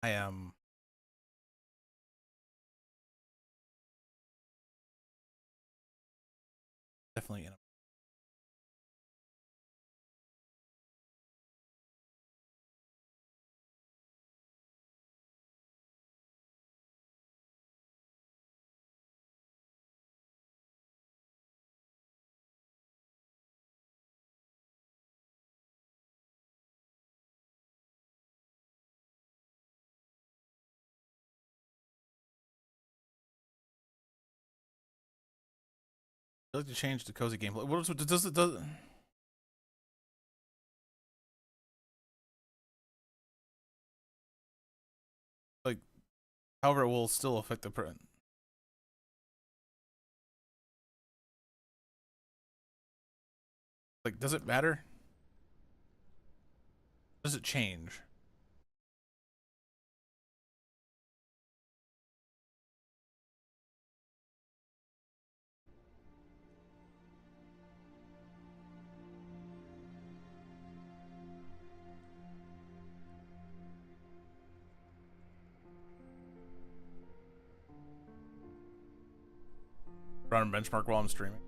I am definitely in a I'd like to change the cozy gameplay. Does it like however it will still affect the print. Like does it matter? Does it change? Run a benchmark while I'm streaming.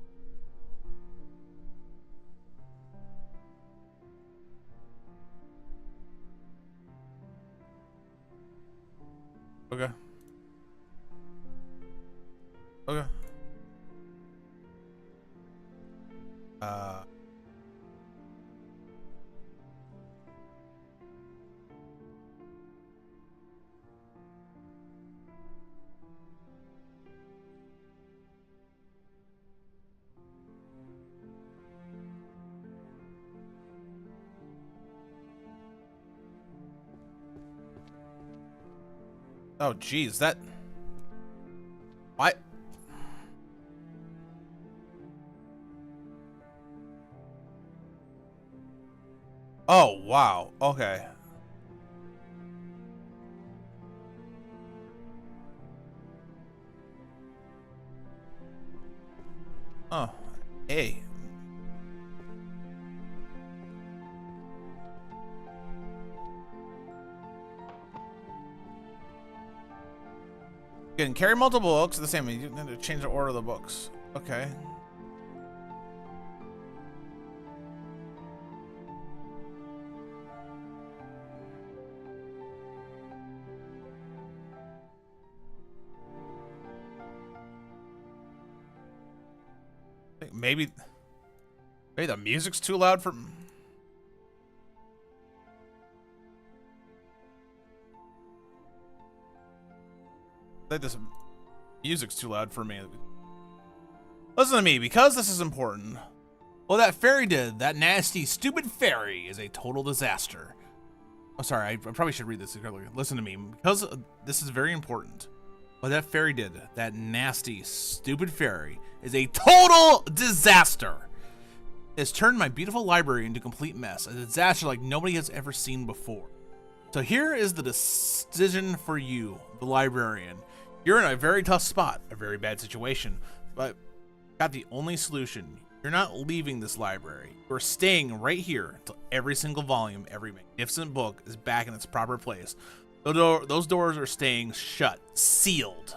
Okay. Okay. Uh oh geez, that why oh wow. Okay. Oh. Hey. You can carry multiple books the same. You need to change the order of the books. Okay. Maybe the music's too loud for like this music's too loud for me. Listen to me, because this is important. Well, that fairy did, that nasty, stupid fairy is a total disaster. Oh, sorry, I probably should read this earlier. Listen to me, because this is very important. What that fairy did, that nasty, stupid fairy, is a total disaster. It's turned my beautiful library into a complete mess, a disaster like nobody has ever seen before. So here is the decision for you, the librarian. You're in a very tough spot, a very bad situation, but got the only solution. You're not leaving this library. You're staying right here until every single volume, every magnificent book is back in its proper place. Those doors are staying shut, sealed.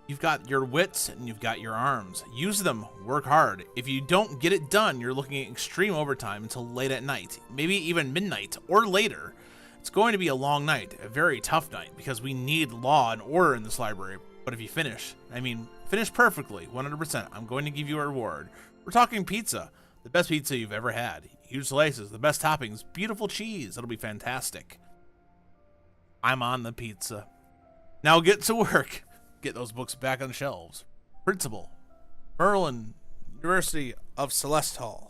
You've got your wits and you've got your arms. Use them, work hard. If you don't get it done, you're looking at extreme overtime until late at night, maybe even midnight or later. It's going to be a long night, a very tough night, because we need law and order in this library. But if you finish, finish perfectly, 100%, I'm going to give you a reward. We're talking pizza, the best pizza you've ever had. Huge slices, the best toppings, beautiful cheese. It'll be fantastic. I'm on the pizza. Now get to work. Get those books back on the shelves. Principal, Merlin, University of Celestal.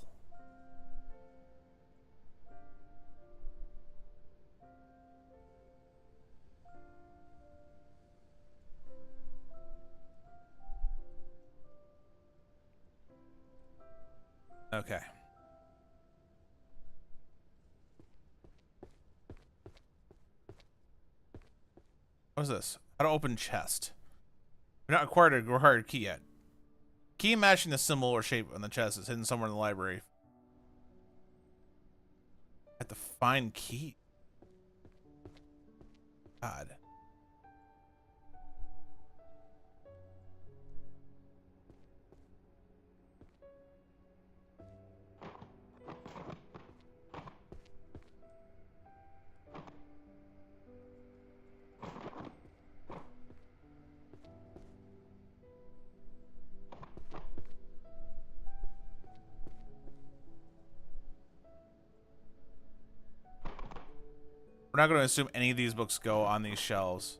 Okay. What is this? How to open chest. We're not acquired a required key yet. Key matching the symbol or shape on the chest is hidden somewhere in the library. I have to find key. God. We're not going to assume any of these books go on these shelves.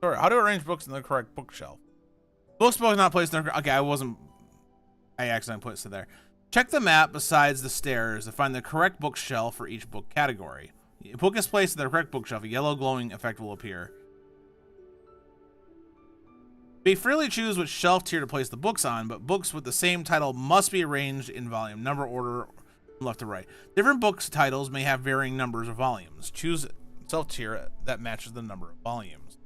Sorry, how to arrange books in the correct bookshelf? Books not placed in their... Okay, I accidentally put it there. Check the map besides the stairs to find the correct bookshelf for each book category. If a book is placed in the correct bookshelf, a yellow glowing effect will appear. You may freely choose which shelf tier to place the books on, but books with the same title must be arranged in volume, number order, from left to right. Different books titles may have varying numbers of volumes. Choose shelf tier that matches the number of volumes.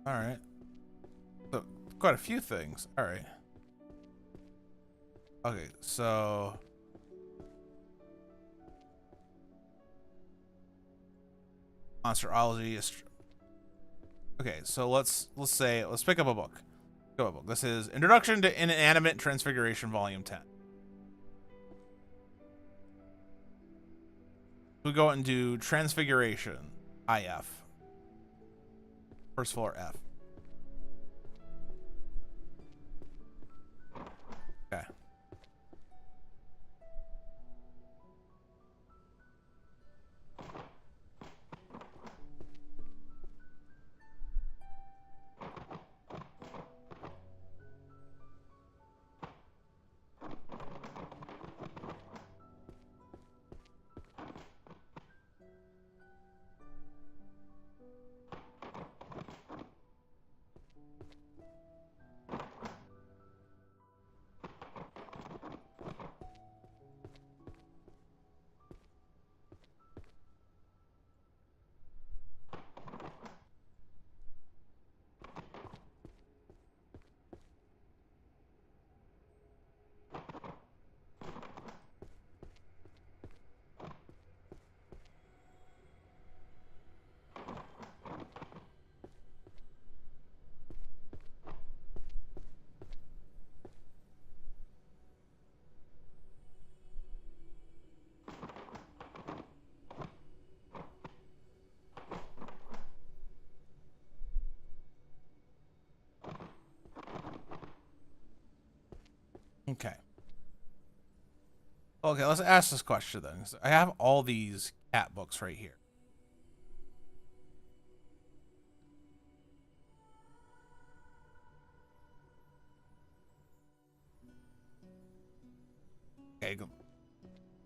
All right. So, quite a few things. All right. Okay, so Monsterology is... Okay, so let's pick up a book. Pick up a book. This is Introduction to Inanimate Transfiguration, Volume 10. We go and do Transfiguration, IF. First floor F. Okay. Okay. Okay, let's ask this question then. I have all these cat books right here. Okay, go.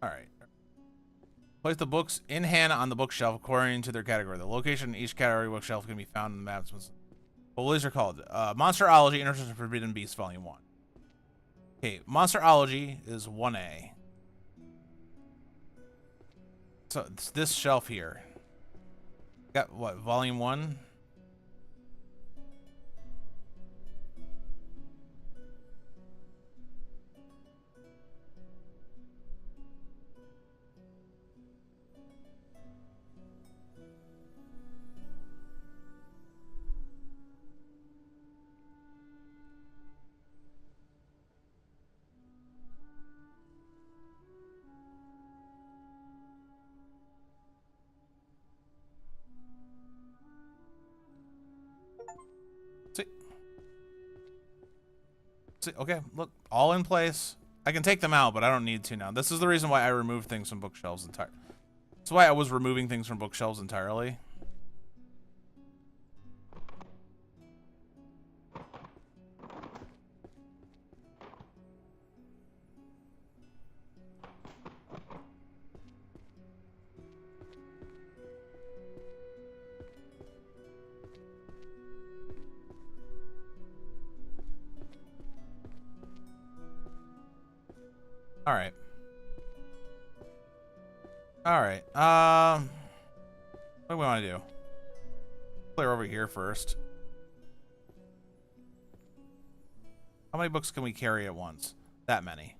All right. Place the books in hand on the bookshelf according to their category. The location in each category bookshelf can be found in the maps. What these are called? Monsterology, Introduction to Forbidden Beasts, Volume 1. Okay, Monsterology is 1A. So it's this shelf here. Got what, Volume 1? See, okay, look, all in place. I can take them out, but I don't need to now. This is the reason why I removed things from bookshelves entirely. That's why I was removing things from bookshelves entirely. All right. All right. What do we want to do? Clear over here first. How many books can we carry at once? That many.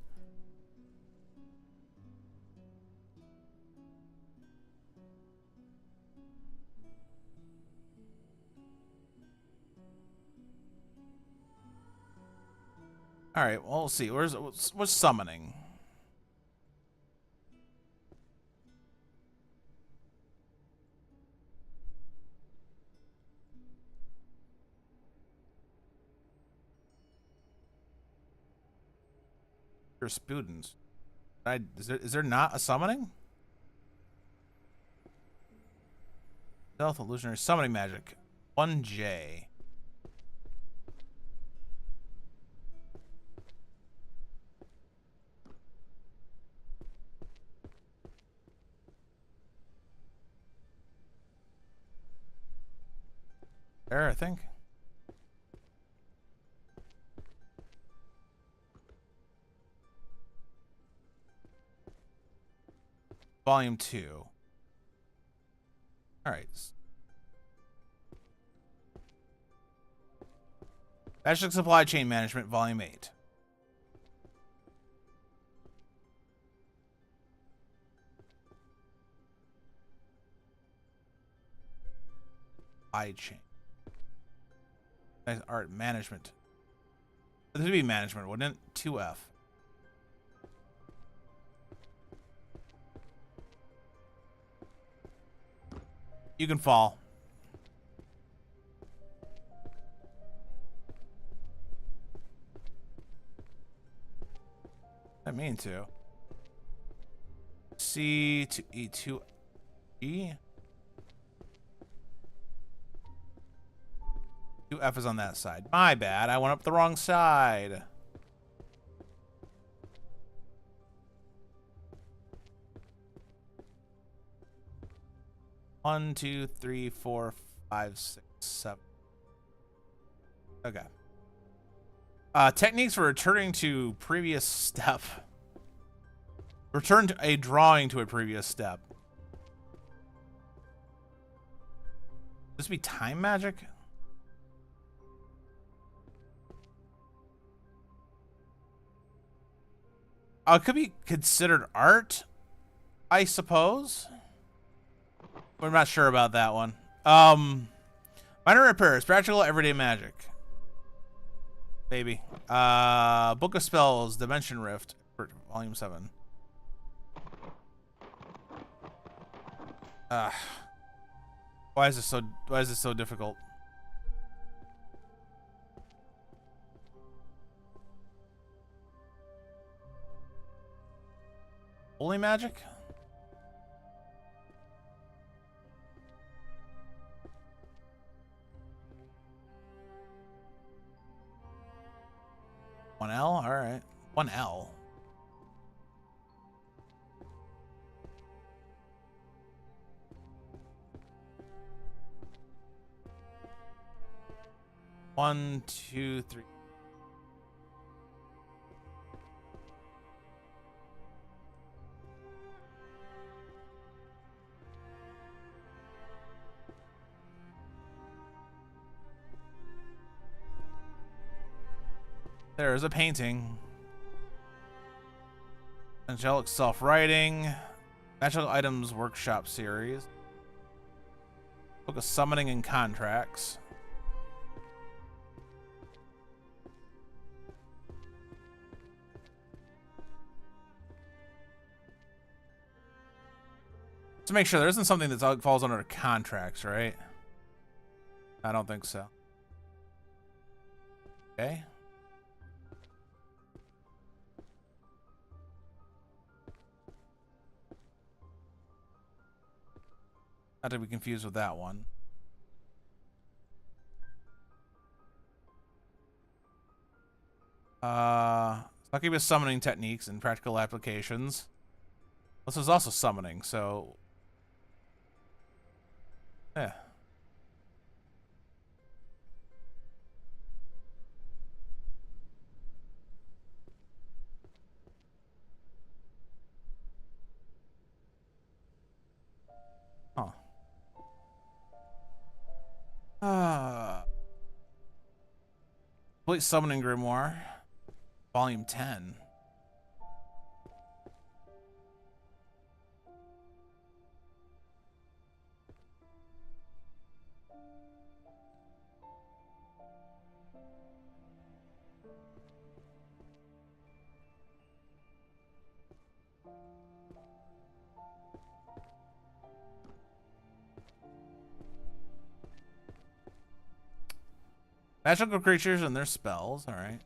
All right. Well, we'll see. What's summoning? Jurisprudence. Is there not a summoning? Stealth, illusionary, summoning magic. 1J. There, I think. Volume 2. All right. Magic Supply Chain Management, Volume 8. Supply Chain. Art Management. This would be management, wouldn't it? 2F. You can fall. I mean to. C to E2E. 2F is on that side. My bad. I went up the wrong side. One, two, three, four, five, six, seven. Okay. Techniques for returning to previous step. Return to a drawing to a previous step. This be time magic? It could be considered art, I suppose. We're not sure about that one. Minor repairs, practical everyday magic. Maybe. Book of Spells, Dimension Rift, Volume 7. Why is this so difficult? Holy magic? One L? Alright. 1L. One, two, three. There's a painting. Angelic Self-Writing. Magical Items Workshop Series. Book of Summoning and Contracts. To make sure there isn't something that falls under contracts, right? I don't think so. Okay. Not to be confused with that one. Succubus summoning techniques and practical applications. This is also summoning, so yeah. Huh. Complete Summoning Grimoire, Volume 10. Magical creatures and their spells, alright.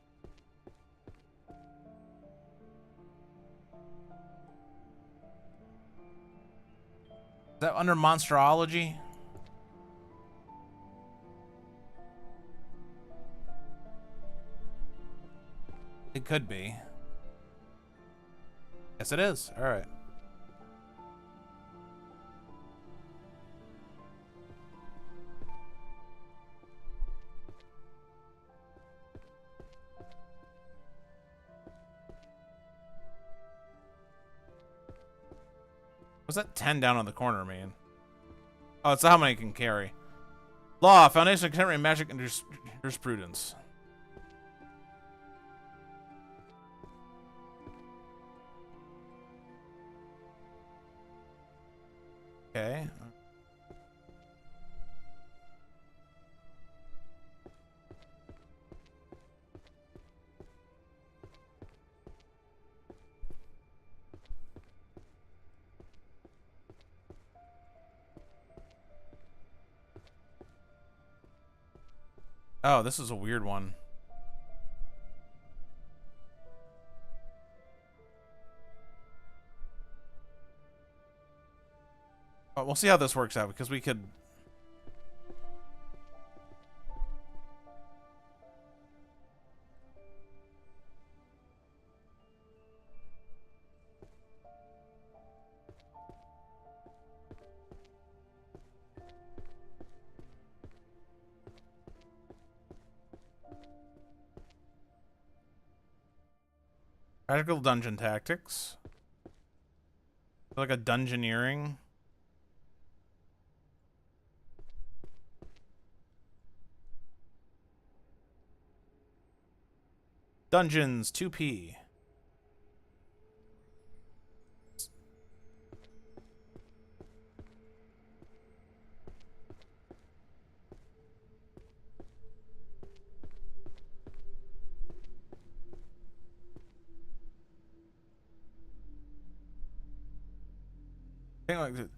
Is that under Monsterology? It could be. Yes, it is. Alright. What's that 10 down on the corner, man? Oh, it's how many it can carry. Law, Foundation of Contemporary Magic and Jurisprudence. Okay. Oh, this is a weird one. Oh, we'll see how this works out because we could. Practical dungeon tactics. Like a dungeoneering. Dungeons 2P. Like this.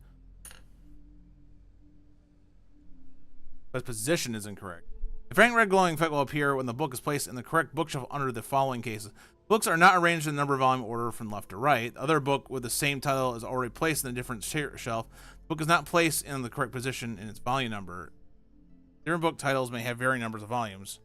But position is incorrect. The faint red glowing effect will appear when the book is placed in the correct bookshelf under the following cases. Books are not arranged in the number volume order from left to right. The other book with the same title is already placed in a different shelf. The book is not placed in the correct position in its volume number. Different book titles may have varying numbers of volumes.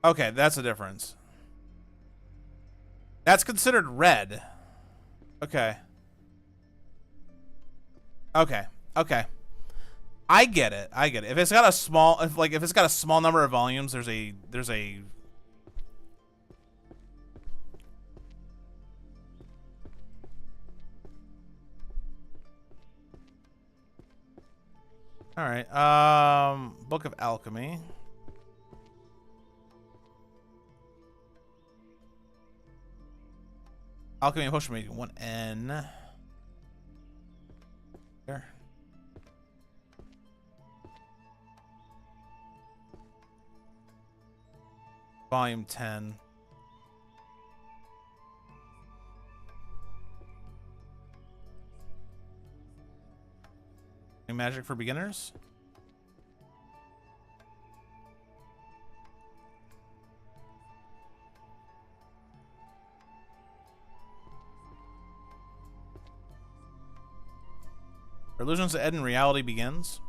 Okay, that's a difference. That's considered red. Okay. Okay. Okay. I get it. I get it. If it's got a small, if it's got a small number of volumes, there's a. All right. Book of Alchemy. Alchemy and Potion Making 1N. There. Volume 10. Magic for beginners. Illusions to end and reality begins.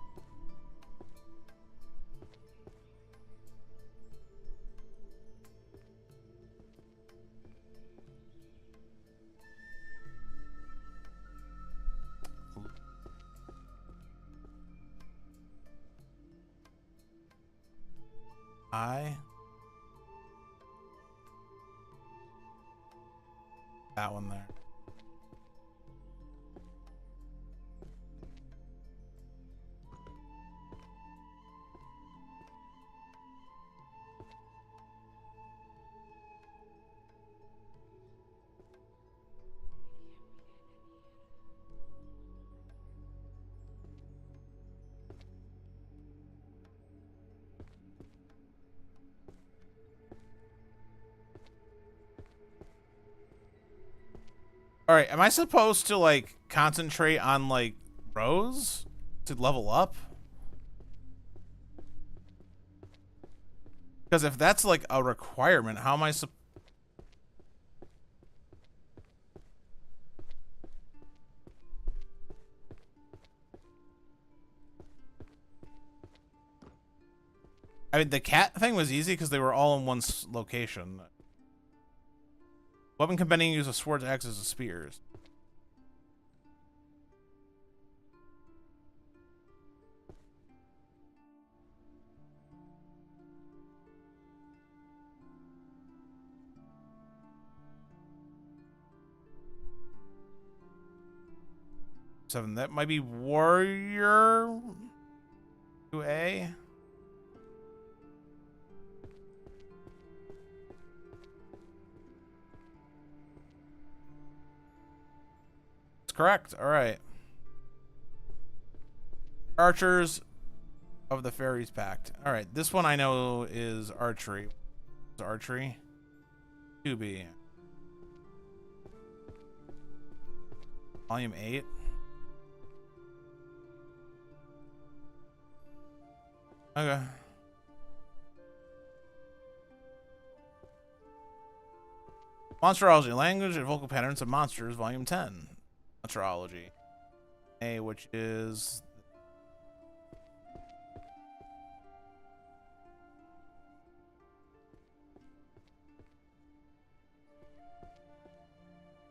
That one there. All right, am I supposed to like concentrate on like Rose to level up? Because if that's like a requirement, how am I supposed? I mean, the cat thing was easy because they were all in one location. Weapon combining use of swords, axes, and spears. Seven. That might be warrior 2A. Correct. All right. Archers of the Fairies Pact. All right. This one I know is archery. It's archery. 2B. Volume 8. Okay. Monsterology. Language and vocal patterns of monsters. Volume 10. Monsterology. A, which is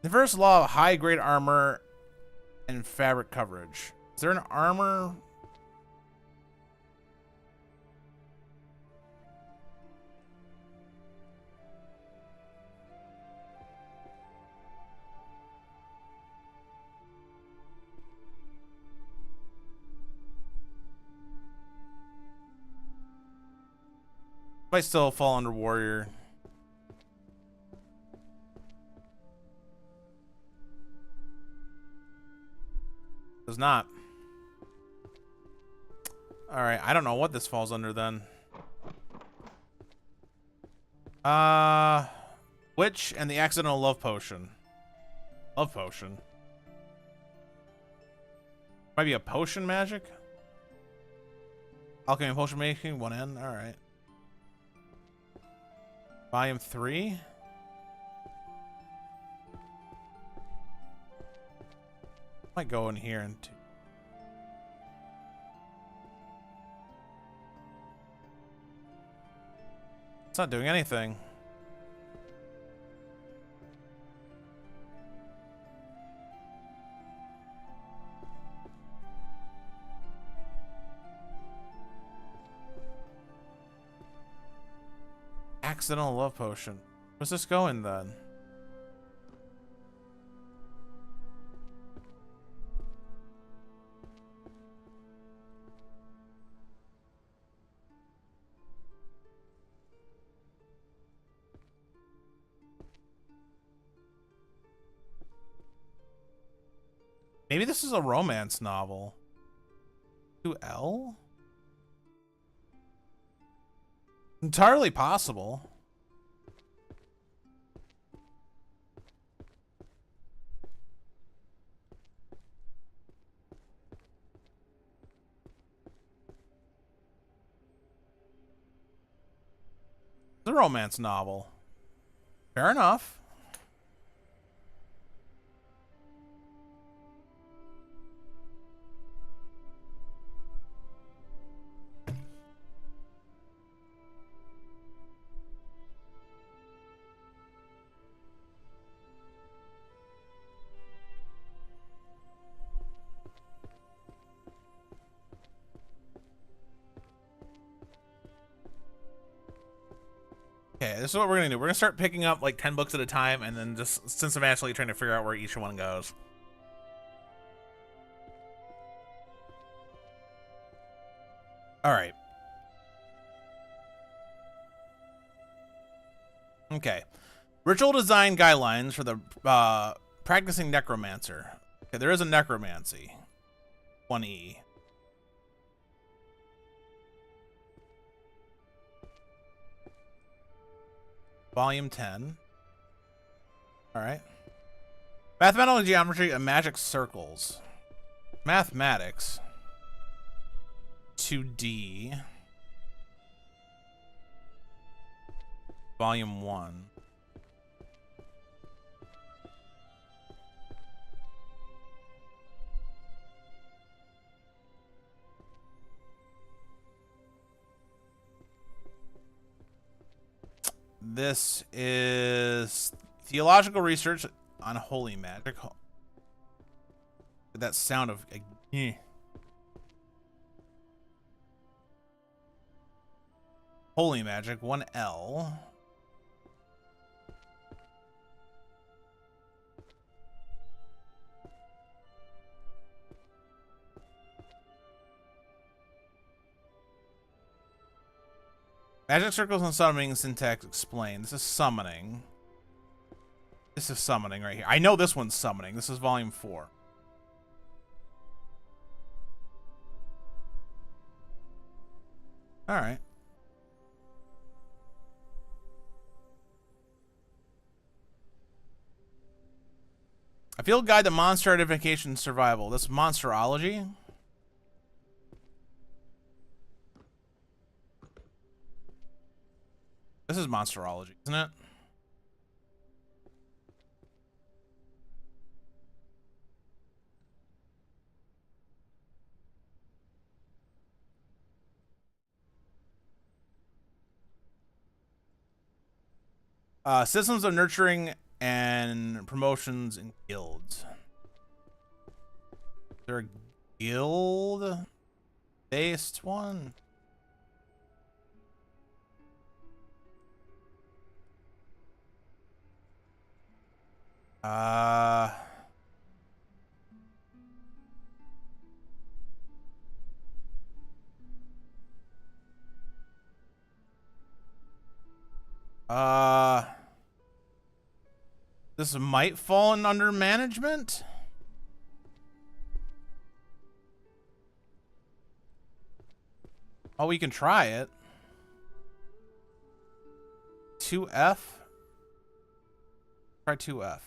the first law of high grade armor and fabric coverage. Is there an armor? Might still fall under warrior. Does not. All right, I don't know what this falls under then. Witch and the accidental love potion. Love potion. Might be a potion magic. Alchemy and potion making, 1N. All right. Volume 3. Might go in here and it's not doing anything. Accidental love potion. Where's this going then? Maybe this is a romance novel. 2L? Entirely possible. The romance novel. Fair enough. Okay, this is what we're gonna do. We're gonna start picking up like 10 books at a time and then just systematically trying to figure out where each one goes. All right. Okay. Ritual design guidelines for the practicing necromancer. Okay, there is a necromancy. 1E. Volume 10. All right. Mathematical geometry and magic circles. Mathematics. 2D. Volume 1. This is theological research on holy magic. That sound of holy magic, 1L. Magic circles and summoning syntax explained. This is summoning. This is summoning right here. I know this one's summoning. This is volume 4. All right. A field guide to monster identification and survival. This monsterology. This is monsterology, isn't it? Systems of nurturing and promotions in guilds. Is there a guild based one? This might fall in under management. Oh, we can try it. 2F. Try 2F.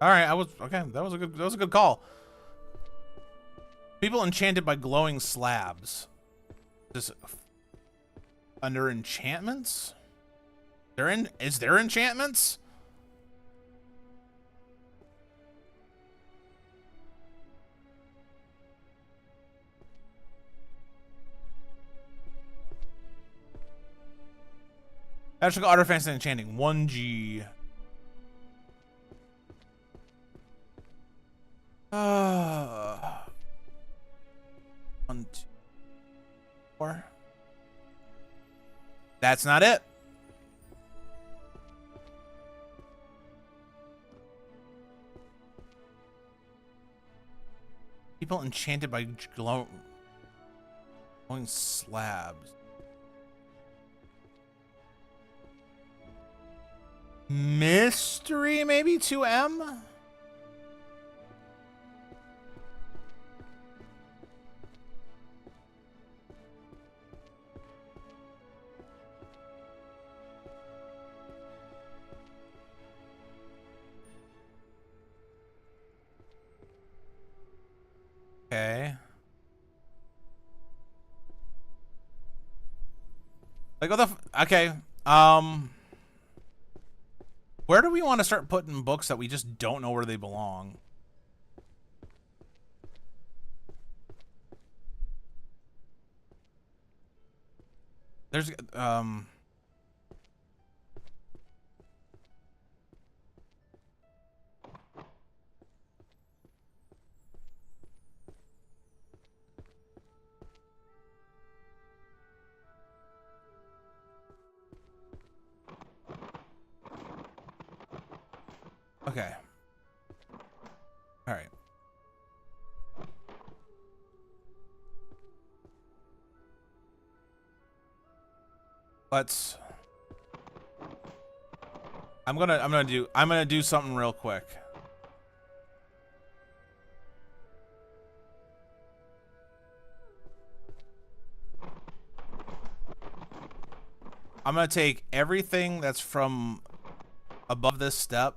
All right, okay. That was a good call. People enchanted by glowing slabs. Just under enchantments? Is there enchantments? Magical artifacts and enchanting. 1G. 1, 2, 4. That's not it. People enchanted by glowing slabs. Mystery, maybe 2M? Okay. Like, what the okay. Where do we want to start putting books that we just don't know where they belong? There's, okay. All right. Let's. I'm gonna do something real quick. I'm gonna take everything that's from above this step.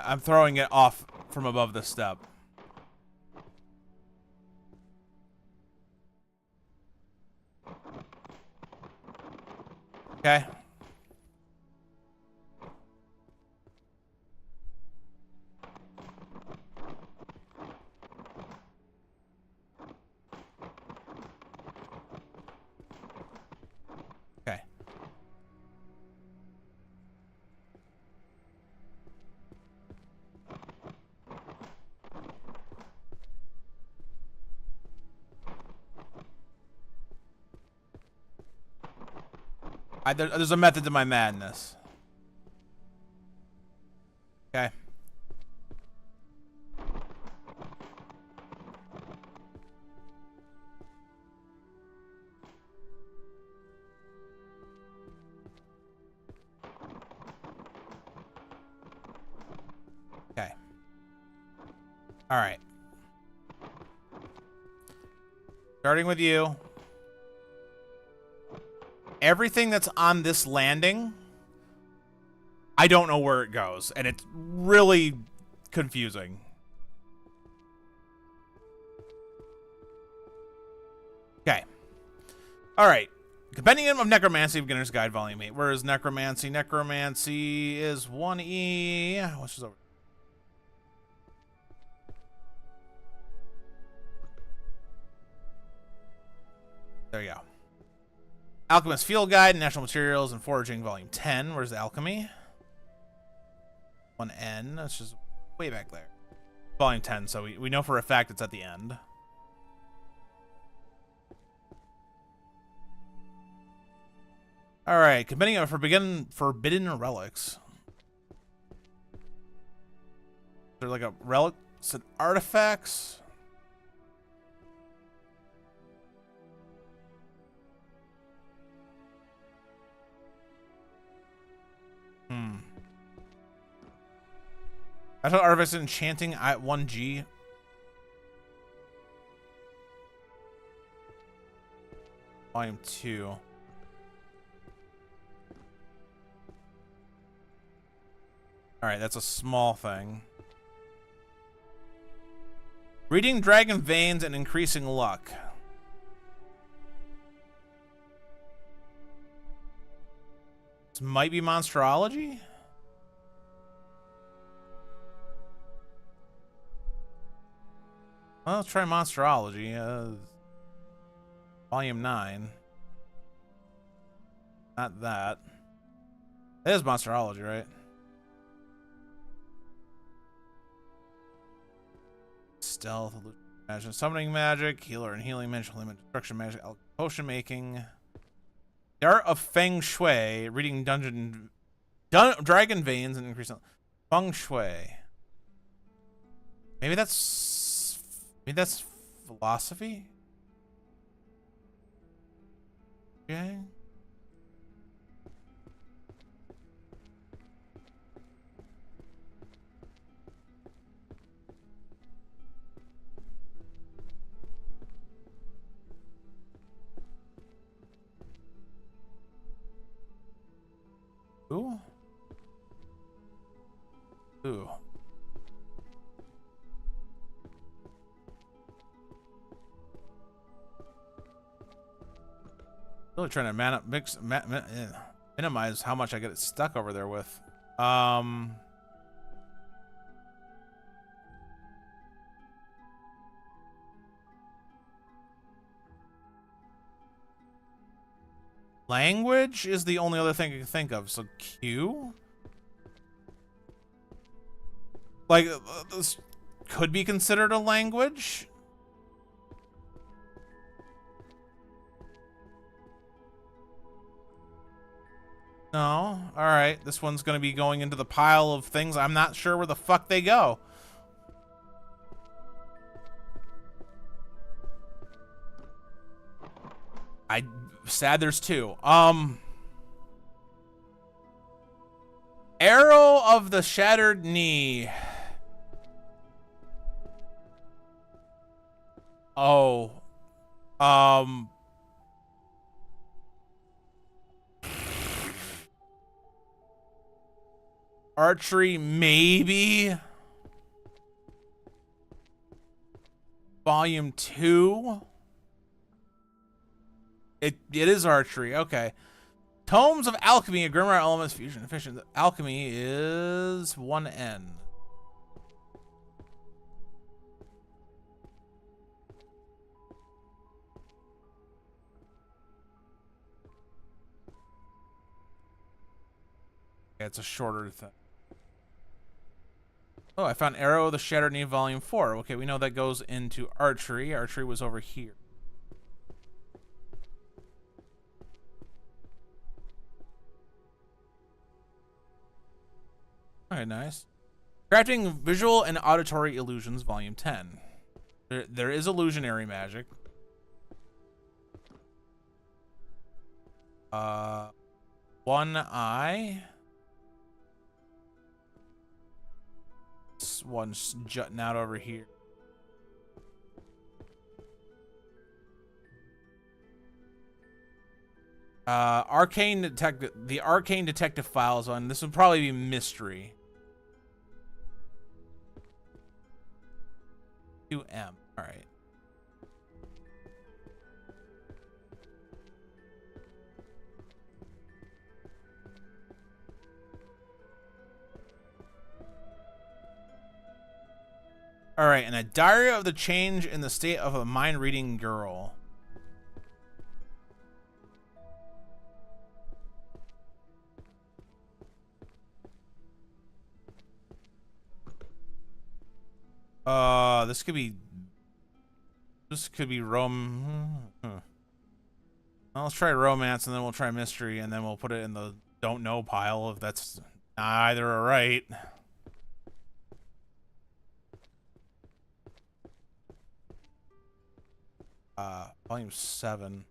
I'm throwing it off from above the step. Okay. Okay. There's a method to my madness. Okay. Okay. All right. Starting with you. Everything that's on this landing, I don't know where it goes, and it's really confusing. Okay. All right. Compendium of Necromancy, Beginner's Guide, Volume 8. Where is Necromancy? Necromancy is 1E. What's just over? There you go. Alchemist Field Guide, Natural Materials, and Foraging, Volume 10. Where's the Alchemy? 1N. That's just way back there. Volume 10, so we know for a fact it's at the end. All right, Compendium of Forbidden Relics. They're like a relic, it's an artifacts. I thought artifacts enchanting at 1G. Volume 2. Alright, that's a small thing. Reading Dragon Veins and increasing luck. This might be Monsterology? Well, let's try Monsterology. Volume 9. Not that. It is Monsterology, right? Stealth, magic, summoning magic, healer and healing magic, destruction magic, potion making. The art of Feng Shui, reading Dragon Veins and increasing Feng Shui. Maybe that's philosophy. Okay. Ooh. Really trying to minimize how much I get stuck over there with. Language is the only other thing I can think of. So Q? Like, this could be considered a language? No? Alright, this one's gonna be going into the pile of things. I'm not sure where the fuck they go. Sad there's two. Arrow of the Shattered Knee. Oh. Archery, maybe. Volume 2. It is archery. Okay. Tomes of Alchemy, a Grimoire Elements Fusion Efficient. Alchemy is 1N. Yeah, it's a shorter thing. Oh, I found Arrow of the Shattered Knee Volume 4. Okay, we know that goes into archery. Archery was over here. Alright, nice. Crafting Visual and Auditory Illusions, Volume 10. There is illusionary magic. One eye. This one's jutting out over here. Arcane Detective. The Arcane Detective Files on this would probably be mystery. 2M. All right. All right, and a diary of the change in the state of a mind-reading girl. This could be Well, let's try romance, and then we'll try mystery, and then we'll put it in the don't know pile if that's either are right. Volume 7.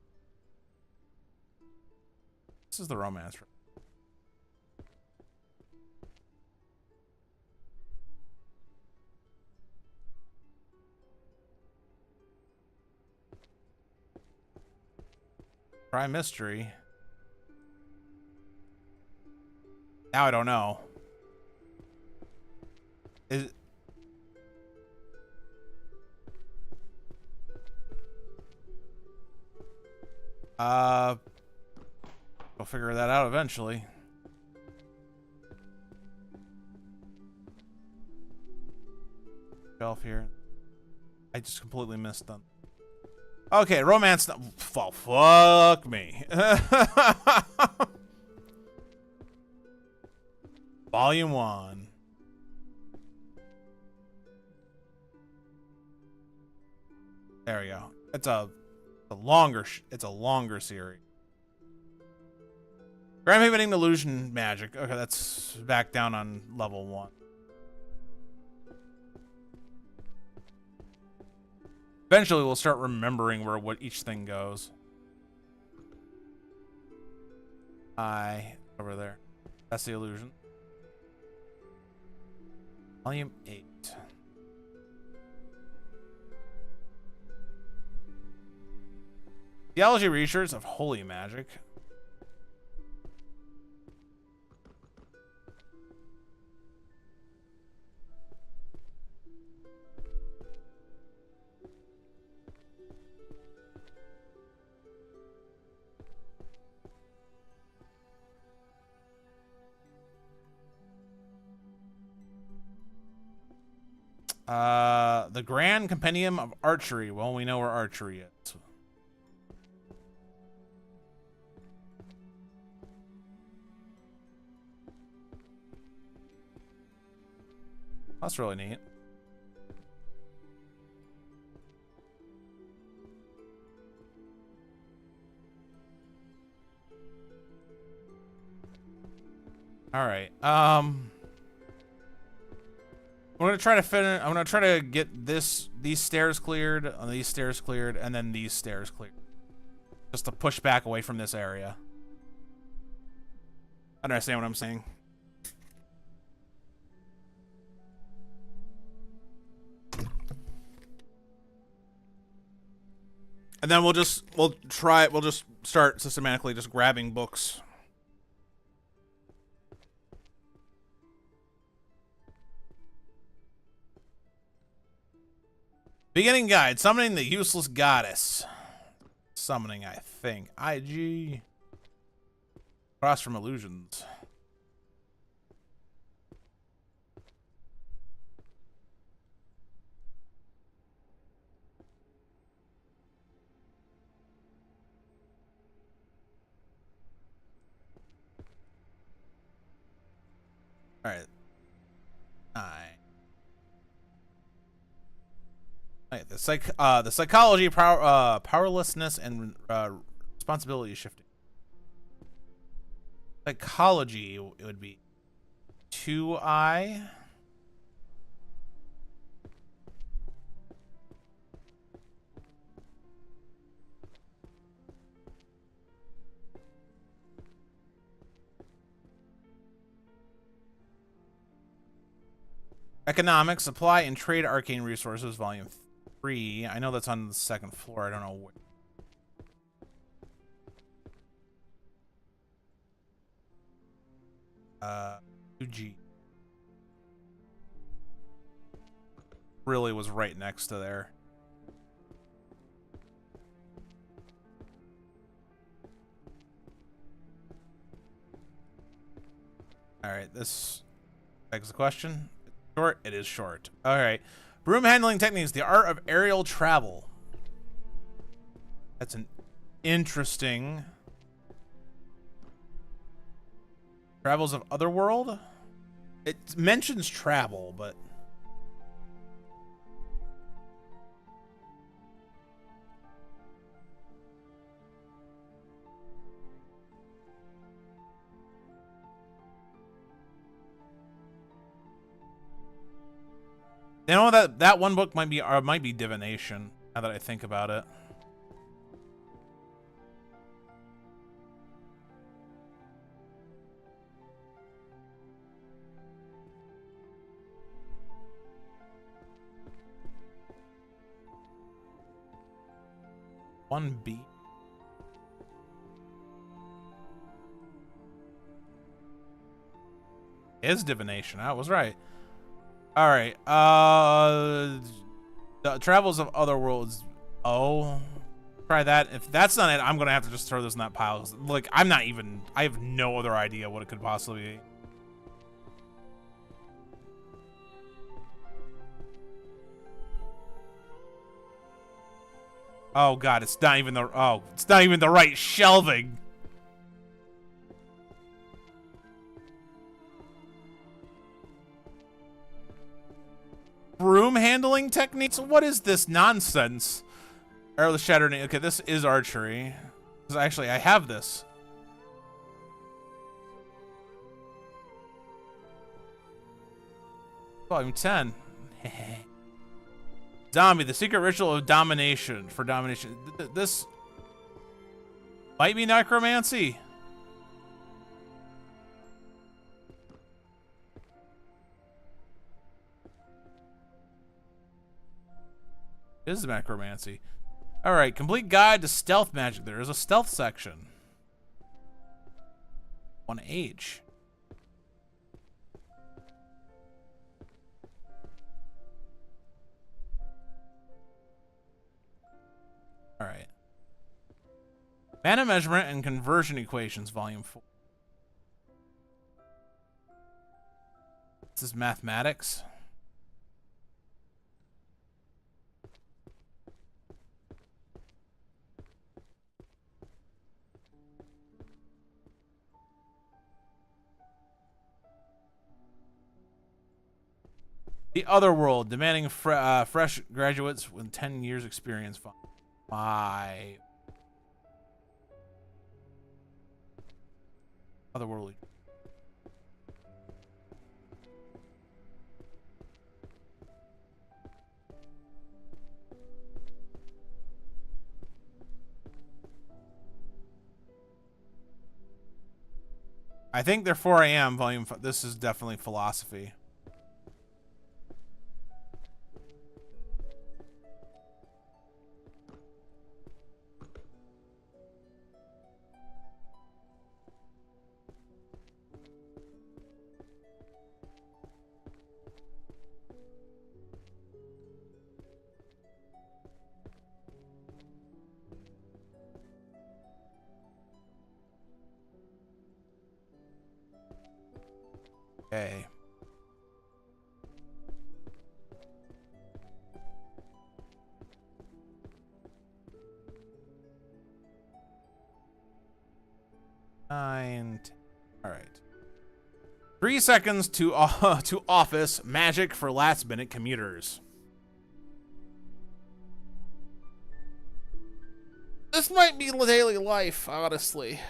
This is the romance. Try mystery. Now I don't know. Is we'll figure that out eventually. Shelf here. I just completely missed them. Okay, romance. Oh, fuck me. Volume 1. There we go. It's a longer series. Grand Illusion Magic. Okay, that's back down on level 1. Eventually, we'll start remembering what each thing goes. Over there. That's the illusion. Volume 8. Theology Research of Holy Magic. The Grand Compendium of Archery. Well, we know where archery is. That's really neat. All right. We're gonna try to fit in. I'm gonna try to get these stairs cleared, these stairs cleared, and then these stairs cleared, just to push back away from this area. I understand what I'm saying. And then we'll just start systematically just grabbing books. Beginning guide, summoning the useless goddess. Summoning, I think. IG. Cross from illusions. All right. Right, the psychology, powerlessness, and responsibility shifting. Psychology, it would be 2I. Economics, supply and trade arcane resources, volume 3. I know that's on the second floor. I don't know what. Uh, 2G. Really was right next to there. All right, this begs the question. Short? It is short. All right. Broom handling techniques, the art of aerial travel. That's an interesting. Travels of Otherworld? It mentions travel, but. You know, that one book might be divination, now that I think about it. One B. Is divination. I was right. All right. The Travels of Otherworlds. Oh, try that. If that's not it, I'm gonna have to just throw this in that pile. Like, I have no other idea what it could possibly be. Oh God, it's not even the right shelving. Broom handling techniques? What is this nonsense? Arrow the Shattered. Okay, this is archery. Actually, I have this. Volume 10. Zombie, the secret ritual of domination. For domination. This might be necromancy. This is necromancy. All right, complete guide to stealth magic. There is a stealth section. 1H. All right. Mana measurement and conversion equations, volume 4. This is mathematics. The Other World, demanding fresh graduates with 10 years experience. 5. Otherworldly. I think they're 4 a.m. volume. This is definitely philosophy. Okay. All right. 3 seconds to office magic for last-minute commuters. This might be daily life, honestly.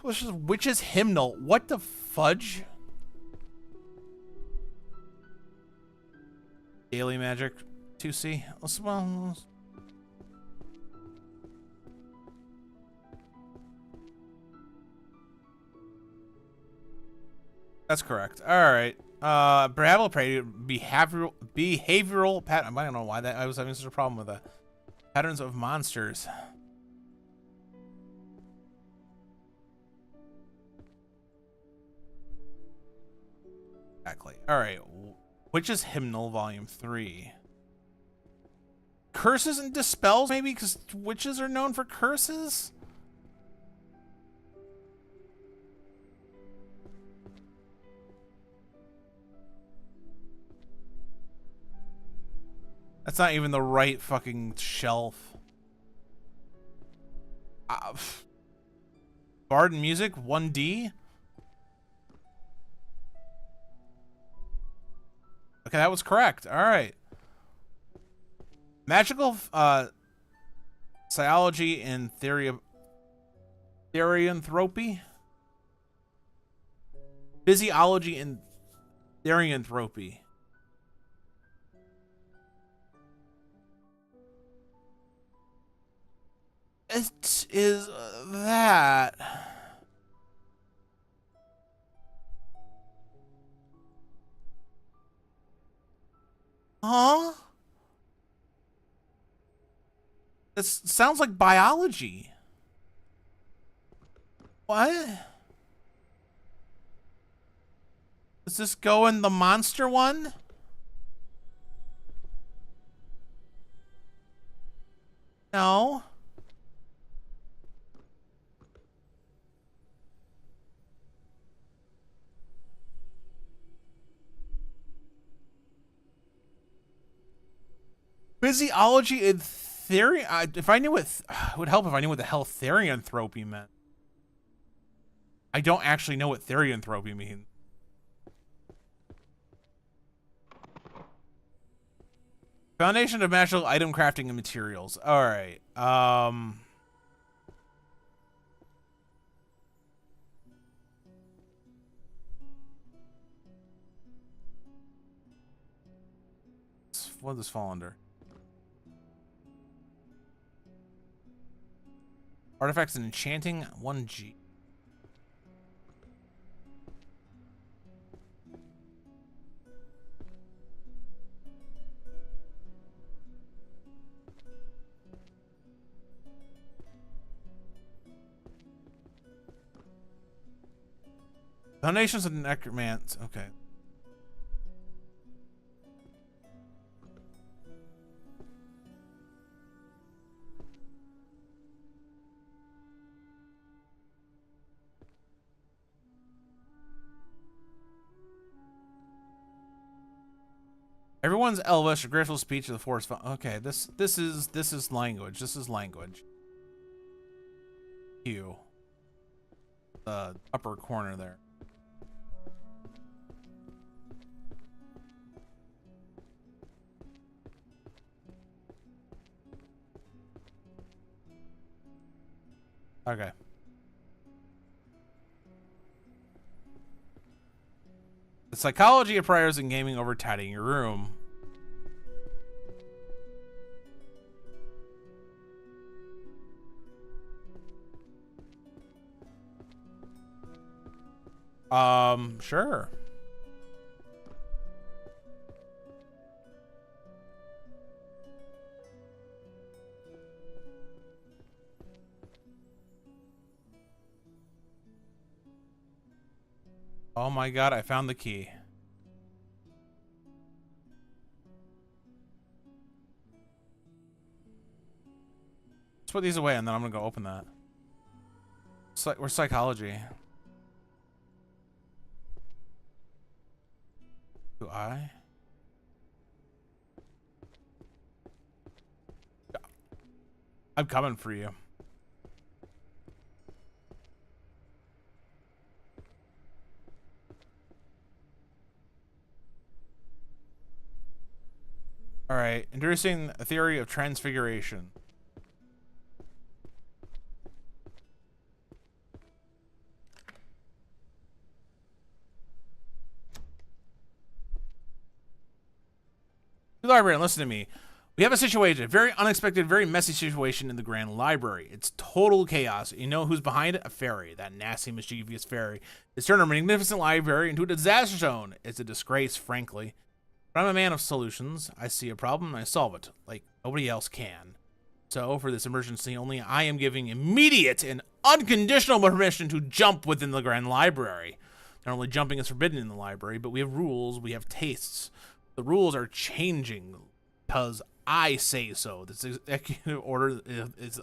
Witch's Hymnal. What the fudge? Daily magic 2C. Well, that's correct. All right. Behavioral pattern. I don't know why that I was having such a problem with that. Patterns of monsters. Exactly. All right. Witch's Hymnal, Volume 3. Curses and dispels, maybe, because witches are known for curses. That's not even the right fucking shelf. Bard and Music, 1D. Okay, that was correct. All right. Magical Psychology and Therianthropy. Physiology and Therianthropy. It is that. Huh? This sounds like biology. What? Does this go in the monster one? No. Physiology and theory. If I knew what, it would help if I knew what the hell therianthropy meant. I don't actually know what therianthropy means. Foundation of magical item crafting and materials. All right. What does this fall under? Artifacts and enchanting 1G. Foundations of necromancy. Okay. Everyone's Elvish, a grateful speech of the forest. Okay, this is language. This is language. Q. The upper corner there. Okay. The psychology of priors and gaming over tidying your room. Sure. Oh my god, I found the key. Let's put these away and then I'm gonna go open that. Where's psychology? Do I? I'm coming for you. All right, introducing a theory of transfiguration. Librarian, listen to me. We have a situation, a very unexpected, very messy situation in the Grand Library. It's total chaos. You know who's behind it? A fairy. That nasty, mischievous fairy. It's turned a magnificent library into a disaster zone. It's a disgrace, frankly. But I'm a man of solutions. I see a problem and I solve it, like nobody else can. So, for this emergency only, I am giving immediate and unconditional permission to jump within the Grand Library. Not only jumping is forbidden in the library, but we have rules, we have tastes. The rules are changing because I say so. This executive order is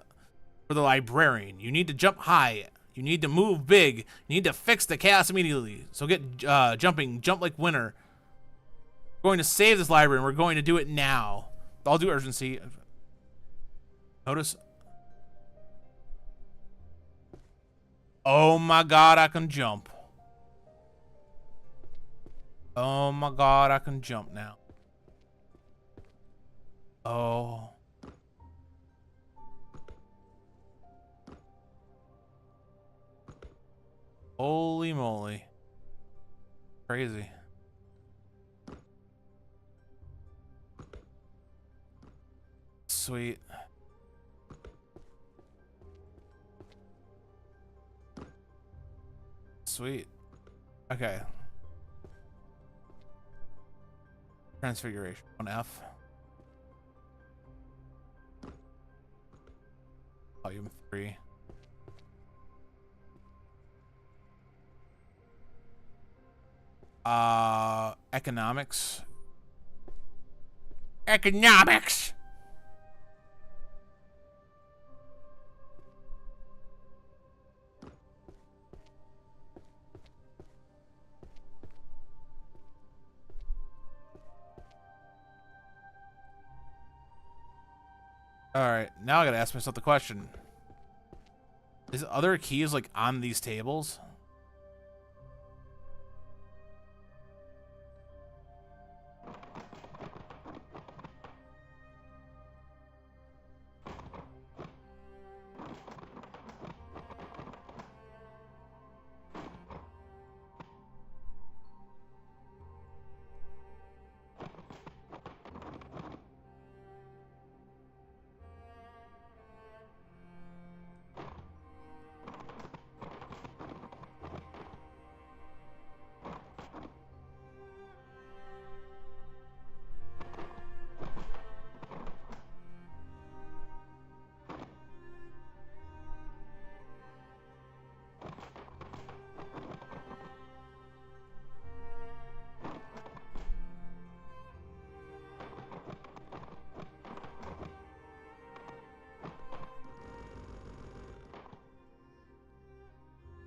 for the librarian. You need to jump high. You need to move big. You need to fix the chaos immediately. So get jumping. Jump like winner. We're going to save this library, and we're going to do it now. I'll do urgency. Notice. Oh my god, I can jump. Oh my god, I can jump now. Oh. Holy moly. Crazy. Sweet. Sweet. Okay. Transfiguration on F. Volume 3. Economics. Economics. All right, now I gotta ask myself the question: is other keys like on these tables?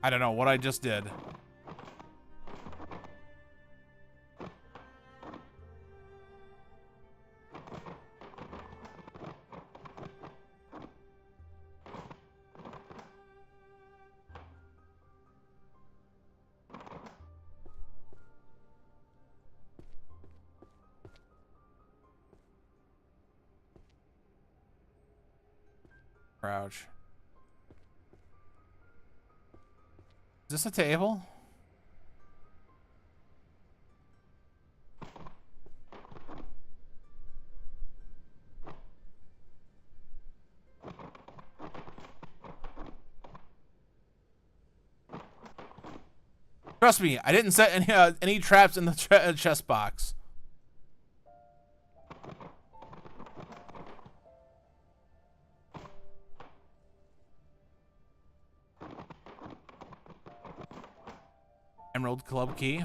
I don't know what I just did. Crouch. Is this a table? Trust me, I didn't set any traps in the chest box. Emerald Club key.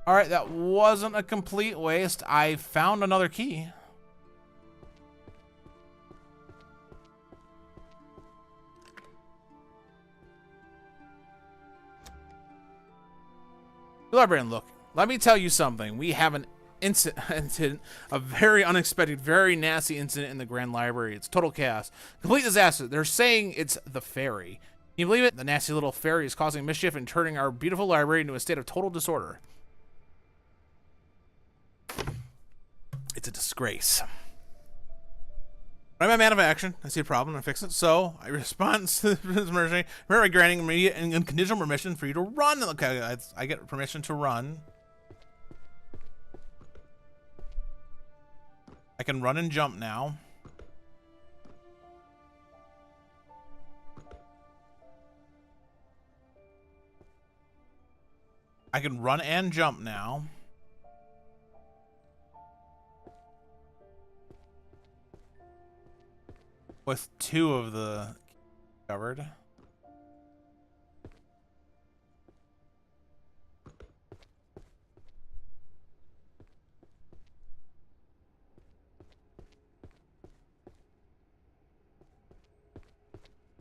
All right, that wasn't a complete waste. I found another key. Librarian, look, let me tell you something. We have an incident, a very unexpected, very nasty incident in the Grand Library. It's total chaos. Complete disaster. They're saying it's the fairy. Can you believe it? The nasty little fairy is causing mischief and turning our beautiful library into a state of total disorder. It's a disgrace. I'm a man of action. I see a problem and fix it. So I respond to this emergency. Remember, granting immediate and unconditional permission for you to run. Okay, I get permission to run. I can run and jump now. I can run and jump now. With 2 of the covered.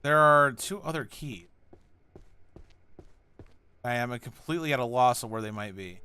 There are 2 other keys. I am completely at a loss of where they might be.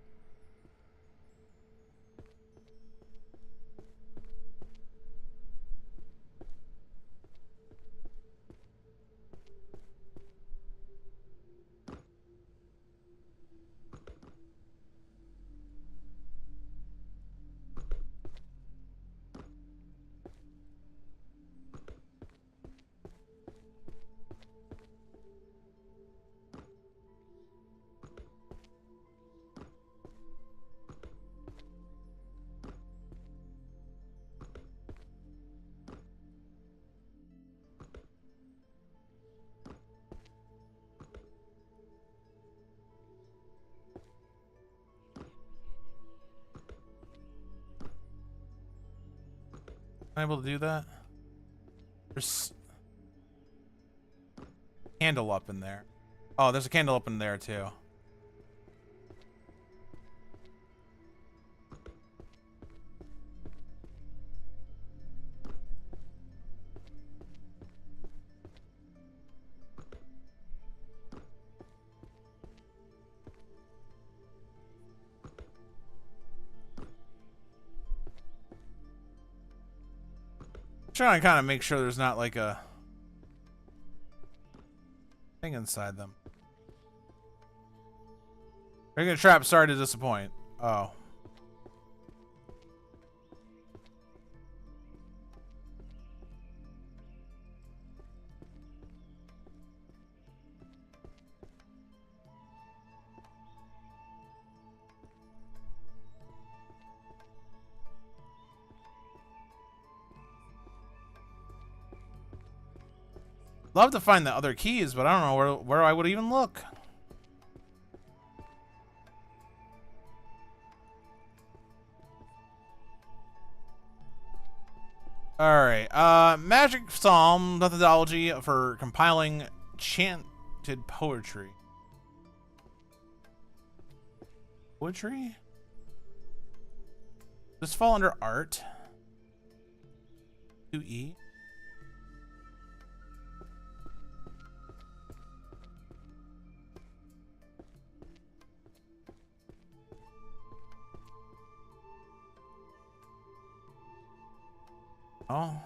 Am I able to do that? There's a candle up in there. Oh, there's a candle up in there too. Trying to kind of make sure there's not like a thing inside them. Regular trap, sorry to disappoint. Oh. Love to find the other keys, but I don't know where I would even look. Alright, Magic Psalm methodology for compiling chanted poetry. Poetry? Does this fall under art? 2E? Oh.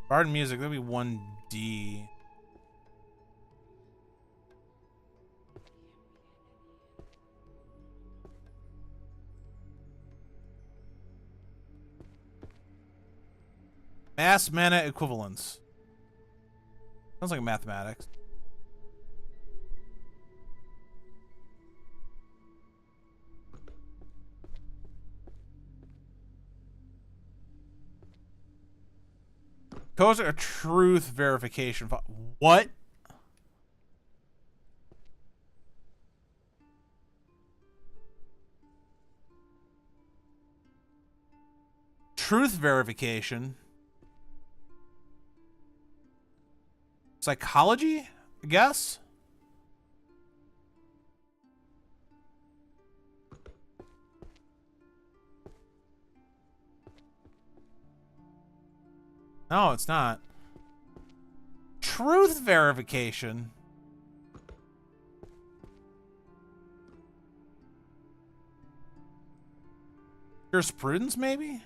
Bard music, that'd be 1D. Mass mana equivalence. Sounds like mathematics. Codes are truth verification. What? Truth verification? Psychology, I guess? No, it's not. Truth verification. Jurisprudence, maybe?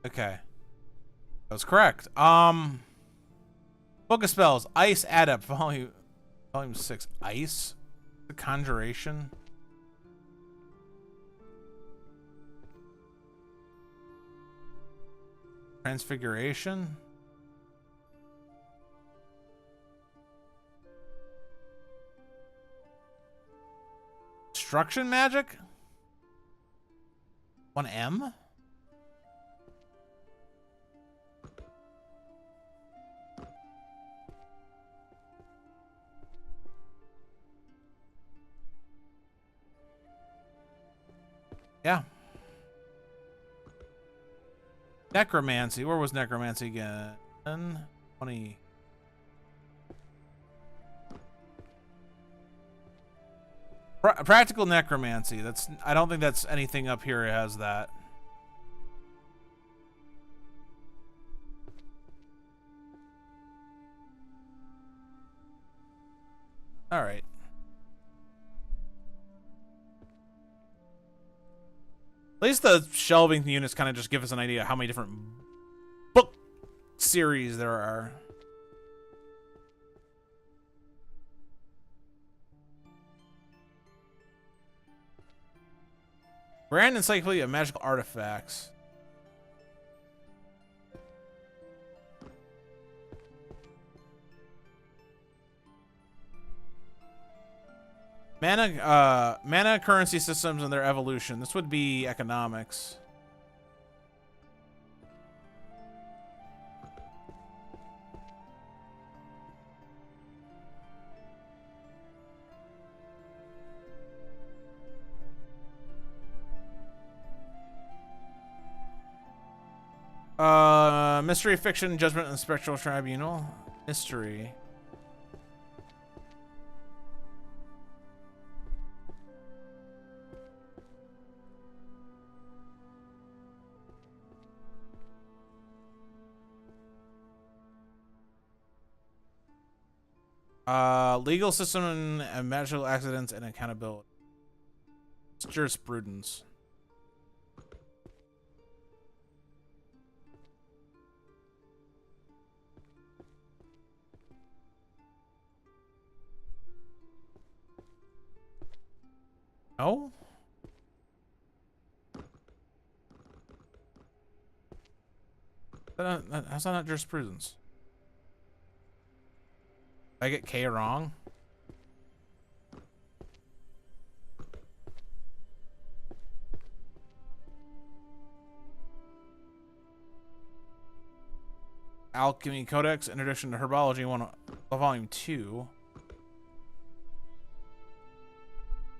Okay. That was correct. Book of Spells. Ice Adept. Volume 6. Ice? The Conjuration? Transfiguration? Destruction magic? 1M? Yeah. Necromancy. Where was necromancy again? 20. Practical necromancy. That's. I don't think that's anything up here has that. All right. At least the shelving units kind of just give us an idea of how many different book series there are. Grand Encyclopedia of Magical Artifacts. Mana currency systems and their evolution. This would be economics. Mystery fiction, judgment, and spectral tribunal. Mystery. Legal system and magical accidents and accountability. It's jurisprudence. No? How's that not jurisprudence? Did I get K wrong? Alchemy Codex, Introduction to Herbology, Volume 2.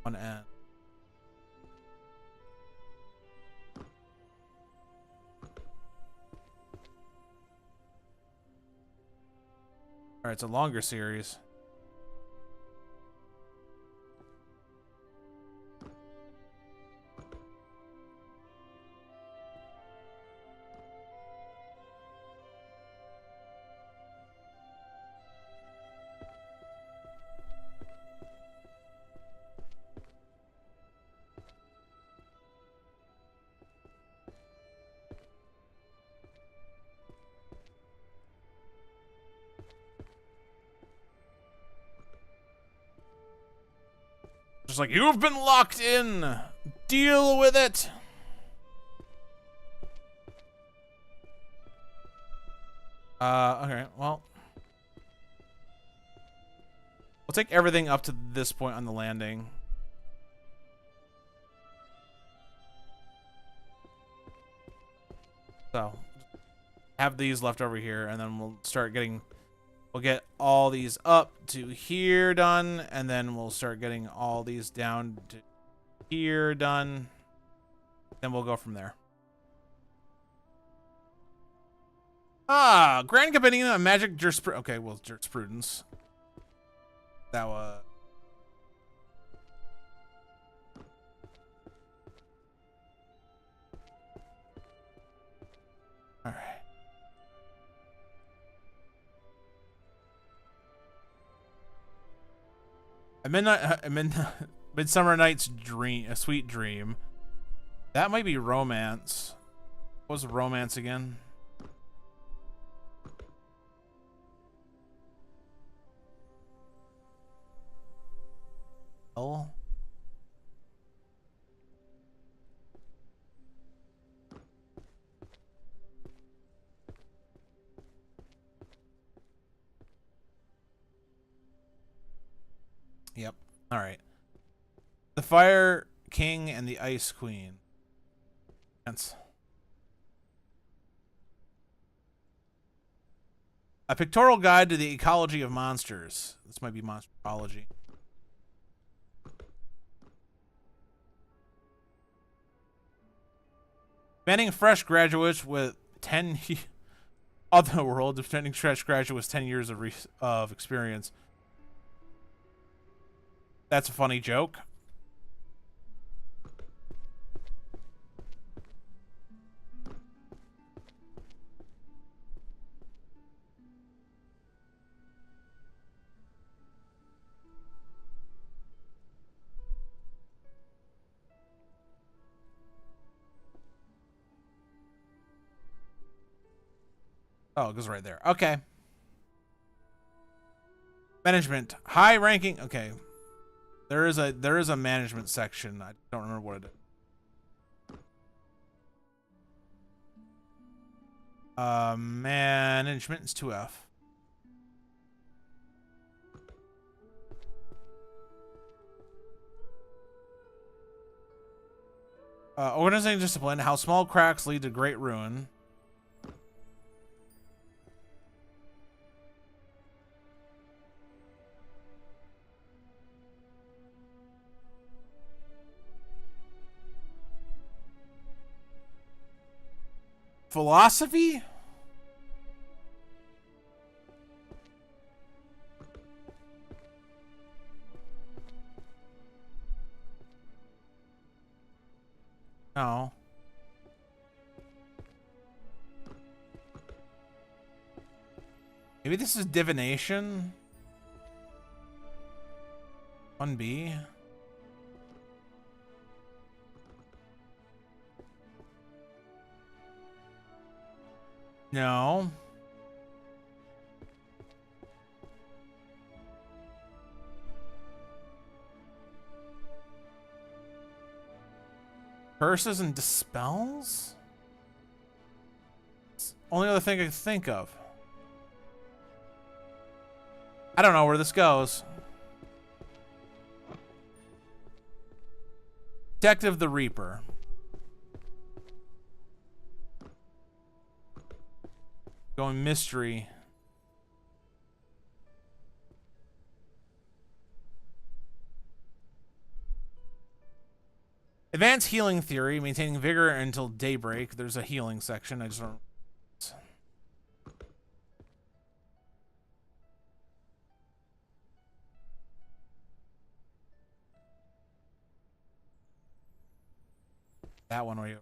1N. Alright, it's a longer series. Just like, you've been locked in. Deal with it. Okay, well. We'll take everything up to this point on the landing. So, have these left over here, and then we'll start getting... We'll get all these up to here done, and then we'll start getting all these down to here done. Then we'll go from there. Ah, Grand Cabinia, Magic Jurisprudence. Okay, well, Jurisprudence. That was... All right. Midsummer Night's Dream, A Sweet Dream. That might be romance. What was romance again? Oh. Yep. All right. The Fire King and the Ice Queen. Hence. A pictorial guide to the ecology of monsters. This might be monsterology. Banning fresh graduates with 10 Otherworld, defending fresh graduates 10 years of experience. That's a funny joke. Oh, it goes right there. Okay. Management. High ranking. Okay. There is a management section. I don't remember what it is. Management is 2F. Organizing discipline. How small cracks lead to great ruin. Philosophy? No. Maybe this is divination? 1B? No. Curses and dispels? It's the only other thing I can think of. I don't know where this goes. Detective the Reaper. Going mystery. Advanced healing theory, maintaining vigor until daybreak. There's a healing section. I just don't. That one where you.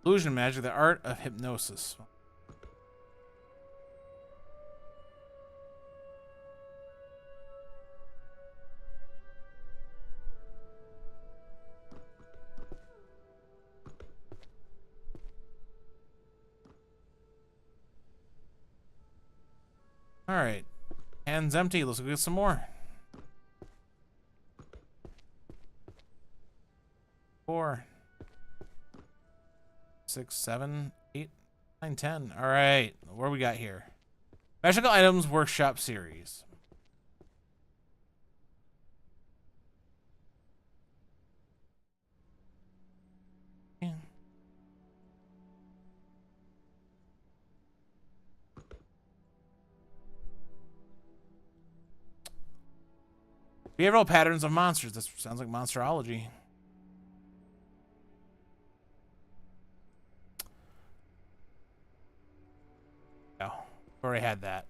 Illusion magic, the art of hypnosis. All right, hands empty. Let's go get some more. 4, 6, 7, 8, 9, 10. All right, what do we got here? Magical items workshop series. Behavioral patterns of monsters. This sounds like monsterology. Oh, already had that.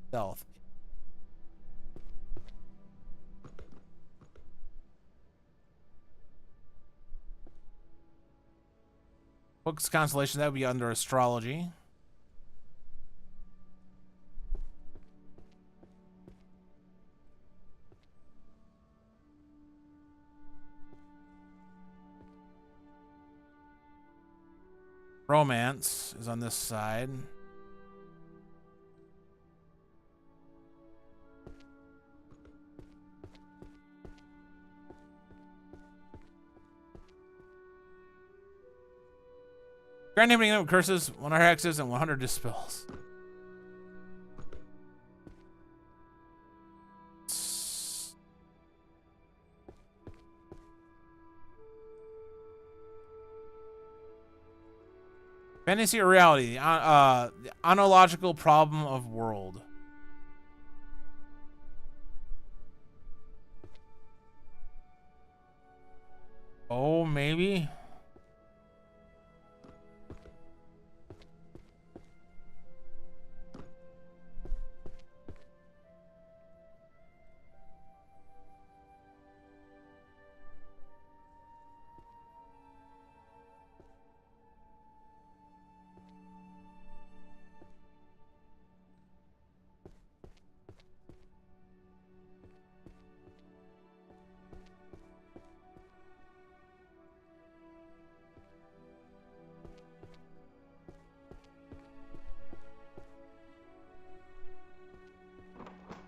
Stealth. Books constellation, that would be under astrology. Romance is on this side. Grand naming of curses, 100 hexes, and 100 dispels. Fantasy or reality? The ontological problem of world. Oh, maybe.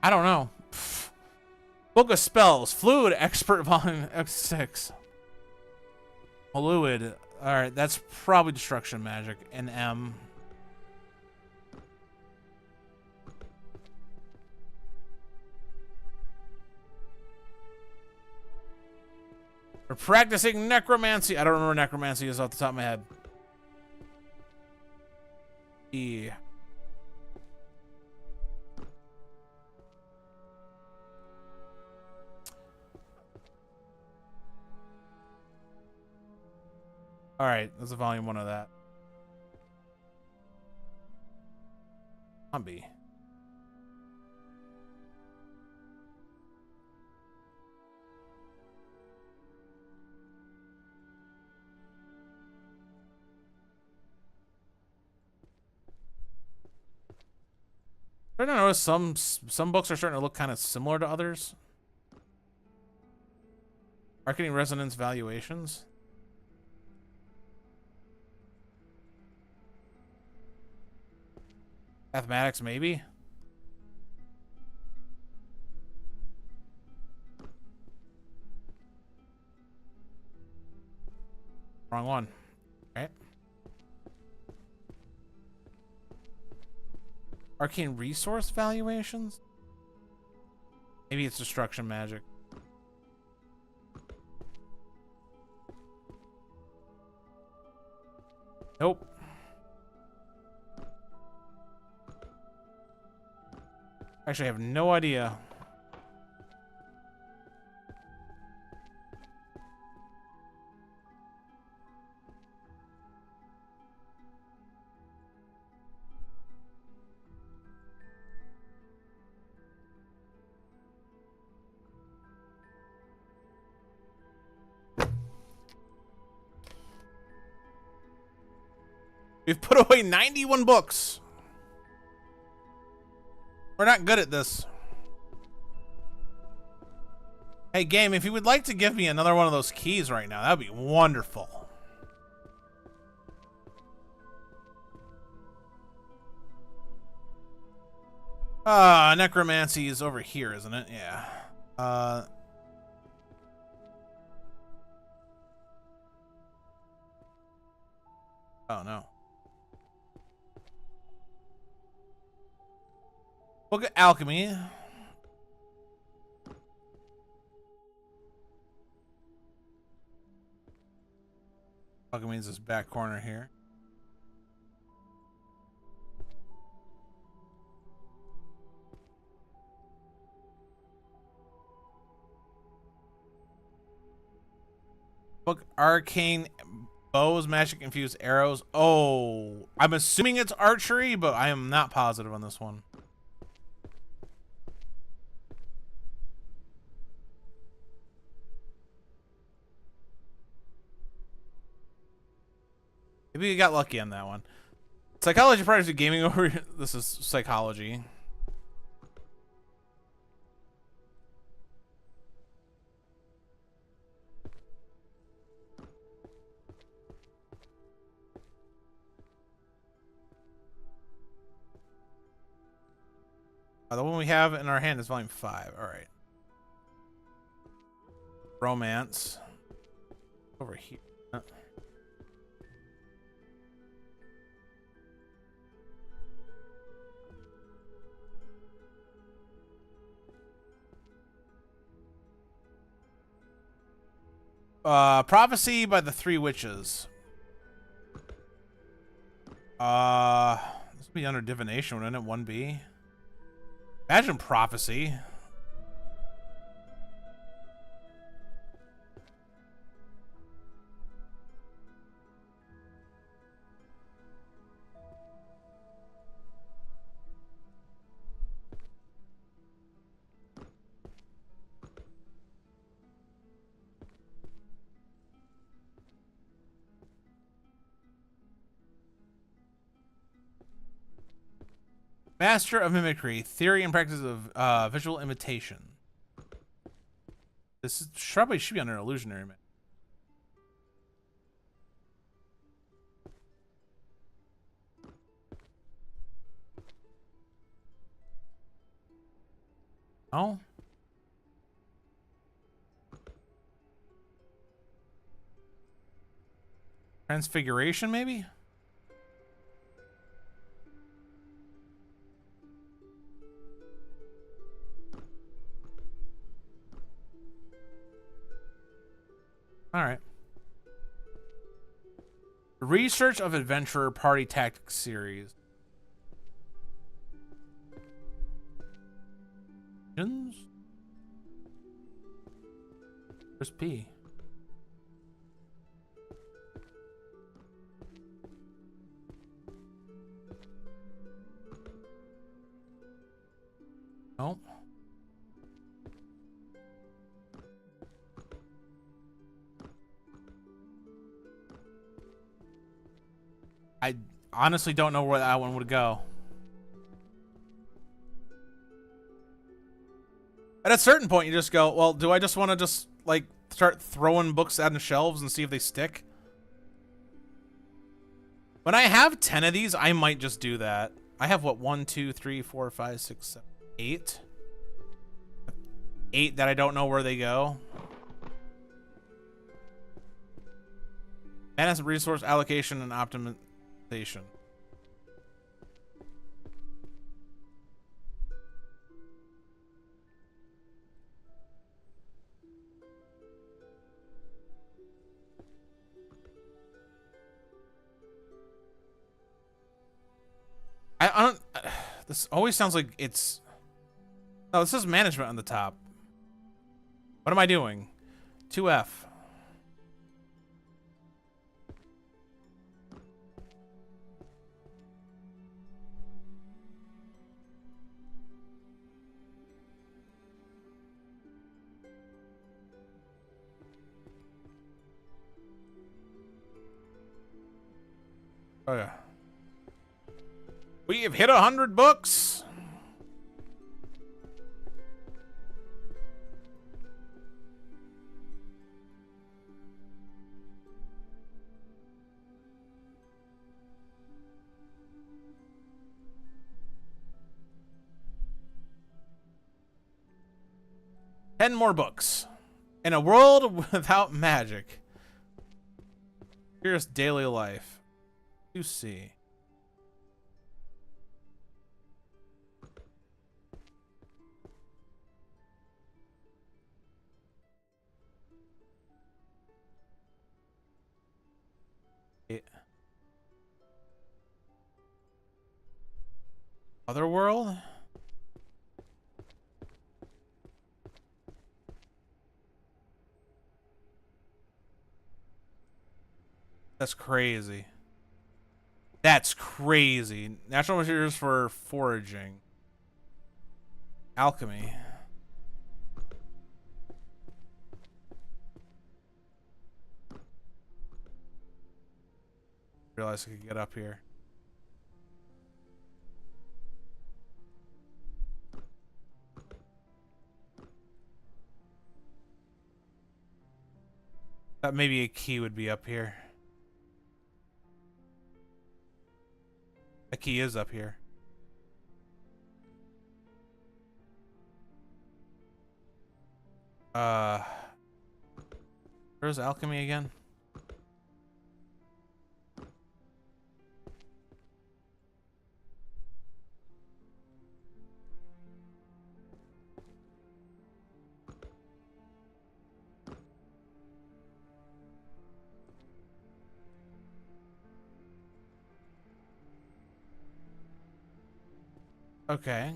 I don't know. Book of Spells. Fluid Expert Volume X6. Fluid. Alright, that's probably Destruction Magic. And M. We're practicing necromancy. I don't remember necromancy is off the top of my head. E. All right, that's a volume 1 of that. Zombie. I don't know. Some books are starting to look kind of similar to others. Marketing resonance valuations. Mathematics, maybe. Arcane resource valuations? Maybe it's destruction magic. Nope. Actually, I have no idea. We've put away 91 books. We're not good at this. Hey, game, if you would like to give me another one of those keys right now, that would be wonderful. Necromancy is over here, isn't it? Yeah. Oh, no. Book of Alchemy. Alchemy is this back corner here. Book Arcane Bows, Magic Infused Arrows. Oh, I'm assuming it's archery, but I am not positive on this one. Maybe you got lucky on that one. Psychology prior to gaming over. This is psychology. The one we have in our hand is volume 5. All right. Romance. Over here. Prophecy by the Three Witches. This would be under divination, wouldn't it? 1B. Imagine prophecy. Master of Mimicry, theory and practice of visual imitation. This is probably should be under illusionary. Oh. Transfiguration, maybe? All right. Research of Adventurer Party Tactics Series. Where's P? Oh. I honestly don't know where that one would go. At a certain point, you just go, well, do I just want to just, like, start throwing books on the shelves and see if they stick? When I have 10 of these, I might just do that. I have, what, 1, 2, 3, 4, 5, 6, 7, 8? 8 that I don't know where they go. Mana resource allocation and optimization. I don't. This always sounds like it's. Oh, this says management on the top. What am I doing? 2F. Oh yeah. We have hit 100 books. Ten more books. In a world without magic. Here's daily life. You see. Otherworld? That's crazy. That's crazy. Natural materials for foraging. Alchemy. Realize I could get up here. Thought maybe a key would be up here. A key is up here. Where's alchemy again? Okay.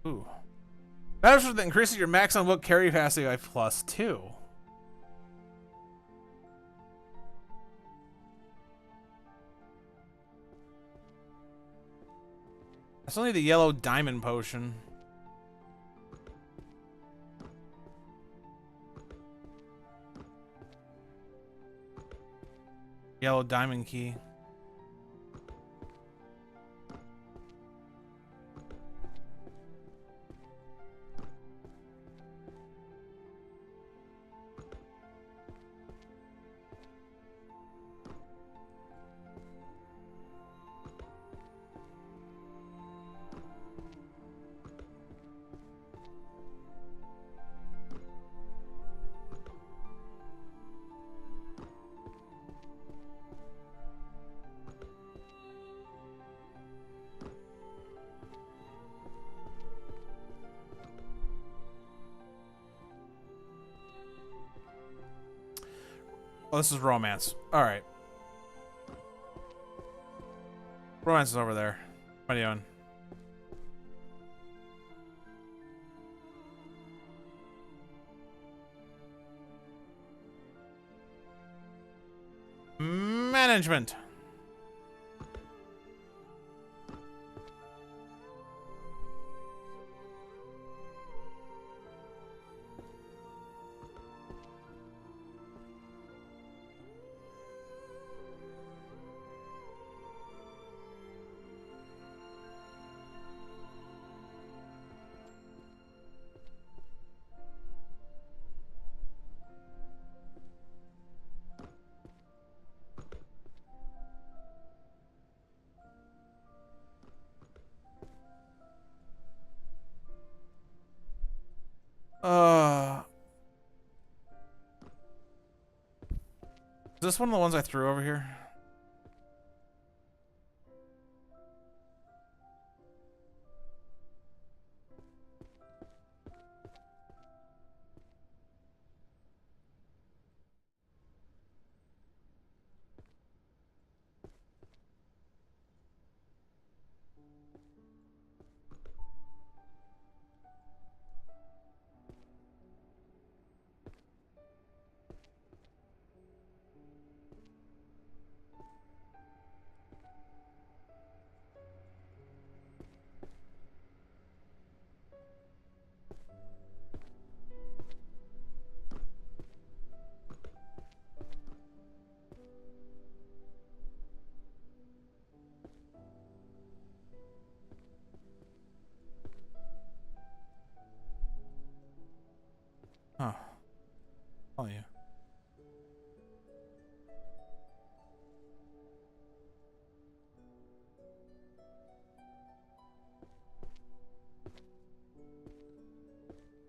Ooh. That increases your max on book carry capacity by +2. That's only the yellow diamond potion. Yellow diamond key. Oh, this is romance. All right. Romance is over there. What are you doing? Management. Is this one of the ones I threw over here? Oh yeah.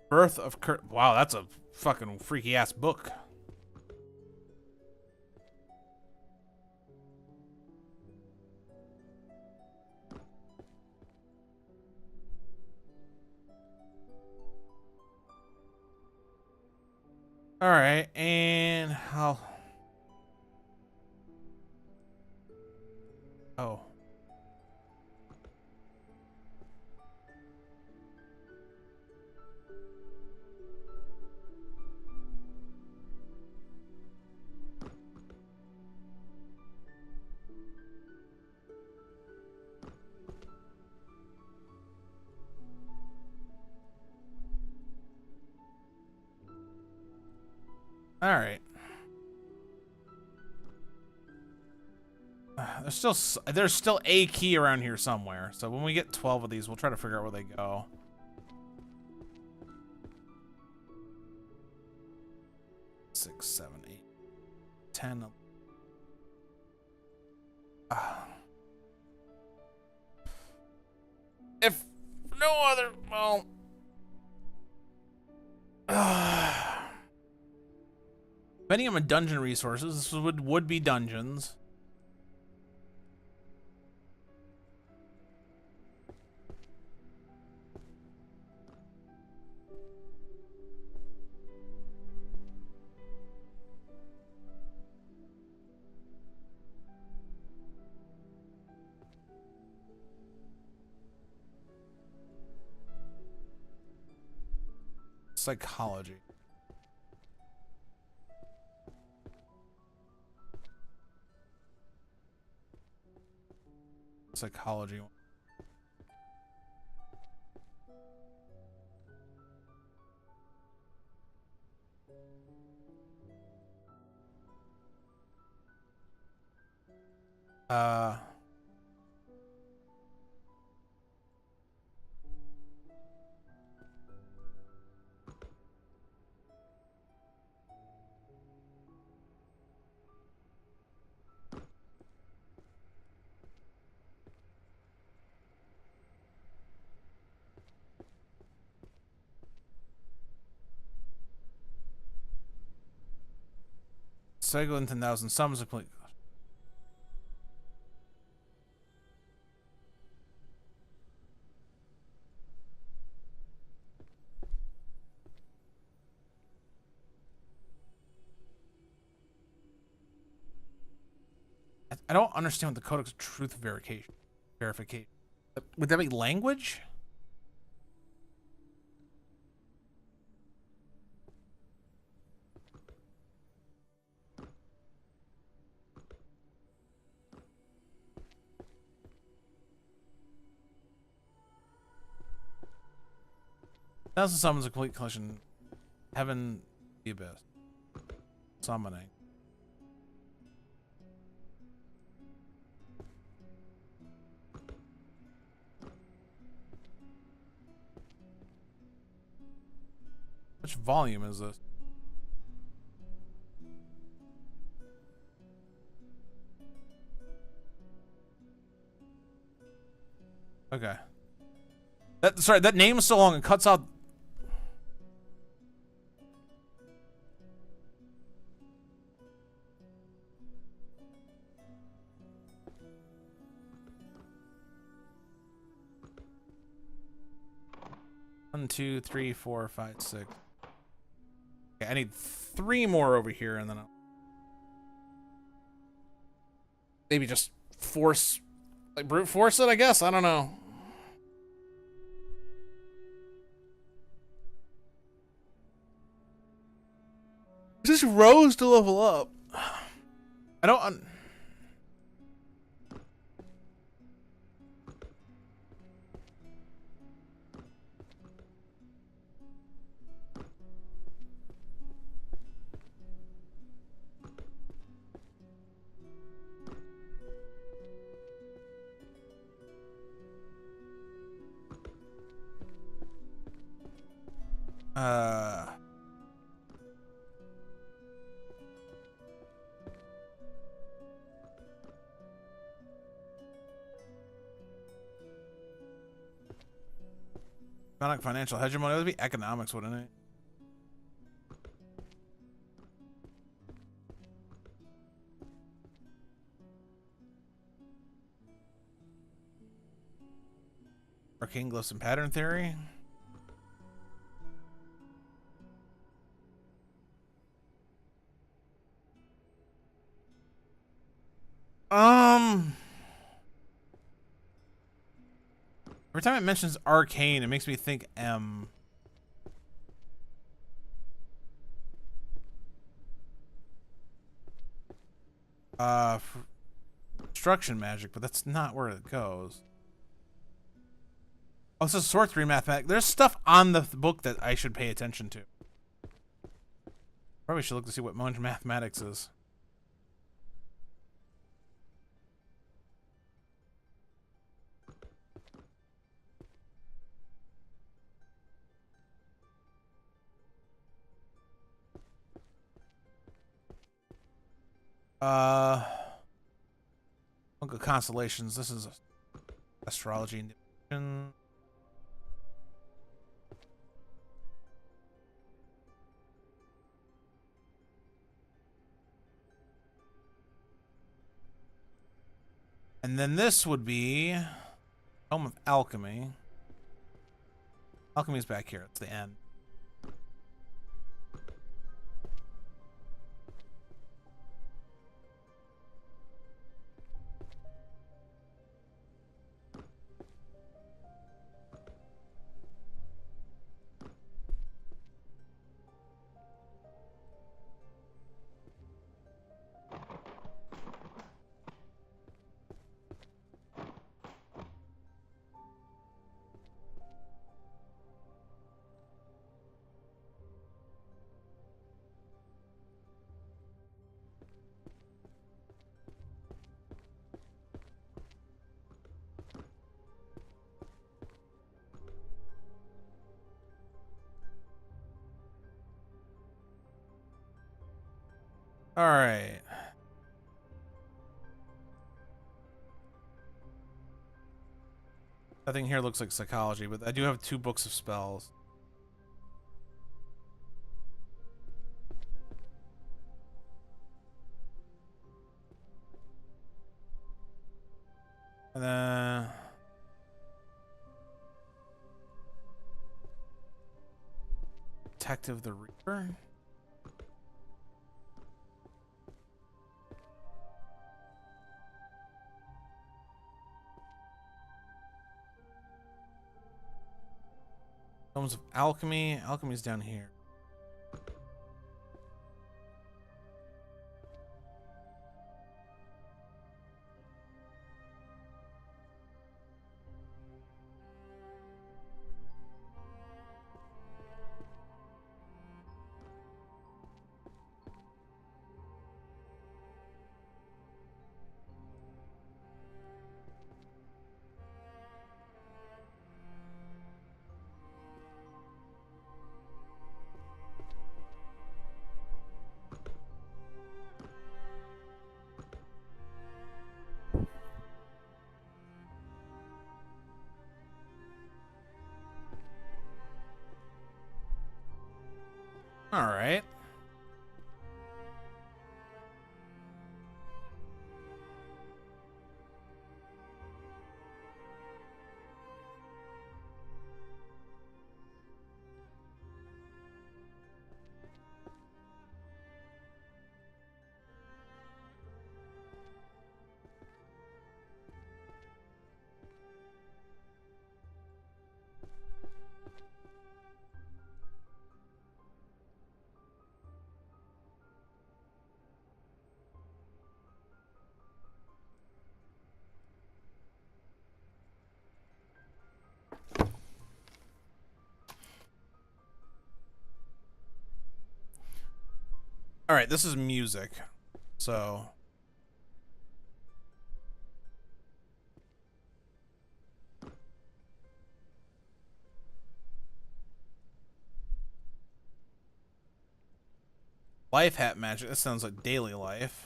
Birth of Kurt. Wow, that's a fucking freaky ass book. All right, and how? Oh. All right. There's still a key around here somewhere. So when we get 12 of these, we'll try to figure out where they go. Six, 7, 8, 10. If no other, well, depending on my dungeon resources, this would be dungeons. Psychology. Psychology. Uh. Cycle in 10,000 summons complete. I don't understand what the Codex of Truth verification. Would that be language? Thousand summons a complete collection. Heaven, the abyss. Summoning. Which volume is this? Okay. Sorry, that name is so long it cuts out. One, two, three, four, five, six. Okay, I need 3 more over here, and then I'll maybe just force, like brute force it, I guess. I don't know. Just rose to level up. I don't. Economic financial hegemony. It would be economics, wouldn't it? Arcane glyphs and pattern theory. Every time it mentions arcane, it makes me think M. Construction magic, but that's not where it goes. Oh, so sorcery mathematics. There's stuff on the book that I should pay attention to. Probably should look to see what Monge mathematics is. Book of Constellations. This is astrology. And then this would be Home of Alchemy. Alchemy's back here. It's the end. All right. Nothing here looks like psychology, but I do have 2 books of spells. And then Detective the Reaper. Homes of Alchemy. Alchemy's down here. All right. All right, this is music. So life hat magic. That sounds like daily life.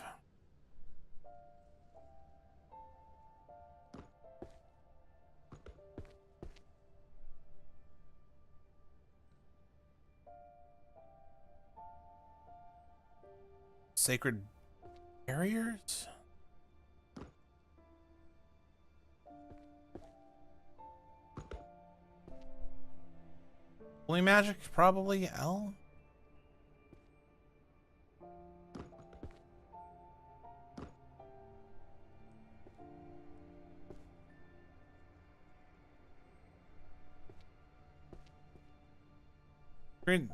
Sacred barriers? Holy magic, probably L.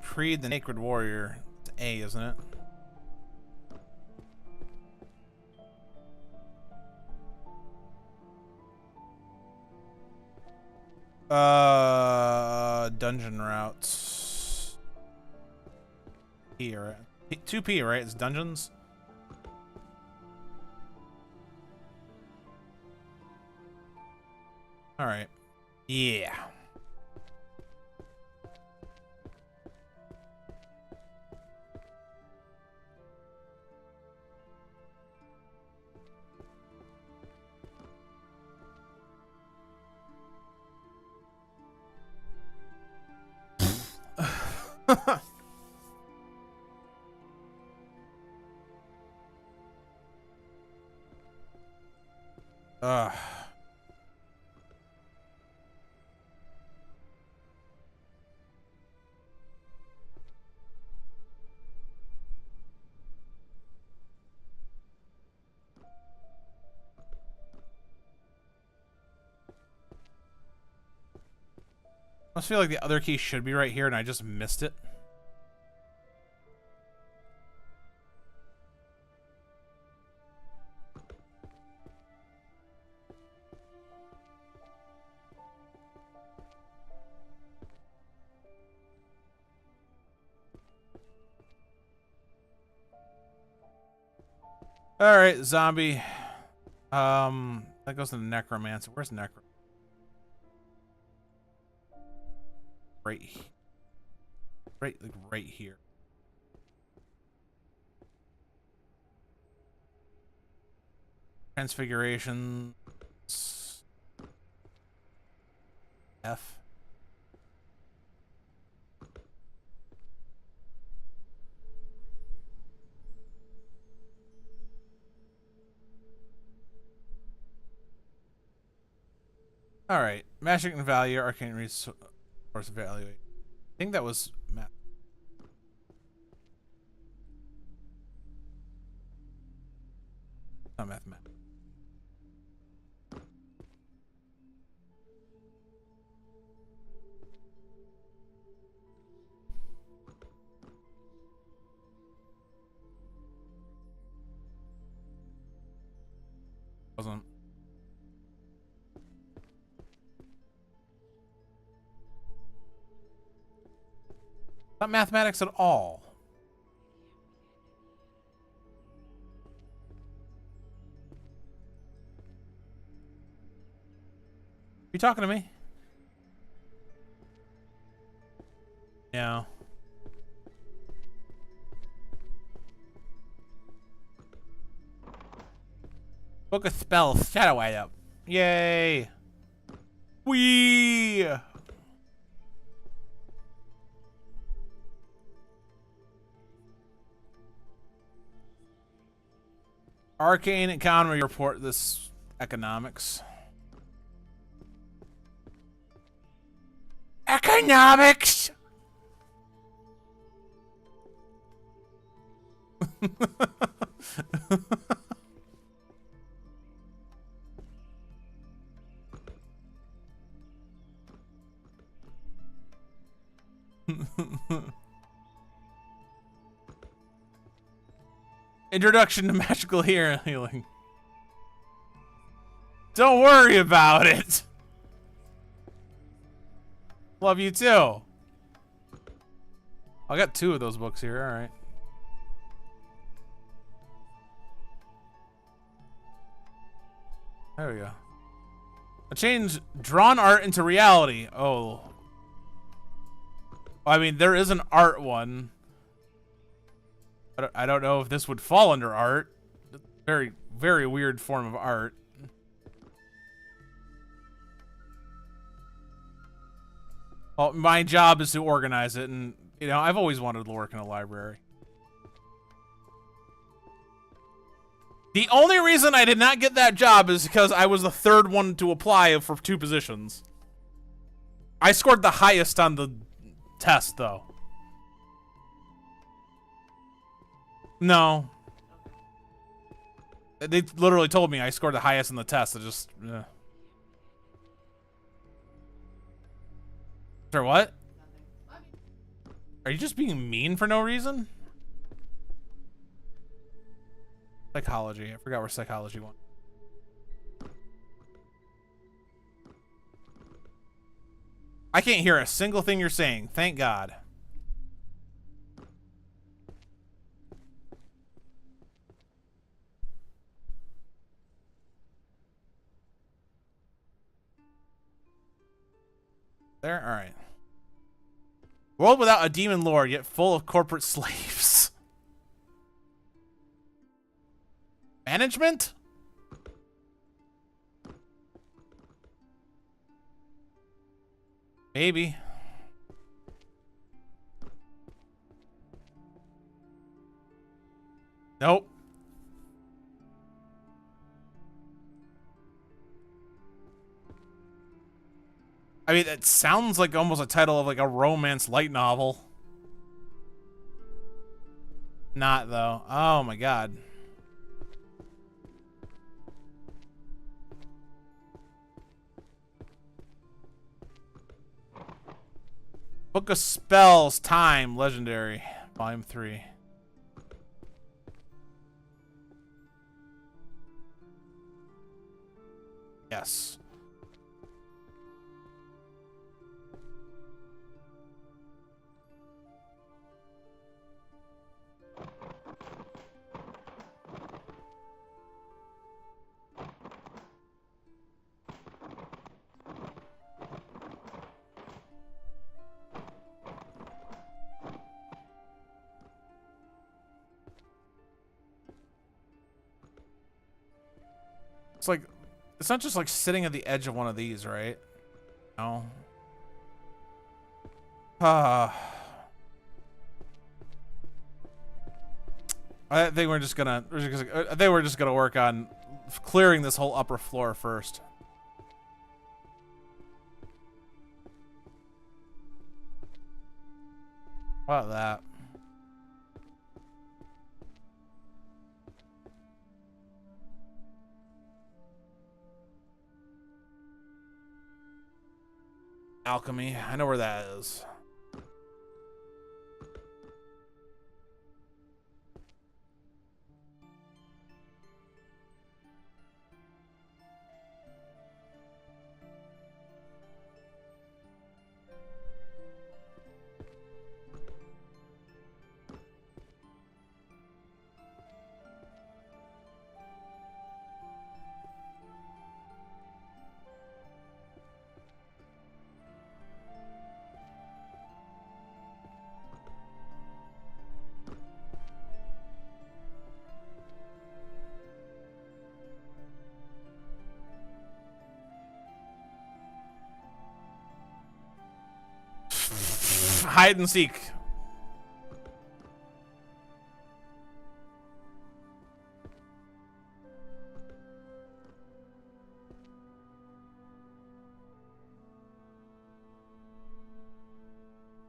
Creed the Naked Warrior. It's A, isn't it? Dungeon routes. P, right? 2P, right? It's dungeons. All right. Yeah. Ugh. I must feel like the other key should be right here and I just missed it. All right, zombie. That goes to the necromancer. Where's necro? Right here. Transfiguration. F. All right, magic and value, arcane resource evaluate. I think that was math. Not mathematics. Wasn't. Not mathematics at all. You talking to me? No. Book of spells, shadow item. Yay! Wee! Arcane economy report this economics. Economics! Introduction to magical healing. Don't worry about it. Love you too. I got 2 of those books here, alright. There we go. I changed drawn art into reality. Oh. I mean, there is an art one. I don't know if this would fall under art. Very, very weird form of art. Well, my job is to organize it, and, you know, I've always wanted to work in a library. The only reason I did not get that job is because I was the third one to apply for 2 positions. I scored the highest on the test, though. No. They literally told me I scored the highest in the test. It just... Sure, what? Are you just being mean for no reason? Psychology. I forgot where psychology went. I can't hear a single thing you're saying. Thank God. There? Alright. World without a demon lord, yet full of corporate slaves. Management? Maybe. Nope. I mean, it sounds like almost a title of like a romance light novel. Not though. Oh my God. Book of Spells, Time, Legendary, Volume 3. Yes. It's like, it's not just like sitting at the edge of one of these, right? No. I think we're just gonna work on clearing this whole upper floor first. How about that? Alchemy. I know where that is. Hide and seek.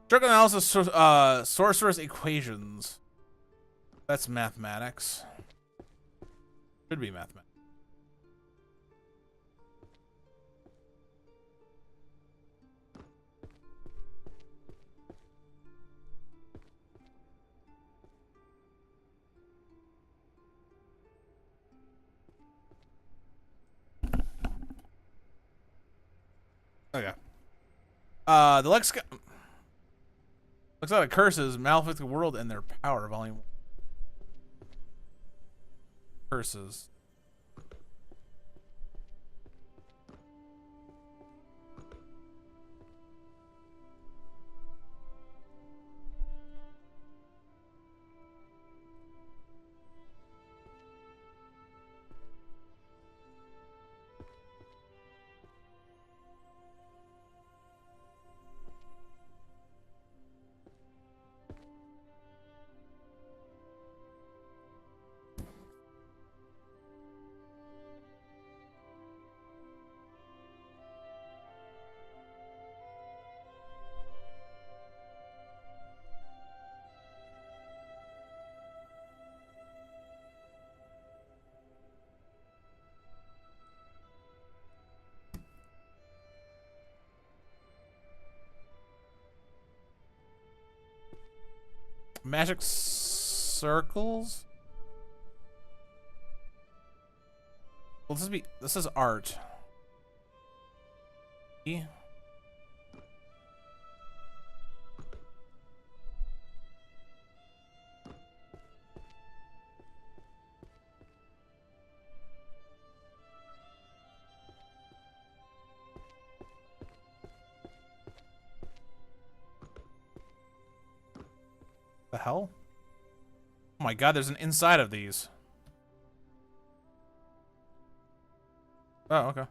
Drug analysis, sorcerer's equations. That's mathematics. Should be mathematics. Okay. The lexicon of curses, malefit the world and their power, volume 1. Curses. Magic circles? Well, this is art. E? The hell? Oh my god, there's an inside of these. Oh, okay.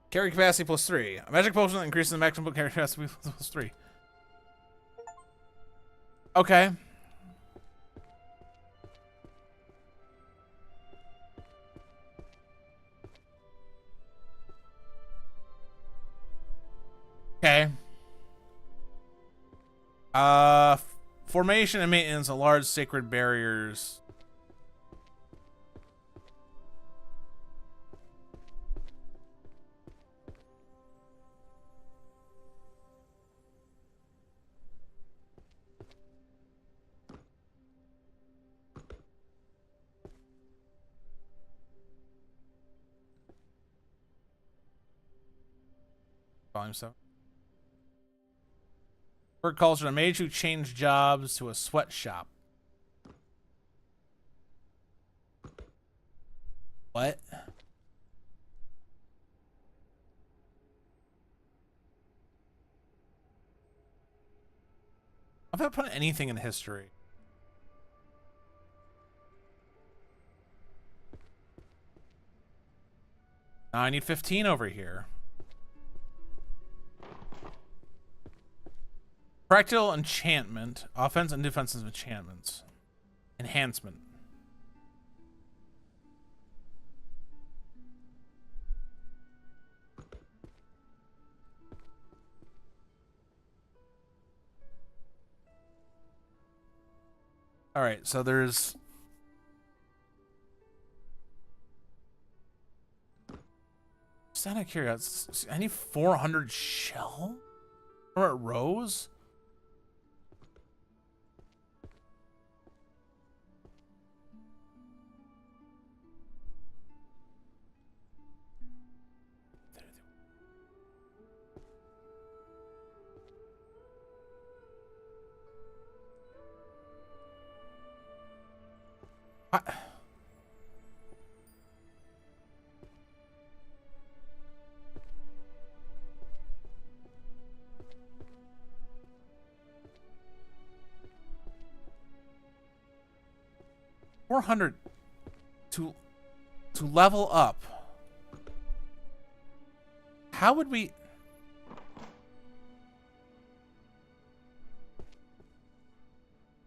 Carry capacity +3. A magic potion that increases the maximum carry capacity +3. Okay. Okay. Formation and maintenance of large sacred barriers. Volume 7. Work culture, a mage who changed jobs to a sweatshop. What? I'm not putting anything in history. Now I need 15 over here. Practical enchantment. Offense and defensive enchantments. Enhancement. Alright, so there's... Just out of curiosity, I need 400 shell? Or rose? What? $400 to level up. How would we?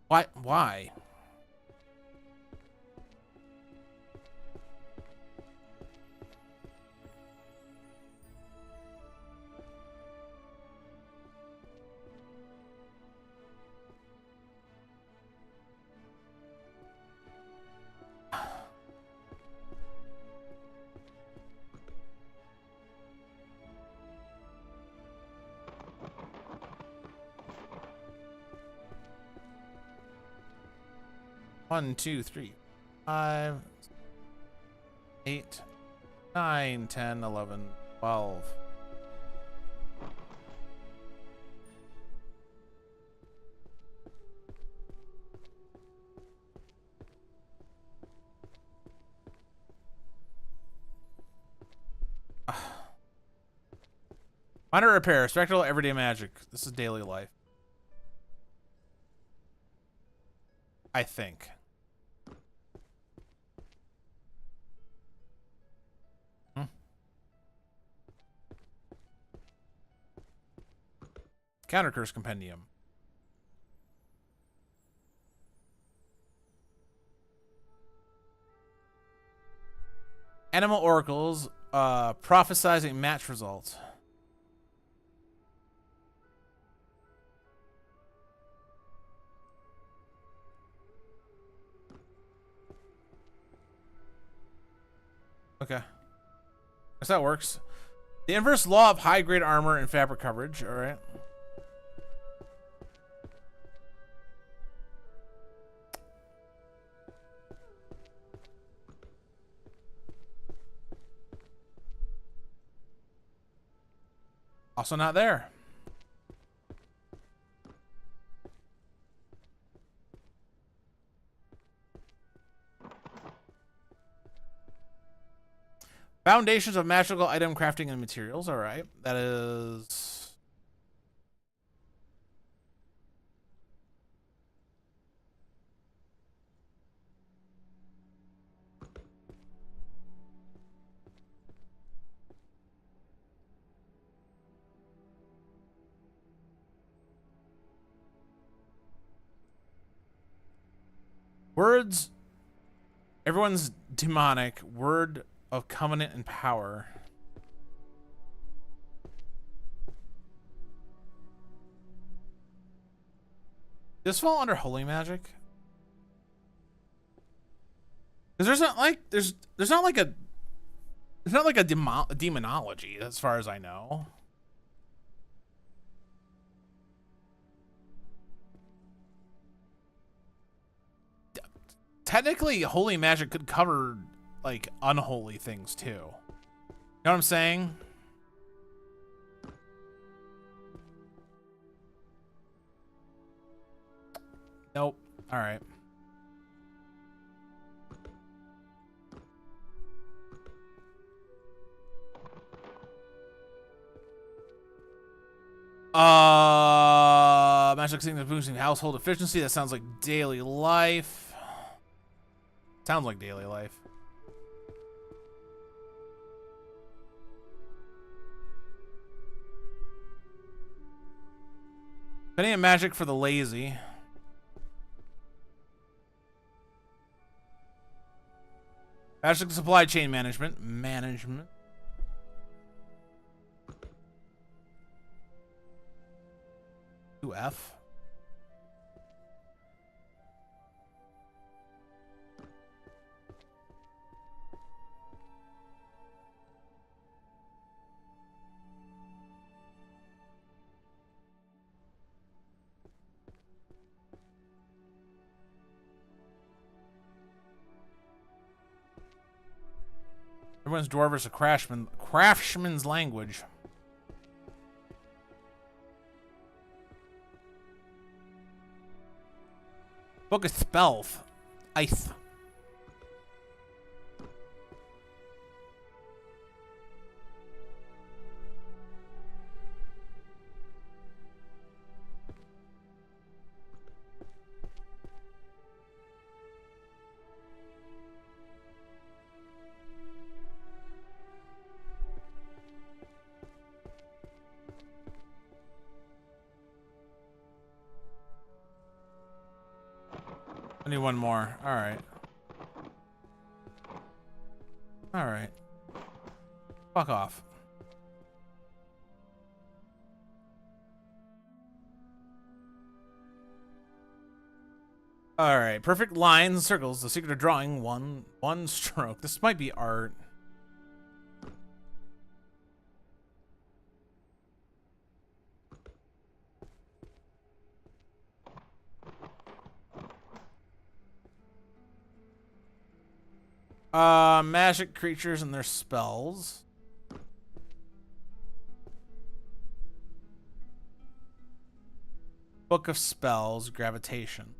Why? One, 2, 3, 5, 8, 9, 10, 11, 12. Minor repair, spectral everyday magic. This is daily life. I think. Counter curse compendium. Animal oracles, prophesizing match results. Okay. Guess that works. The inverse law of high-grade armor and fabric coverage. All right. Also not there. Foundations of magical item crafting and materials. All right. That is... Words. Everyone's demonic. Word of covenant and power. Does this fall under holy magic? Because there's not like there's not like a demonology as far as I know. Technically, holy magic could cover like unholy things too. You know what I'm saying? Nope. All right. Magic things boosting household efficiency. That sounds like daily life. Sounds like daily life. Penny and magic for the lazy. Magic supply chain management. 2F. Everyone's dwarvish a craftsman's language. Book of spells. Ice. I need one more. All right. All right. Fuck off. All right. Perfect lines and circles. The secret of drawing one stroke. This might be art. Magic creatures and their spells. Book of spells, gravitation.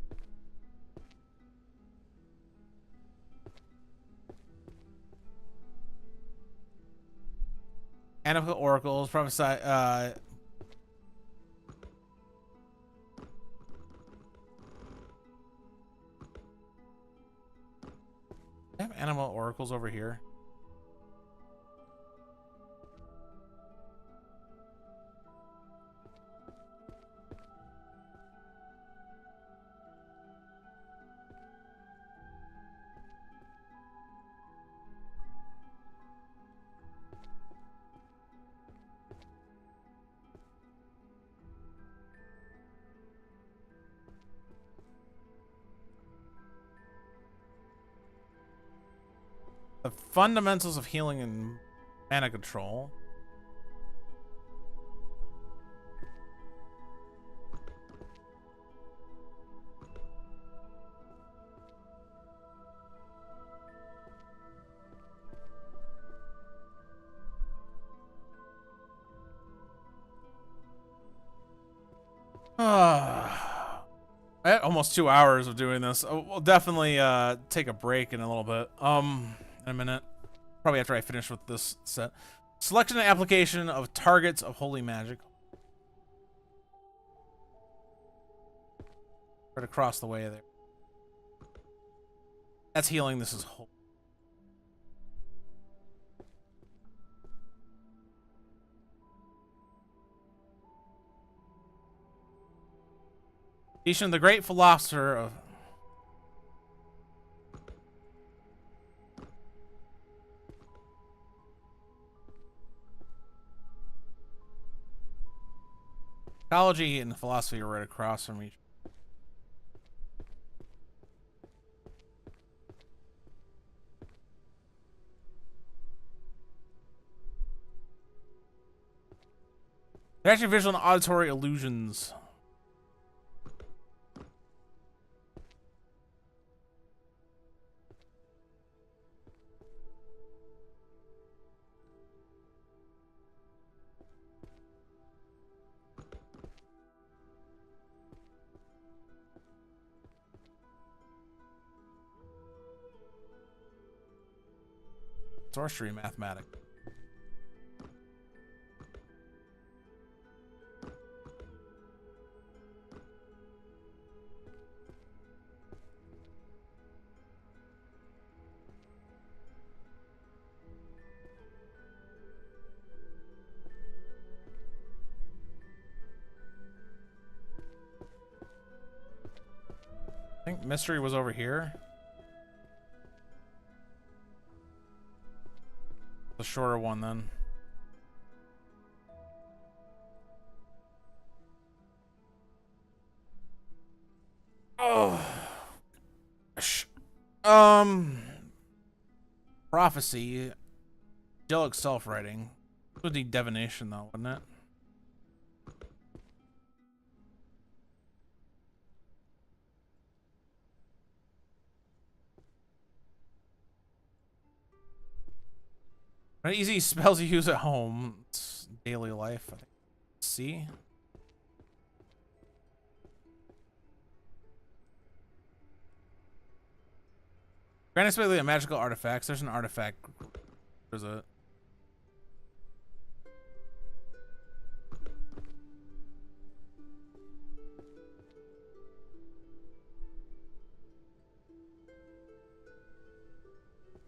Animal oracles, prophesy, I have animal oracles over here. The fundamentals of healing and mana control. I had almost 2 hours of doing this. We'll definitely take a break in a little bit. In a minute. Probably after I finish with this set. Selection and application of targets of holy magic. Right across the way there. That's healing. This is holy. Confucius, the great philosopher of psychology and philosophy are right across from each. They're actually visual and auditory illusions. Sorcery mathematics. I think mystery was over here. The shorter one then. Oh. Prophecy. Angelic self-writing. It would need divination though, wouldn't it? What easy spells you use at home. It's daily life, I think. See? Granted, basically a magical artifacts. There's an artifact. There's a.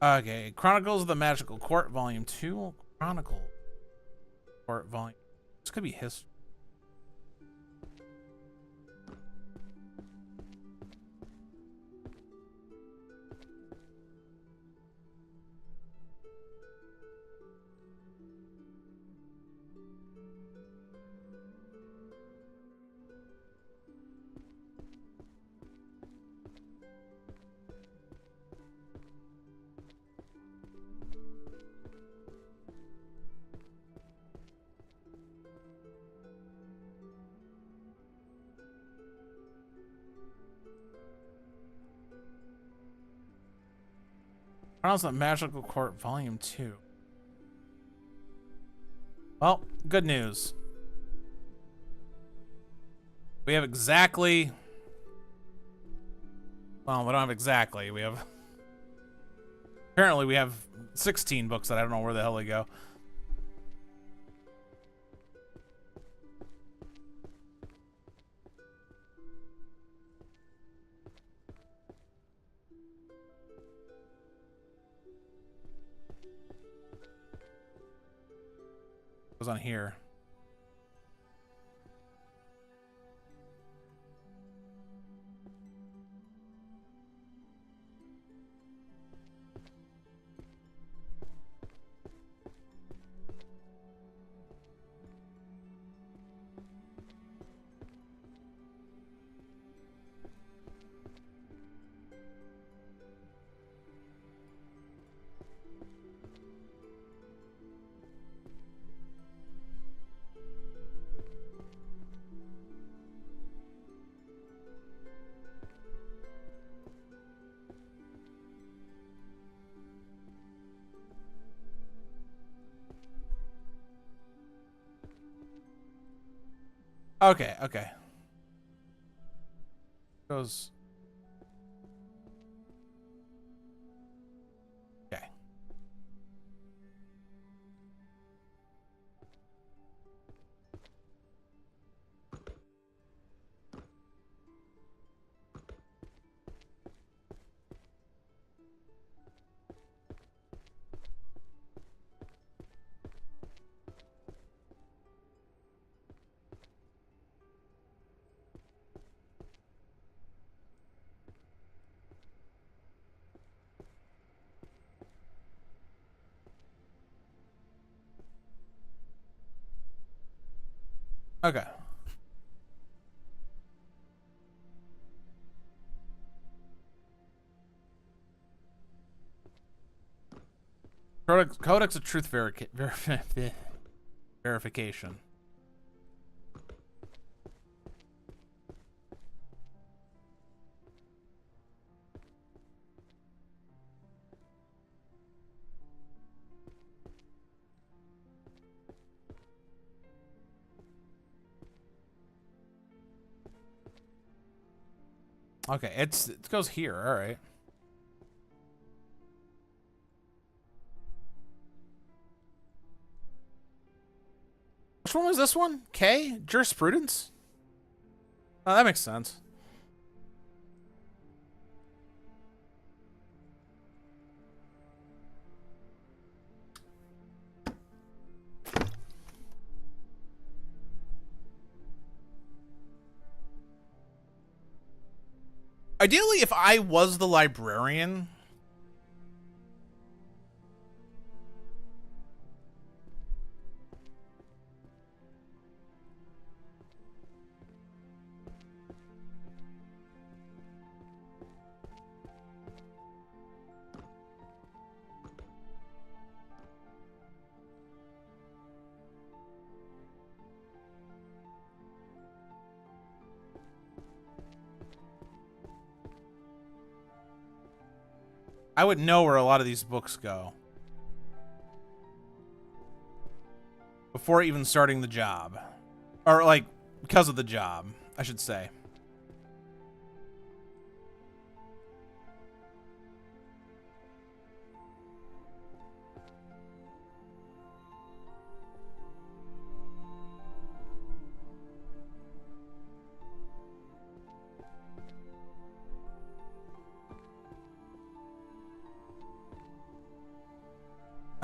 Okay, Chronicles of the Magical Court, Volume 2. Chronicle Court, Volume. This could be history. Chronicles of the Magical Court, Volume 2. Well, good news. We have exactly... Well, we don't have exactly. We have... Apparently we have 16 books that I don't know where the hell they go. Goes on here. Okay, okay. Goes. Okay. Okay. Codex of Truth verification. Okay, it goes here. All right. Which one was this one? K? Jurisprudence? Oh, that makes sense. Ideally, if I was the librarian... I would know where a lot of these books go before even starting the job. Or, like, because of the job, I should say.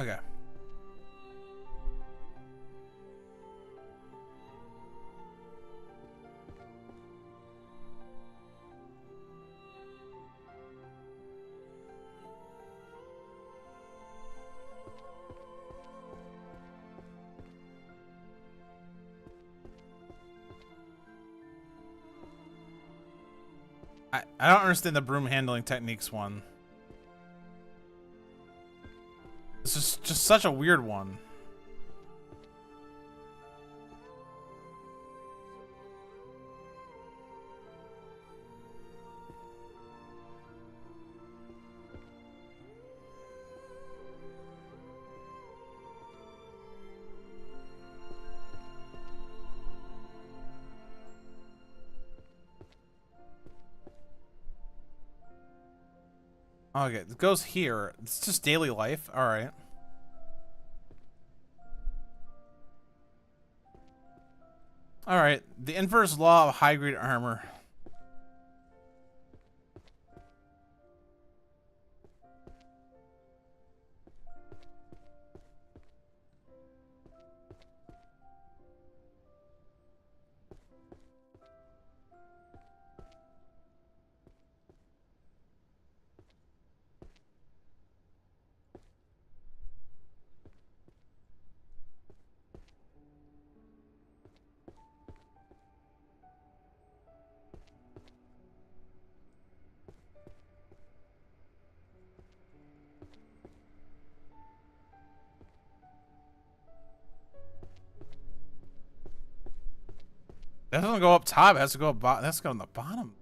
Okay. I don't understand the broom handling techniques one. This is just such a weird one. Okay, it goes here. It's just daily life. All right. All right. The inverse law of high-grade armor. That doesn't go up top. It has to go up bottom. That's go on the bottom.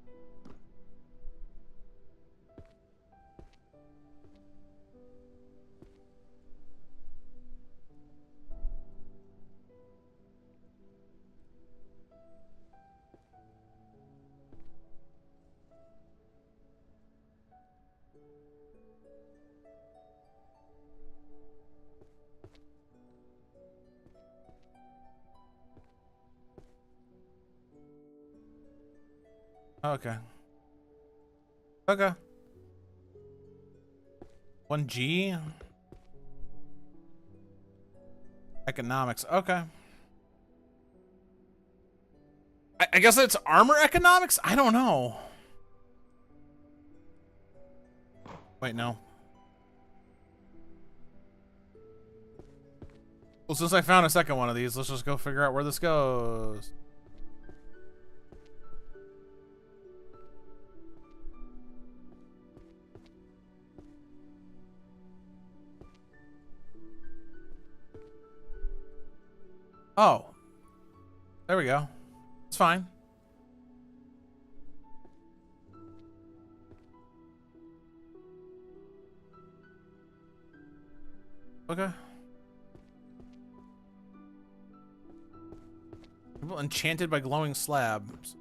Okay. Okay. 1G. Economics. Okay. I guess it's armor economics? I don't know. Wait, no. Well, since I found a second one of these, let's just go figure out where this goes. Oh. There we go. It's fine. Okay. People enchanted by glowing slabs.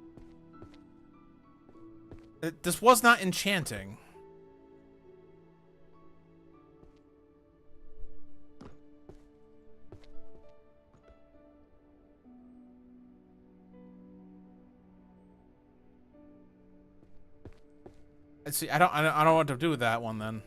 This was not enchanting. See, I don't know what to do with that one then.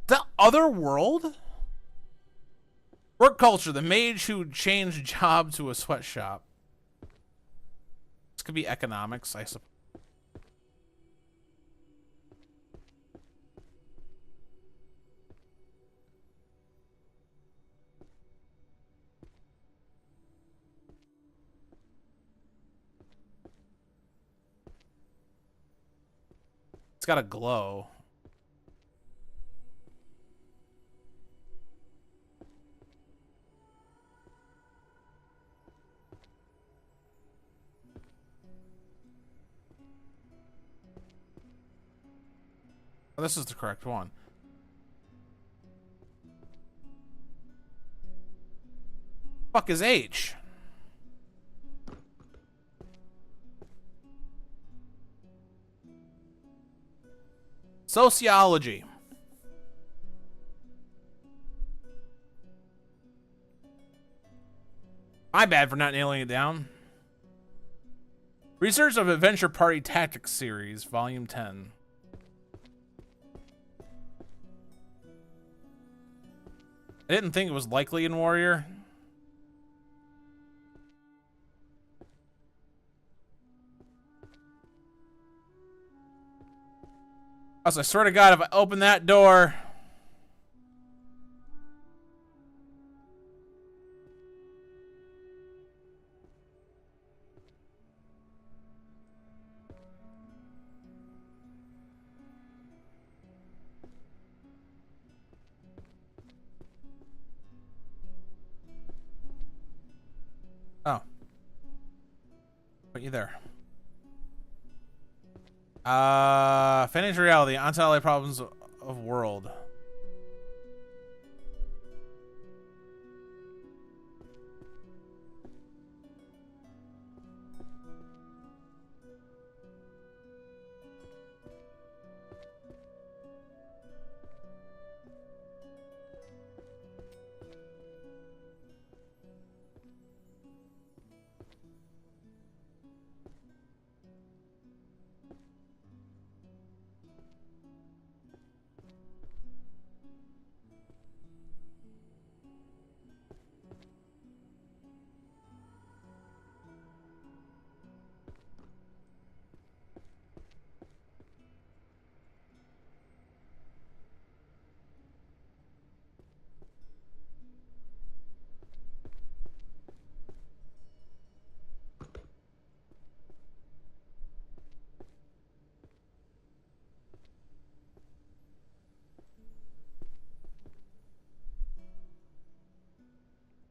The other world? Work culture, the mage who changed job to a sweatshop. This could be economics, I suppose. It's got a glow. Oh, this is the correct one. Fuck is H? Sociology. My bad for not nailing it down. Research of Adventure Party Tactics Series, Volume 10. I didn't think it was likely in Warrior. I swear to God, if I open that door... Oh. Put you there. Fantasy reality, anti-LA problems of world.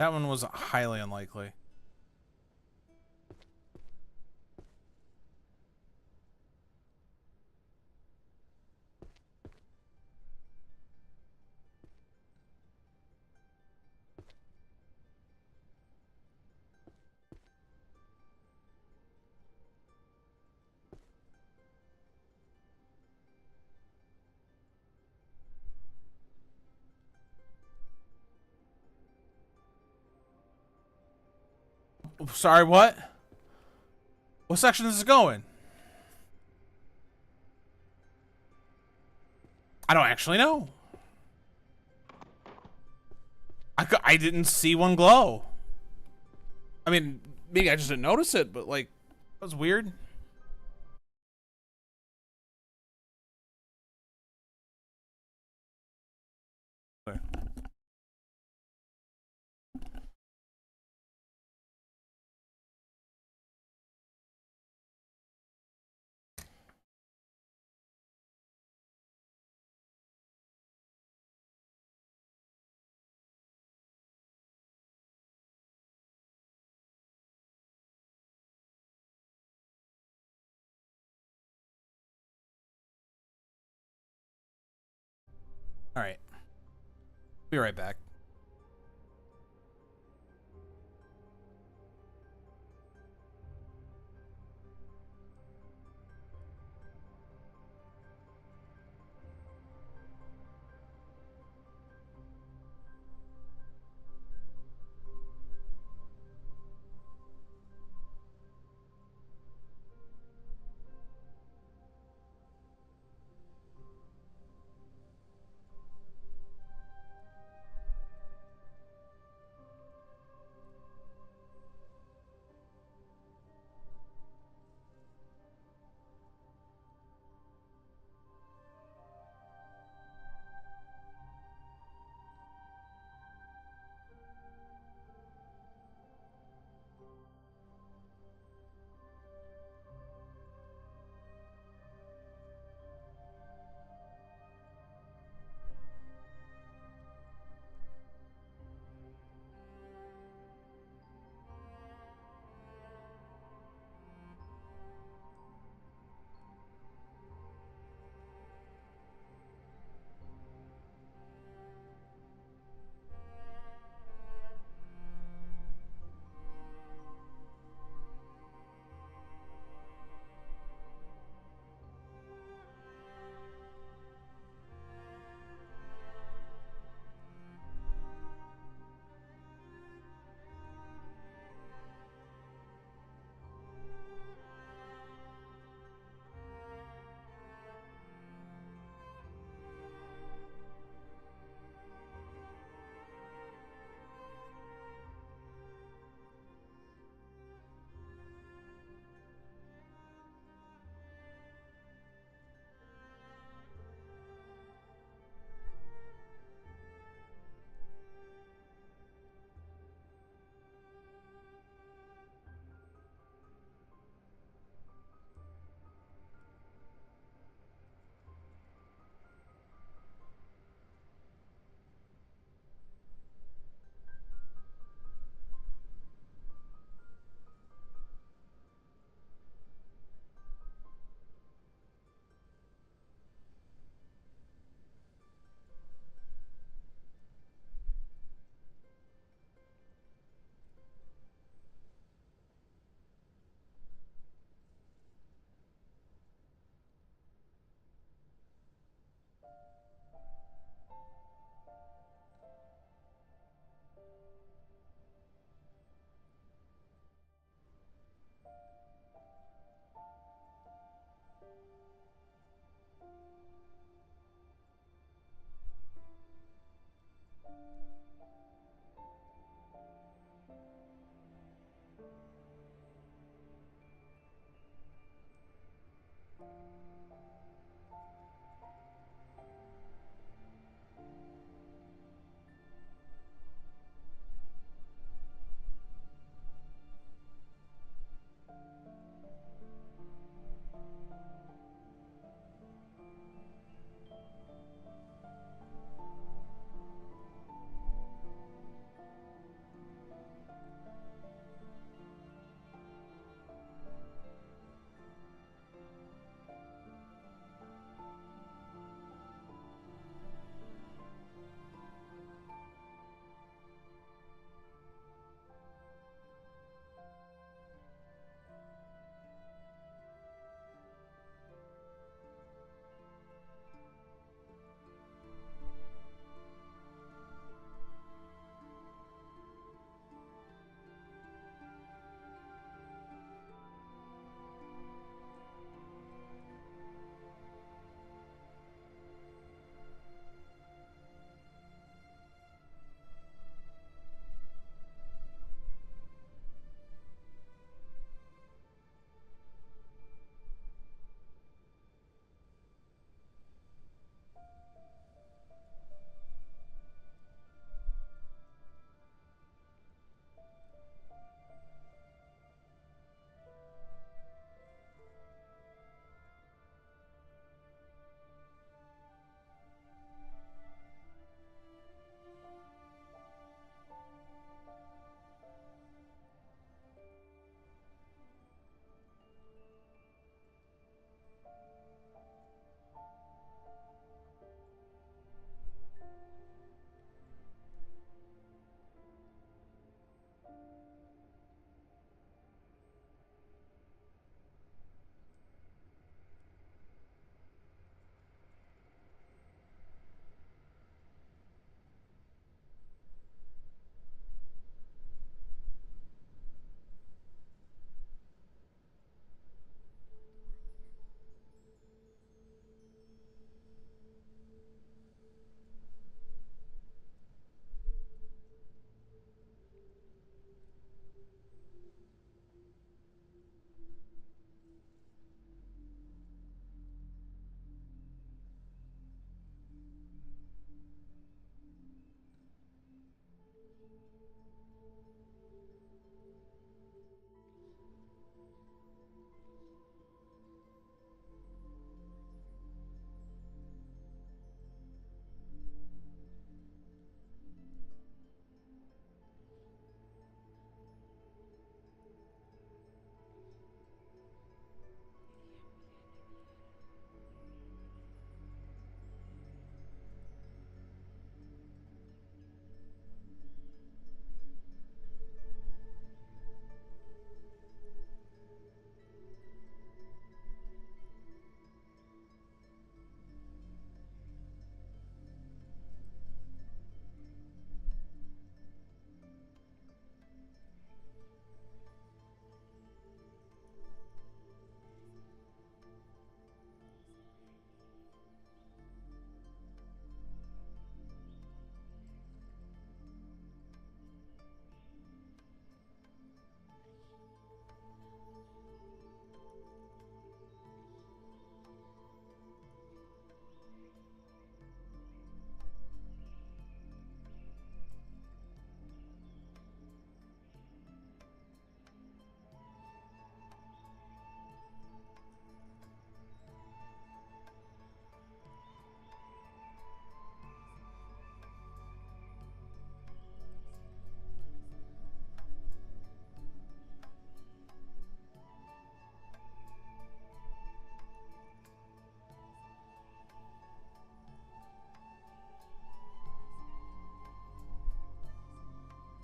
That one was highly unlikely. Sorry, what? What section is it going? I don't actually know. I didn't see one glow. I mean, maybe I just didn't notice it, but like, that was weird. Okay. All right. Be right back.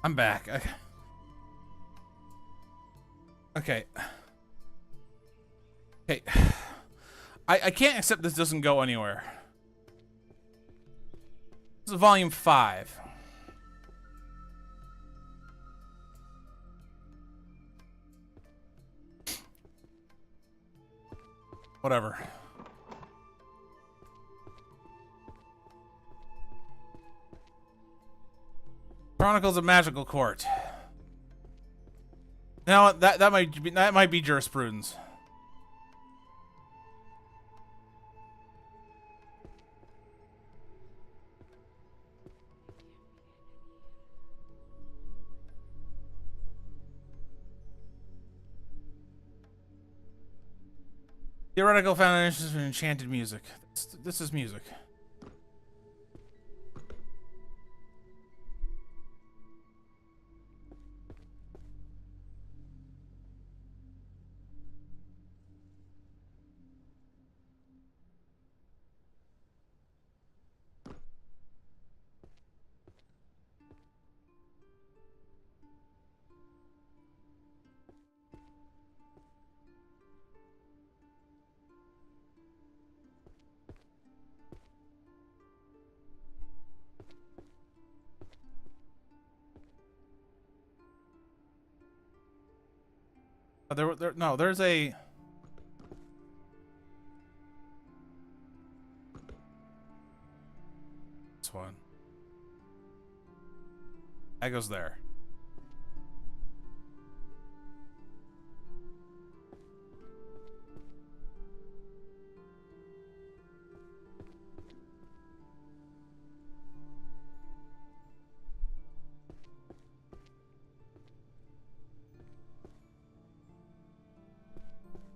I'm back. Okay. Okay. I can't accept this doesn't go anywhere. This is volume 5. Whatever. Chronicles of Magical Court. Now that might be jurisprudence. Theoretical foundations of enchanted music. This is music. No, there's a. This one. That goes there.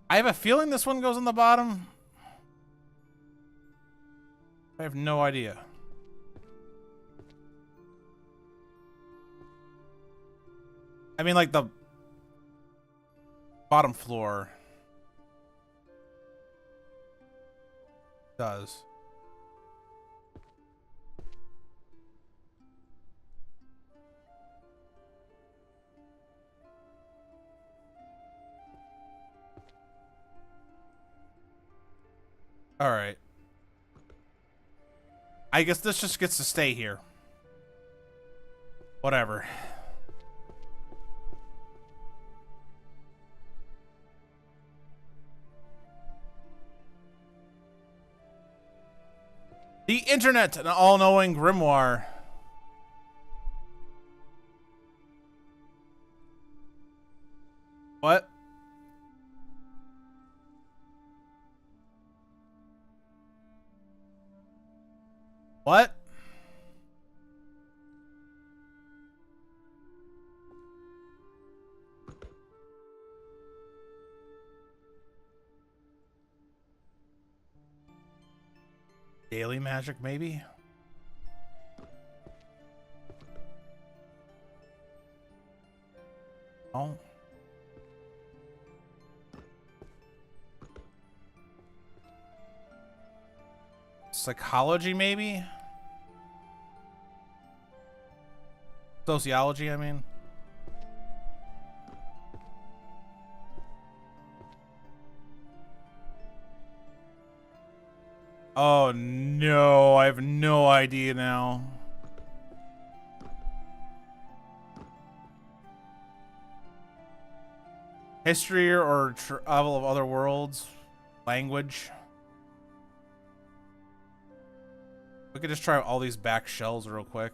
I have a feeling this one goes on the bottom. I have no idea. I mean, like the bottom floor does. All right. I guess this just gets to stay here. Whatever. The internet, an all-knowing grimoire. What? What? Daily magic, maybe? Oh. Psychology, maybe? Sociology, I mean. Oh no, I have no idea now. History or travel of other worlds? Language? We could just try all these back shells real quick.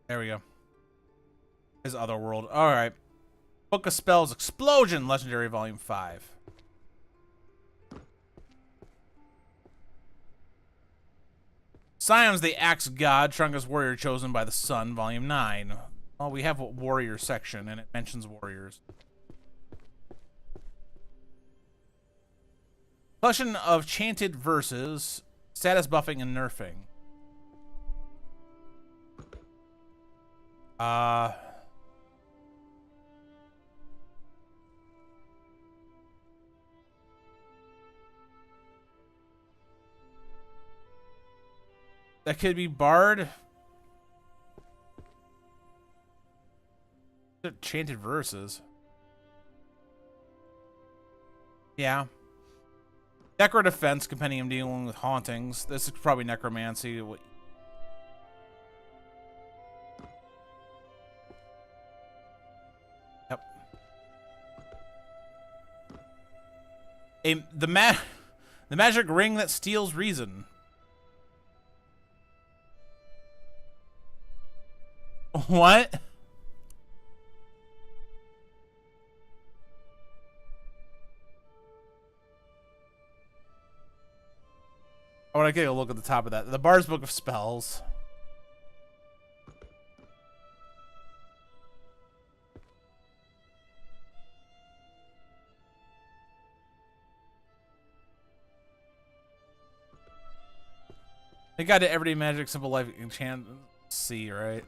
There we go. His other world. All right. Book of Spells Explosion, Legendary Volume 5. Scions the Axe God, Trunkus Warrior Chosen by the Sun, Volume 9. Oh, we have a warrior section, and it mentions warriors. Collection of chanted verses, status buffing and nerfing. Uh, that could be Bard. Chanted verses. Yeah. Necro Defense Compendium dealing with hauntings. This is probably necromancy. Yep. The magic ring that steals reason. What? I want to take a look at the top of that. The Bard's Book of Spells. They got it. Everyday magic, simple life, enchant. See, right?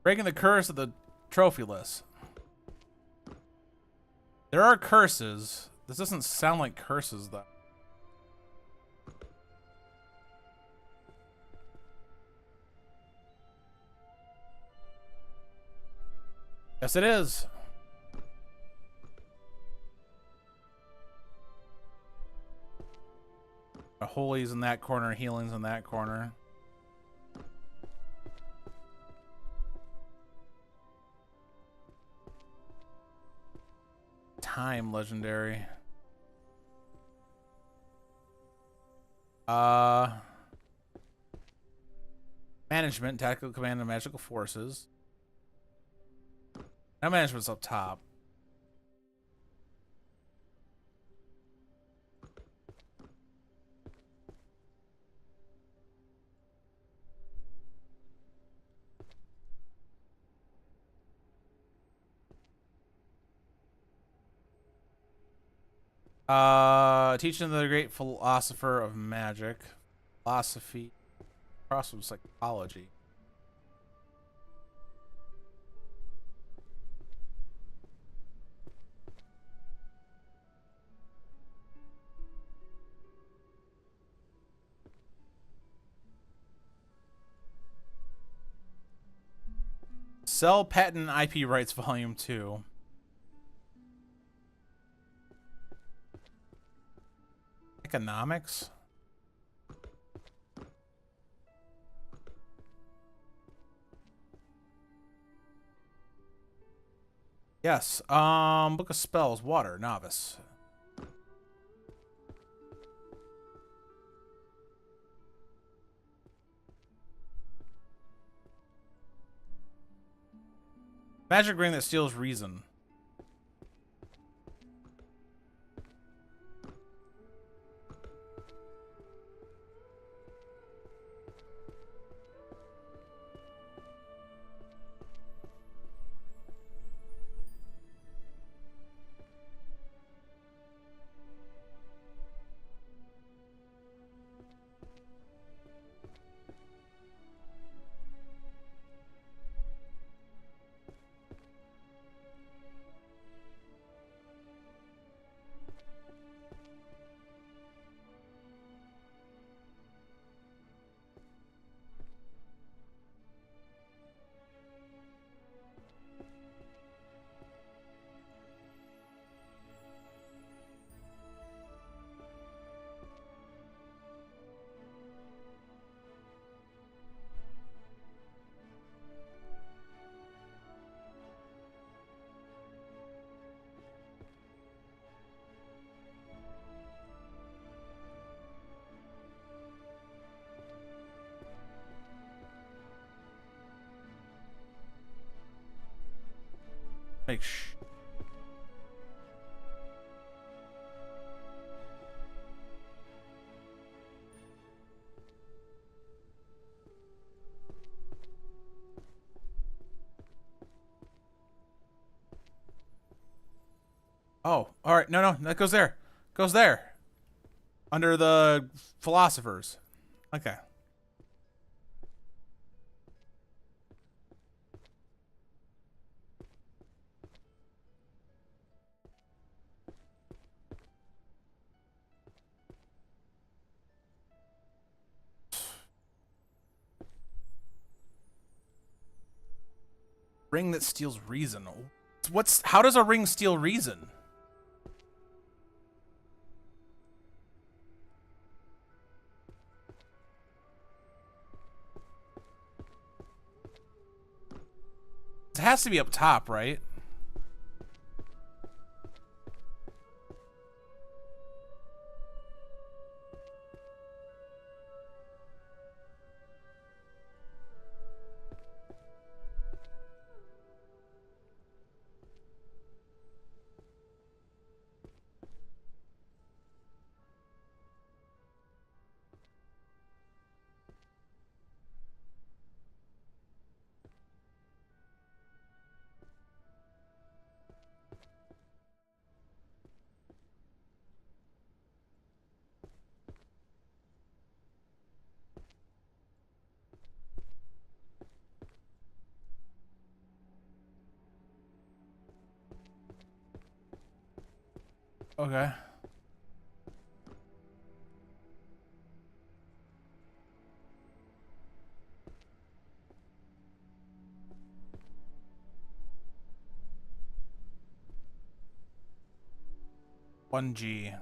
Breaking the curse of the trophyless. There are curses. This doesn't sound like curses, though. Yes, it is. Holy's in that corner, healing's in that corner. Time legendary. Management, tactical command of magical forces. Now management's up top. Teaching the great philosopher of magic. Philosophy. Cross with psychology. Sell patent IP rights volume 2. Economics. Yes. Book of Spells, water, novice. Magic ring that steals reason. Make Oh, all right. No, no, that goes there. Goes there. Under the philosophers. Okay. Ring that steals reason. How does a ring steal reason? It has to be up top, right? Okay. One G.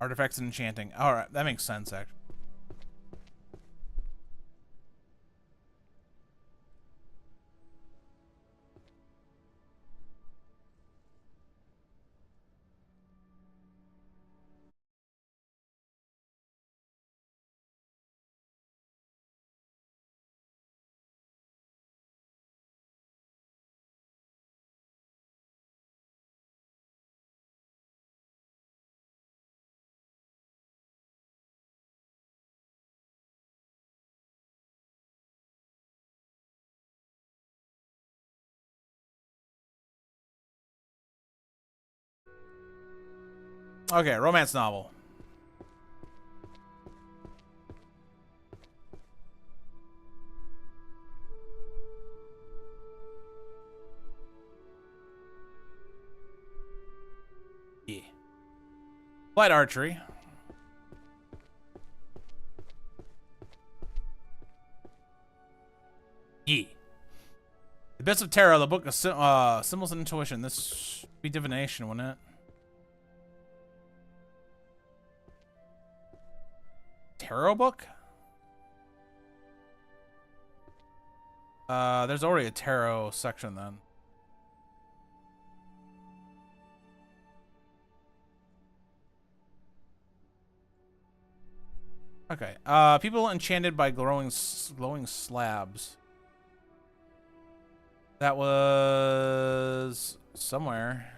Artifacts and enchanting. All right, that makes sense, actually. Okay, romance novel. Yeah. Light archery. Yeah. The Bits of Tarot, the book of symbols and intuition. This should be divination, wouldn't it? Tarot book? There's already a tarot section then. Okay. People enchanted by glowing slabs. That was somewhere.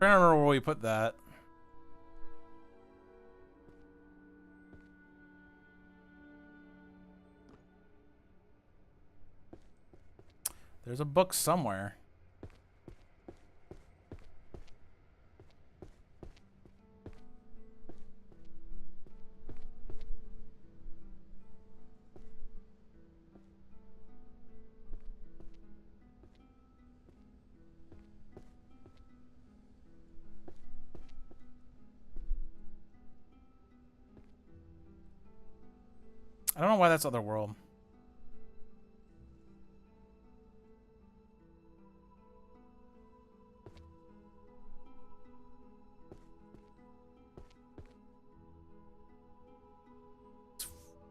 I don't remember where we put that. There's a book somewhere. I don't know why that's Otherworld.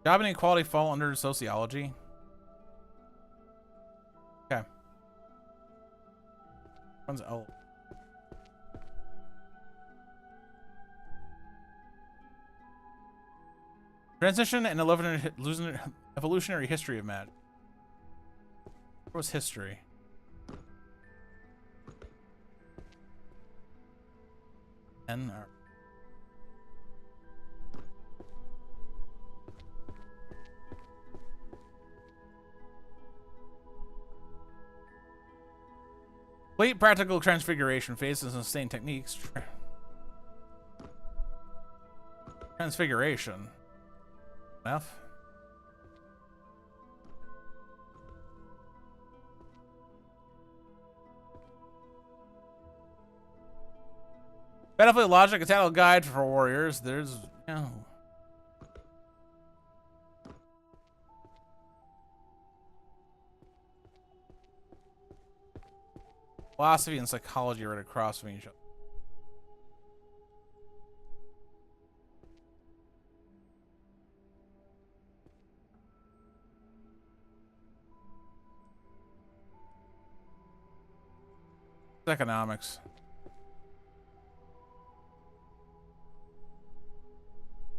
Job inequality fall under sociology. Okay. One's L. Transition and evolutionary history of magic. What was history? N. Late practical transfiguration phases and sustained techniques. Transfiguration. F. Battlefield logic, a tactical guide for warriors. There's philosophy and psychology right across from each other. Economics.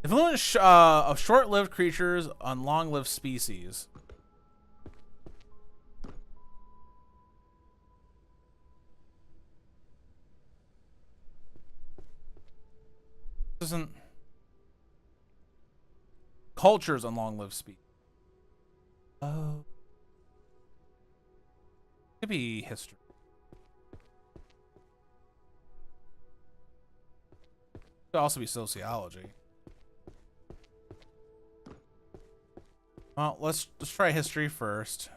Influence of short-lived creatures on long-lived species. This isn't cultures on long-lived species. Oh, could be history. Could also be sociology. Well, let's try history first.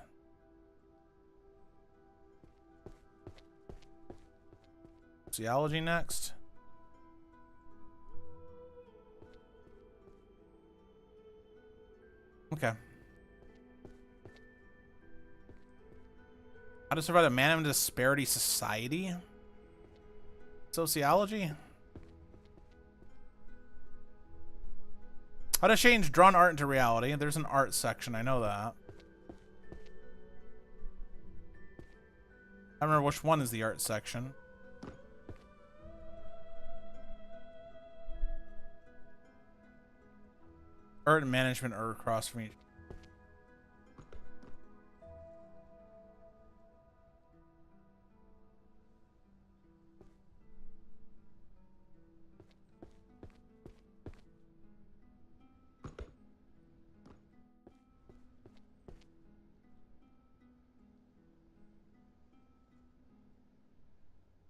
Sociology next. Okay. How to survive a man in disparity society? Sociology? How to change drawn art into reality. There's an art section, I know that. I don't remember which one is the art section. Art and management are across from each.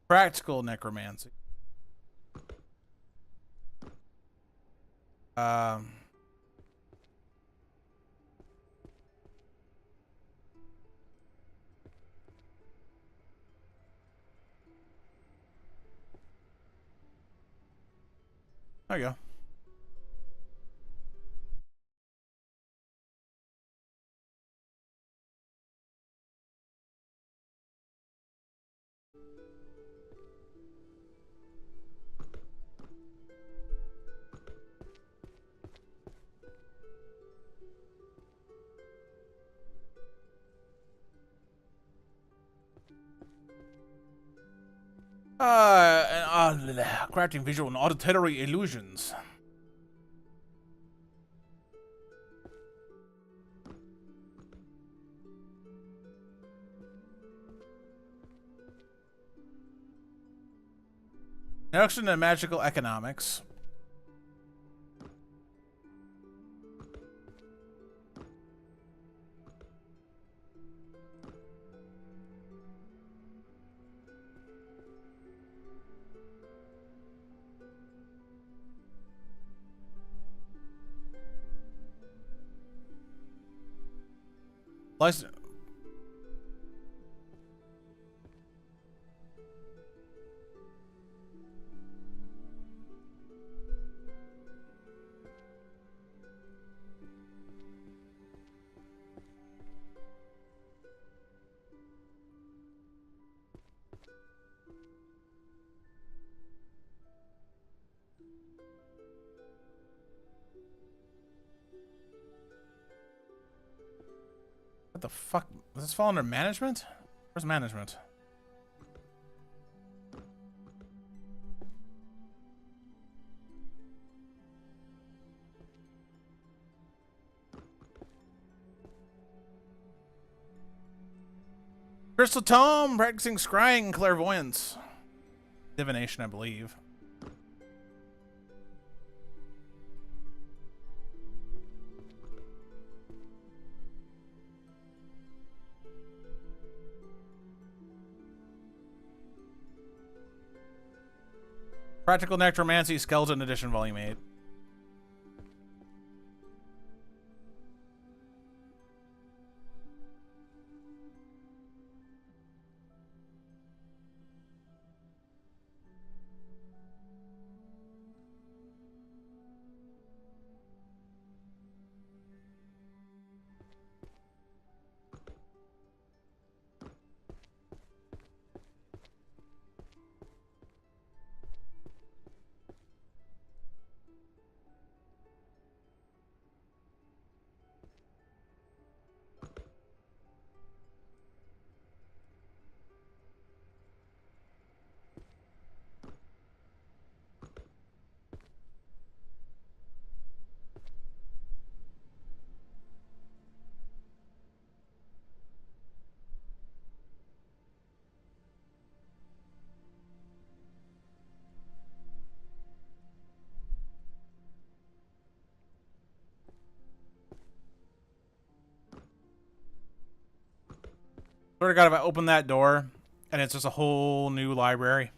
Practical necromancy. There you go. Crafting visual and auditory illusions. Introduction to magical economics. License. the fuck? Does this fall under management? Where's management? Crystal Tome, practicing scrying and clairvoyance. Divination, I believe. Practical Necromancy, Skeleton Edition, Volume 8. Swear to God, if I open that door and it's just a whole new library.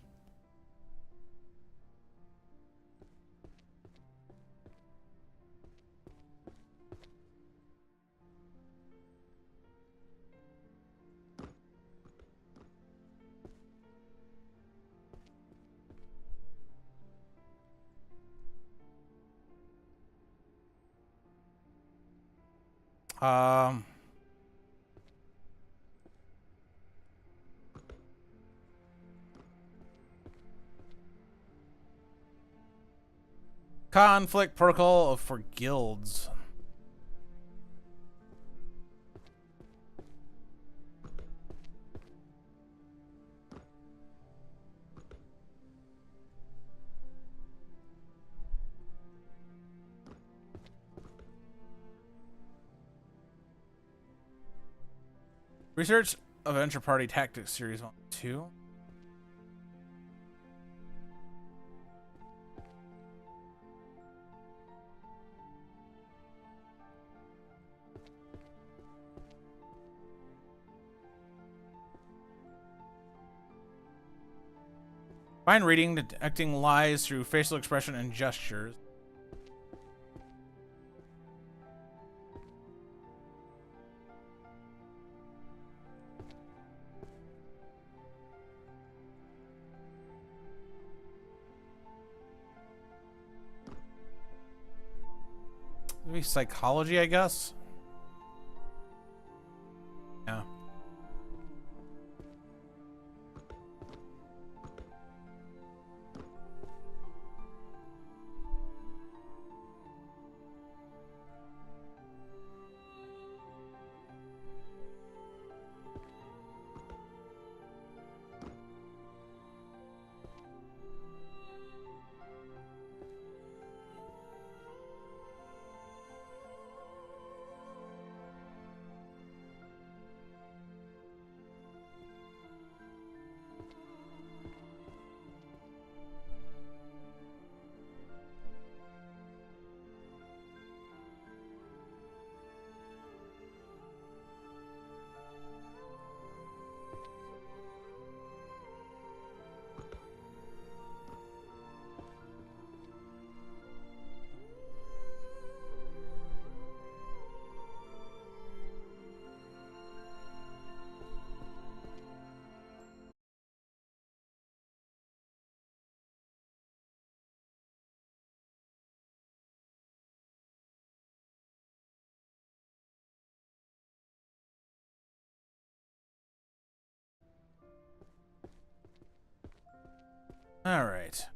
Um, Conflict protocol for guilds. Research Adventure Party Tactics Series 1 2. Fine reading, detecting lies through facial expression and gestures. Maybe psychology, I guess. Yeah. All right.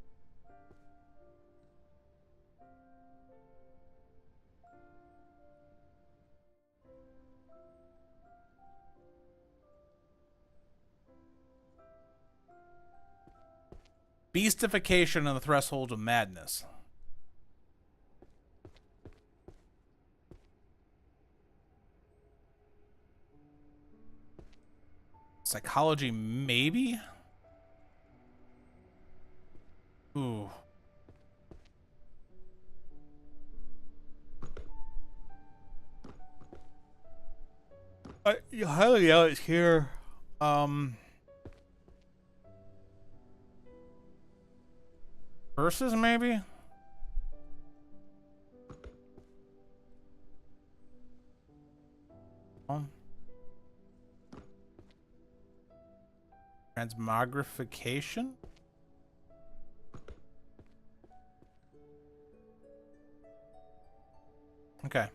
Beastification on the threshold of madness. Psychology, maybe? Ooh. You highly doubt it's here. Versus, maybe? Transmogrification? Okay.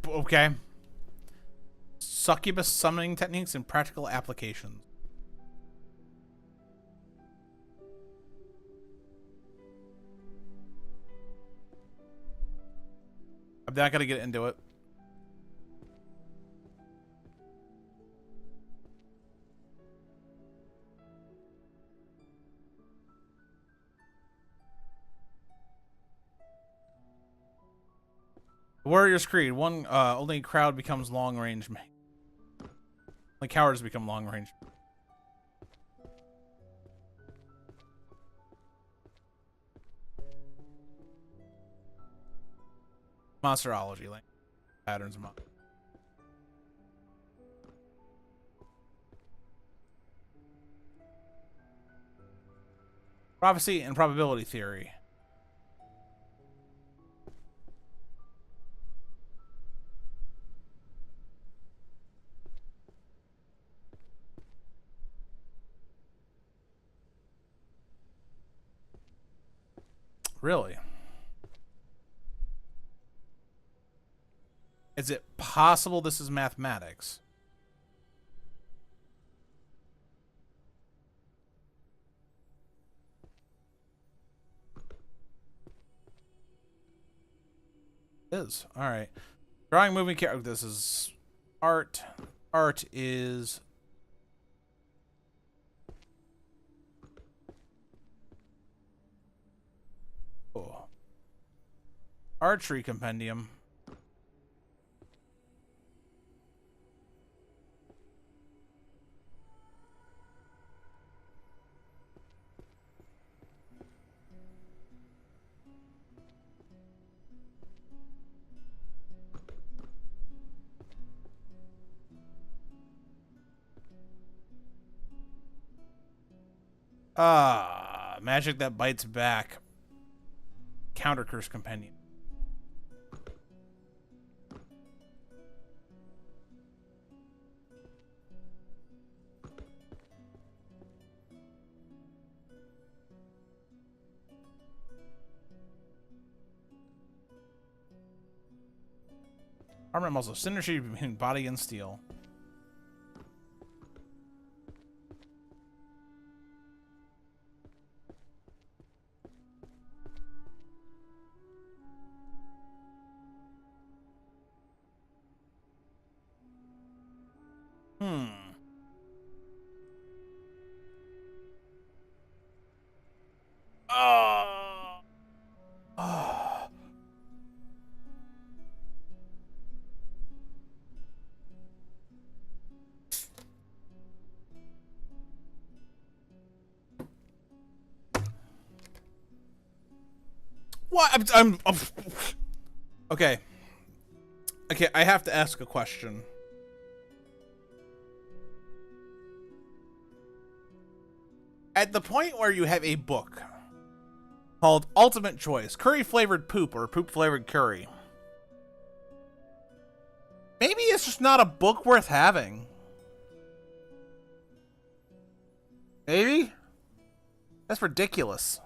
Okay. Succubus summoning techniques and practical applications. I'm not gonna get into it. Warrior's Creed. One only crowd becomes long range. Only cowards become long range. Monsterology, like patterns of monster. Prophecy and probability theory. Really? Is it possible this is mathematics? It is. All right. Drawing moving character. This is art. Art is archery compendium. Magic that bites back. Counter curse compendium. Armor and muscle. Synergy between body and steel. What? Okay. Okay, I have to ask a question. At the point where you have a book called Ultimate Choice, Curry Flavored Poop or Poop Flavored Curry, maybe it's just not a book worth having. Maybe? That's ridiculous.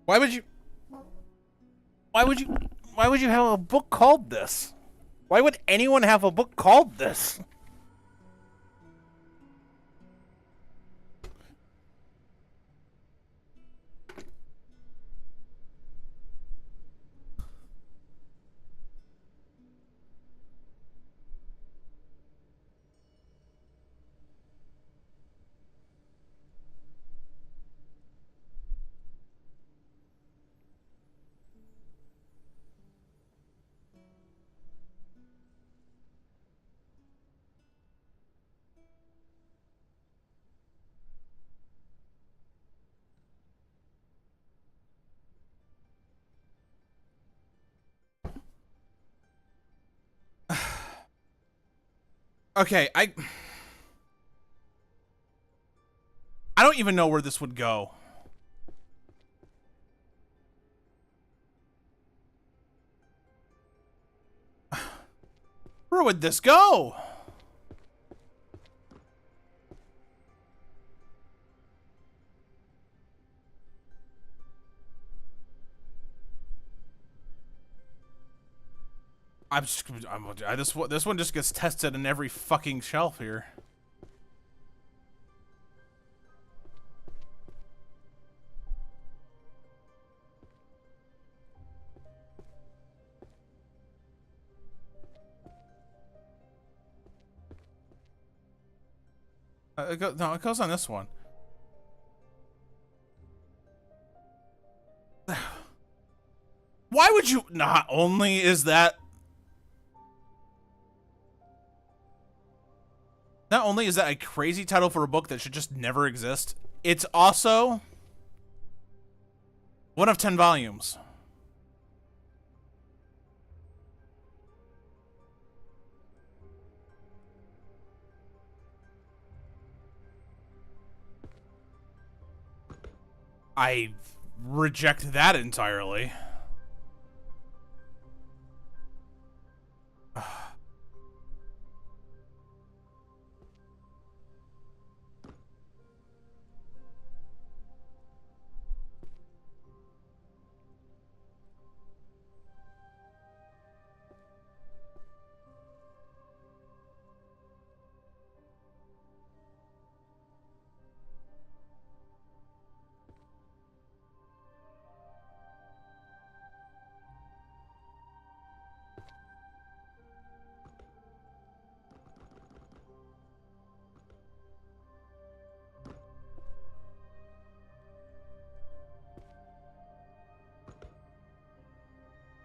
Why would you have a book called this? Why would anyone have a book called this? Okay, I don't even know where this would go. Where would this go? This one just gets tested in every fucking shelf here. No, it goes on this one. Why would you? Not only is that a crazy title for a book that should just never exist, it's also one of 10 volumes. I reject that entirely.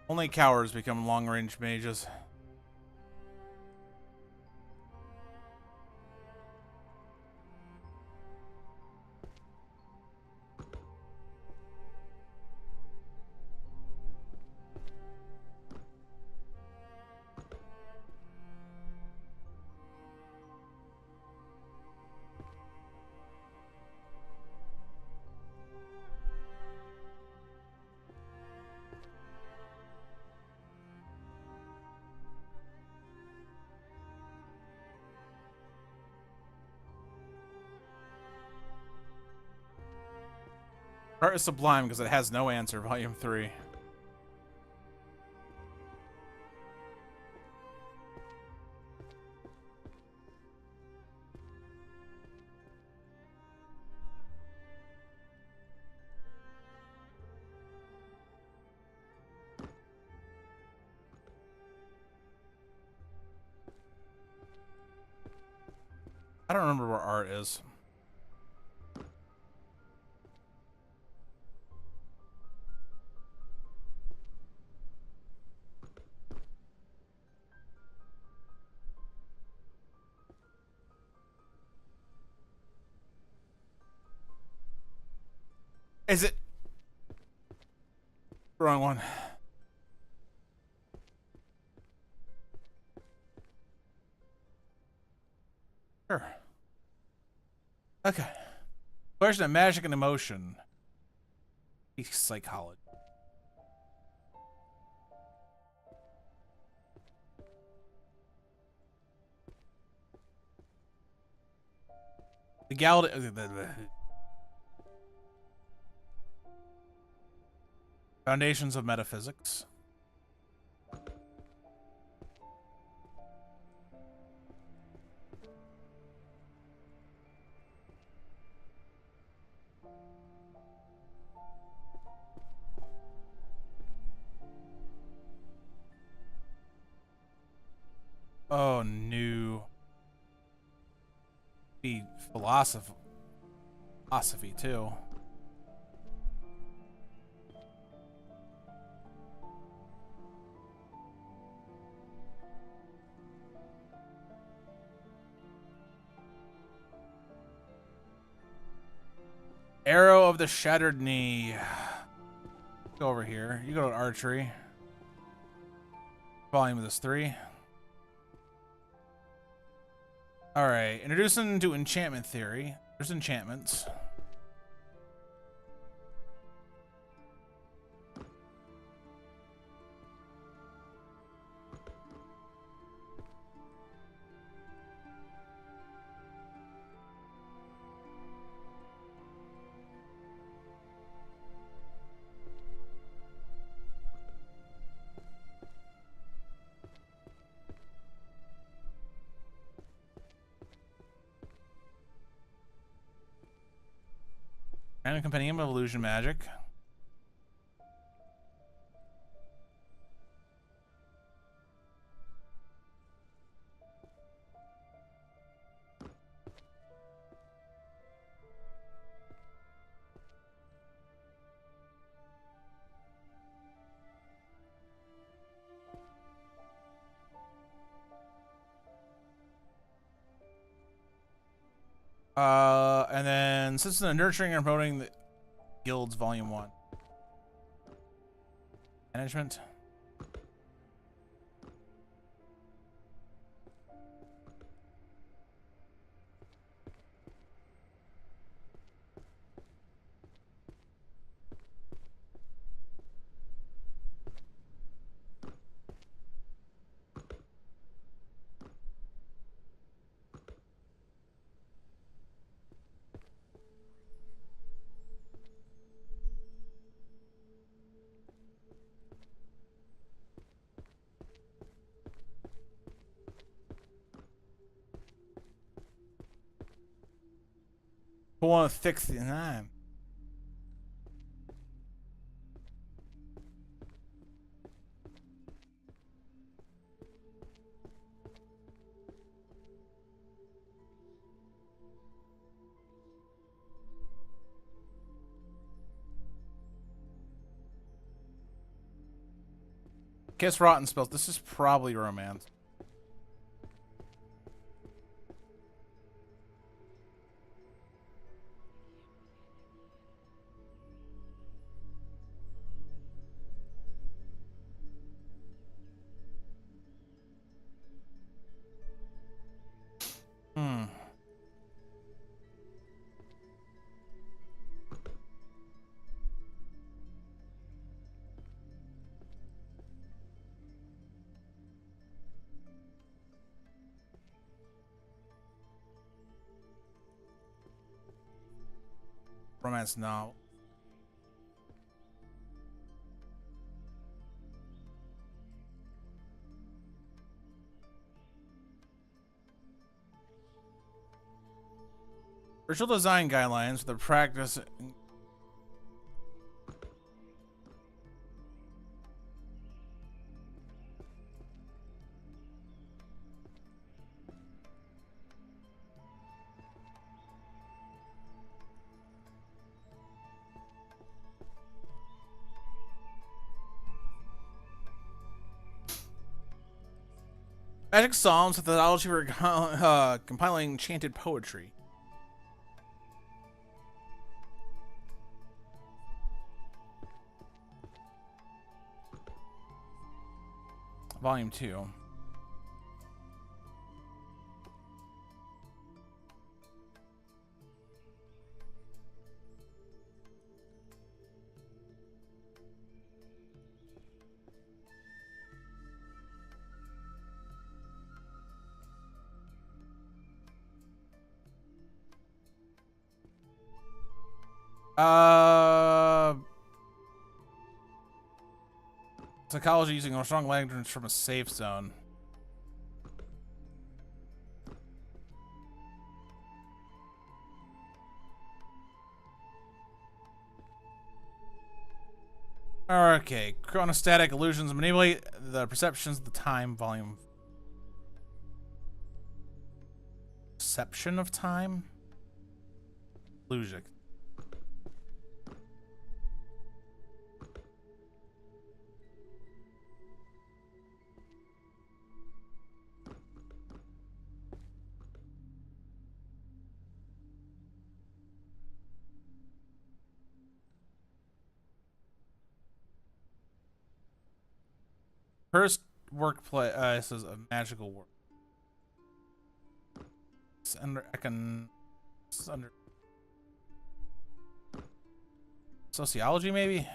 Only cowards become long-range mages. Art is sublime because it has no answer, volume 3. I don't remember where art is. Is it? Wrong one. Sure. Okay. Question of magic and emotion. Psychology. The Foundations of Metaphysics. Oh, new. Be philosophy too. Arrow of the Shattered Knee. Go over here. You go to archery. Volume of this 3. Alright, introducing to enchantment theory. There's enchantments. And a Compendium of Illusion Magic. And then System of Nurturing and Promoting the Guilds Volume 1. Management. Who want to fix the name? Kiss Rotten spells. This is probably romance. Romance novel. Virtual design guidelines for the practice. Magic Psalms methodology for compiling enchanted poetry. Volume 2. Psychology using a strong language from a safe zone. Okay, chronostatic illusions manipulate the perceptions of the time volume. Perception of time? Illusion. First workplace this is a magical work. It's under it's under sociology maybe?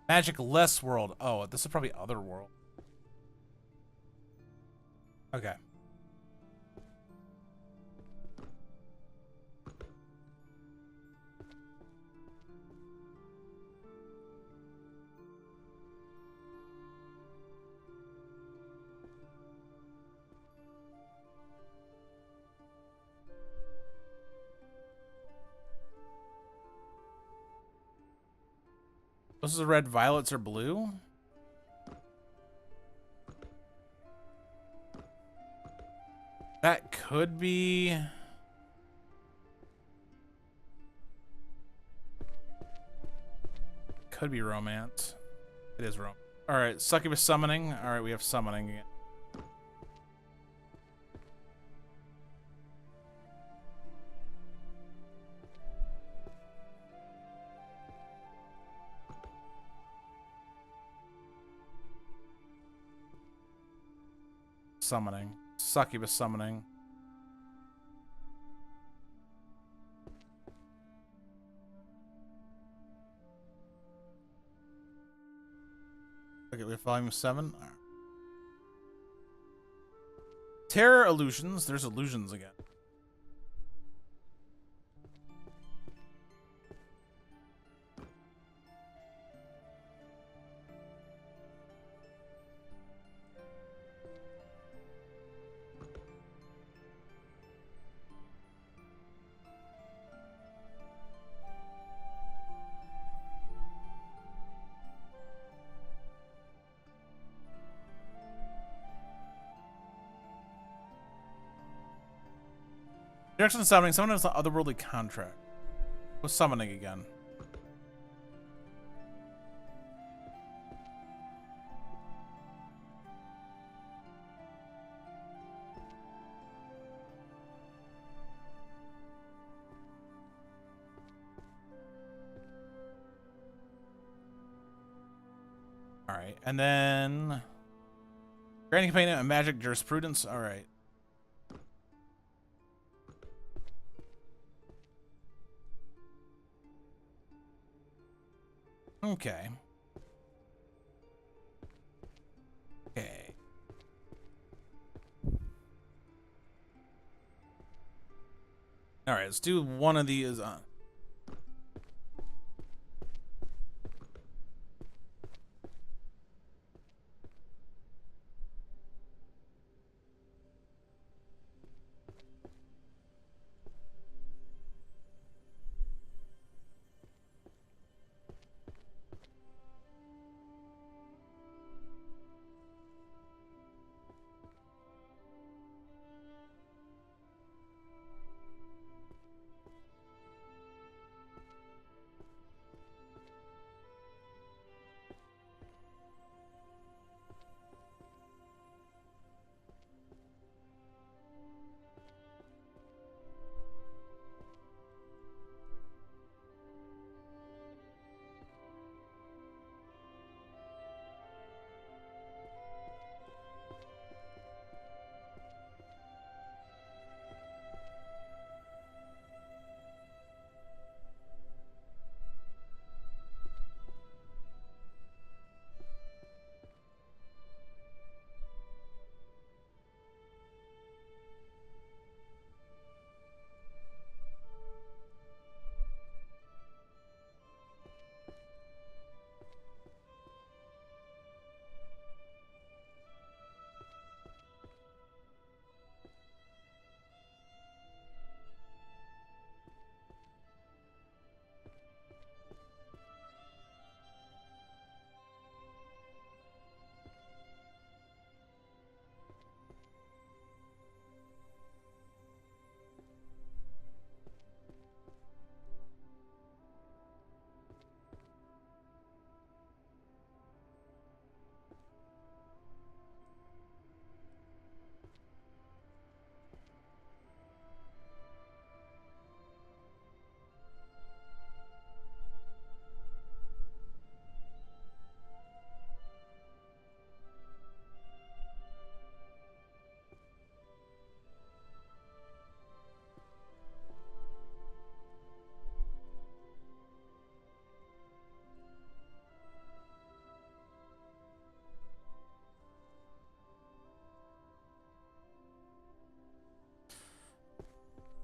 Magic less world. Oh, this is probably other world. Okay. This is red, violets, or blue? That could be... Could be romance. It is romance. Alright, succubus summoning. Alright, we have summoning again. Summoning. Succubus summoning. Okay, we have volume 7. Right. Terror illusions. There's illusions again. Direction summoning. Someone has an otherworldly contract. What's summoning again? Alright, and then... Granting companion and magic jurisprudence. Alright. Okay. Okay. Alright, let's do one of these.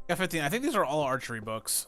Got 15. I think these are all archery books.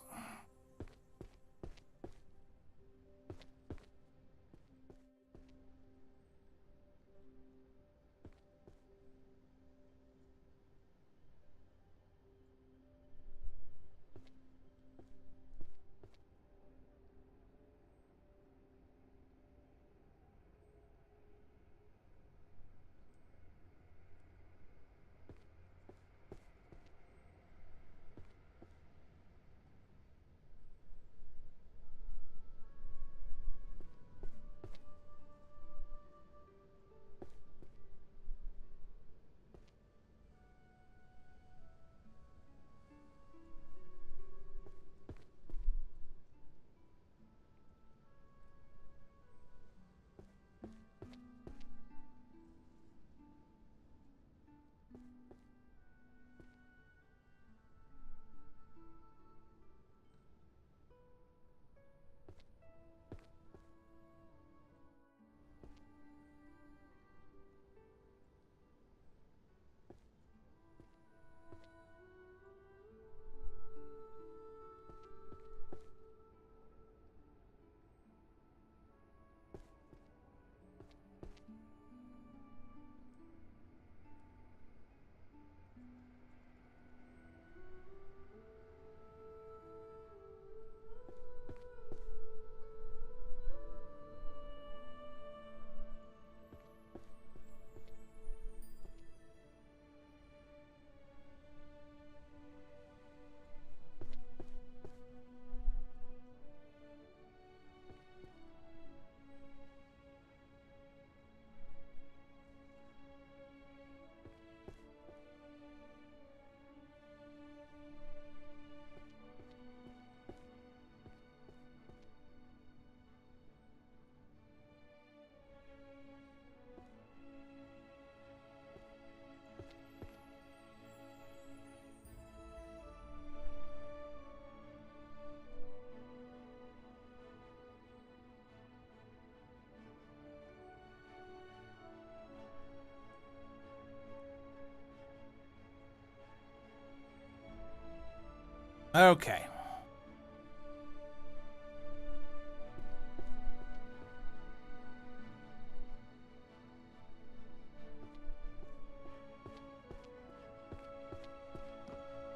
Okay.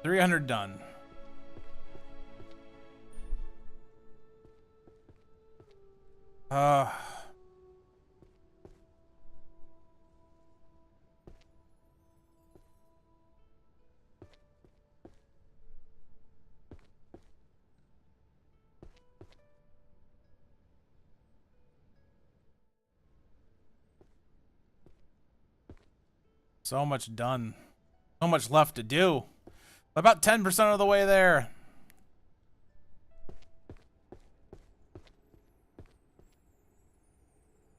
$300 done. So much done. So much left to do. About 10% of the way there.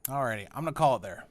Alrighty, I'm gonna call it there.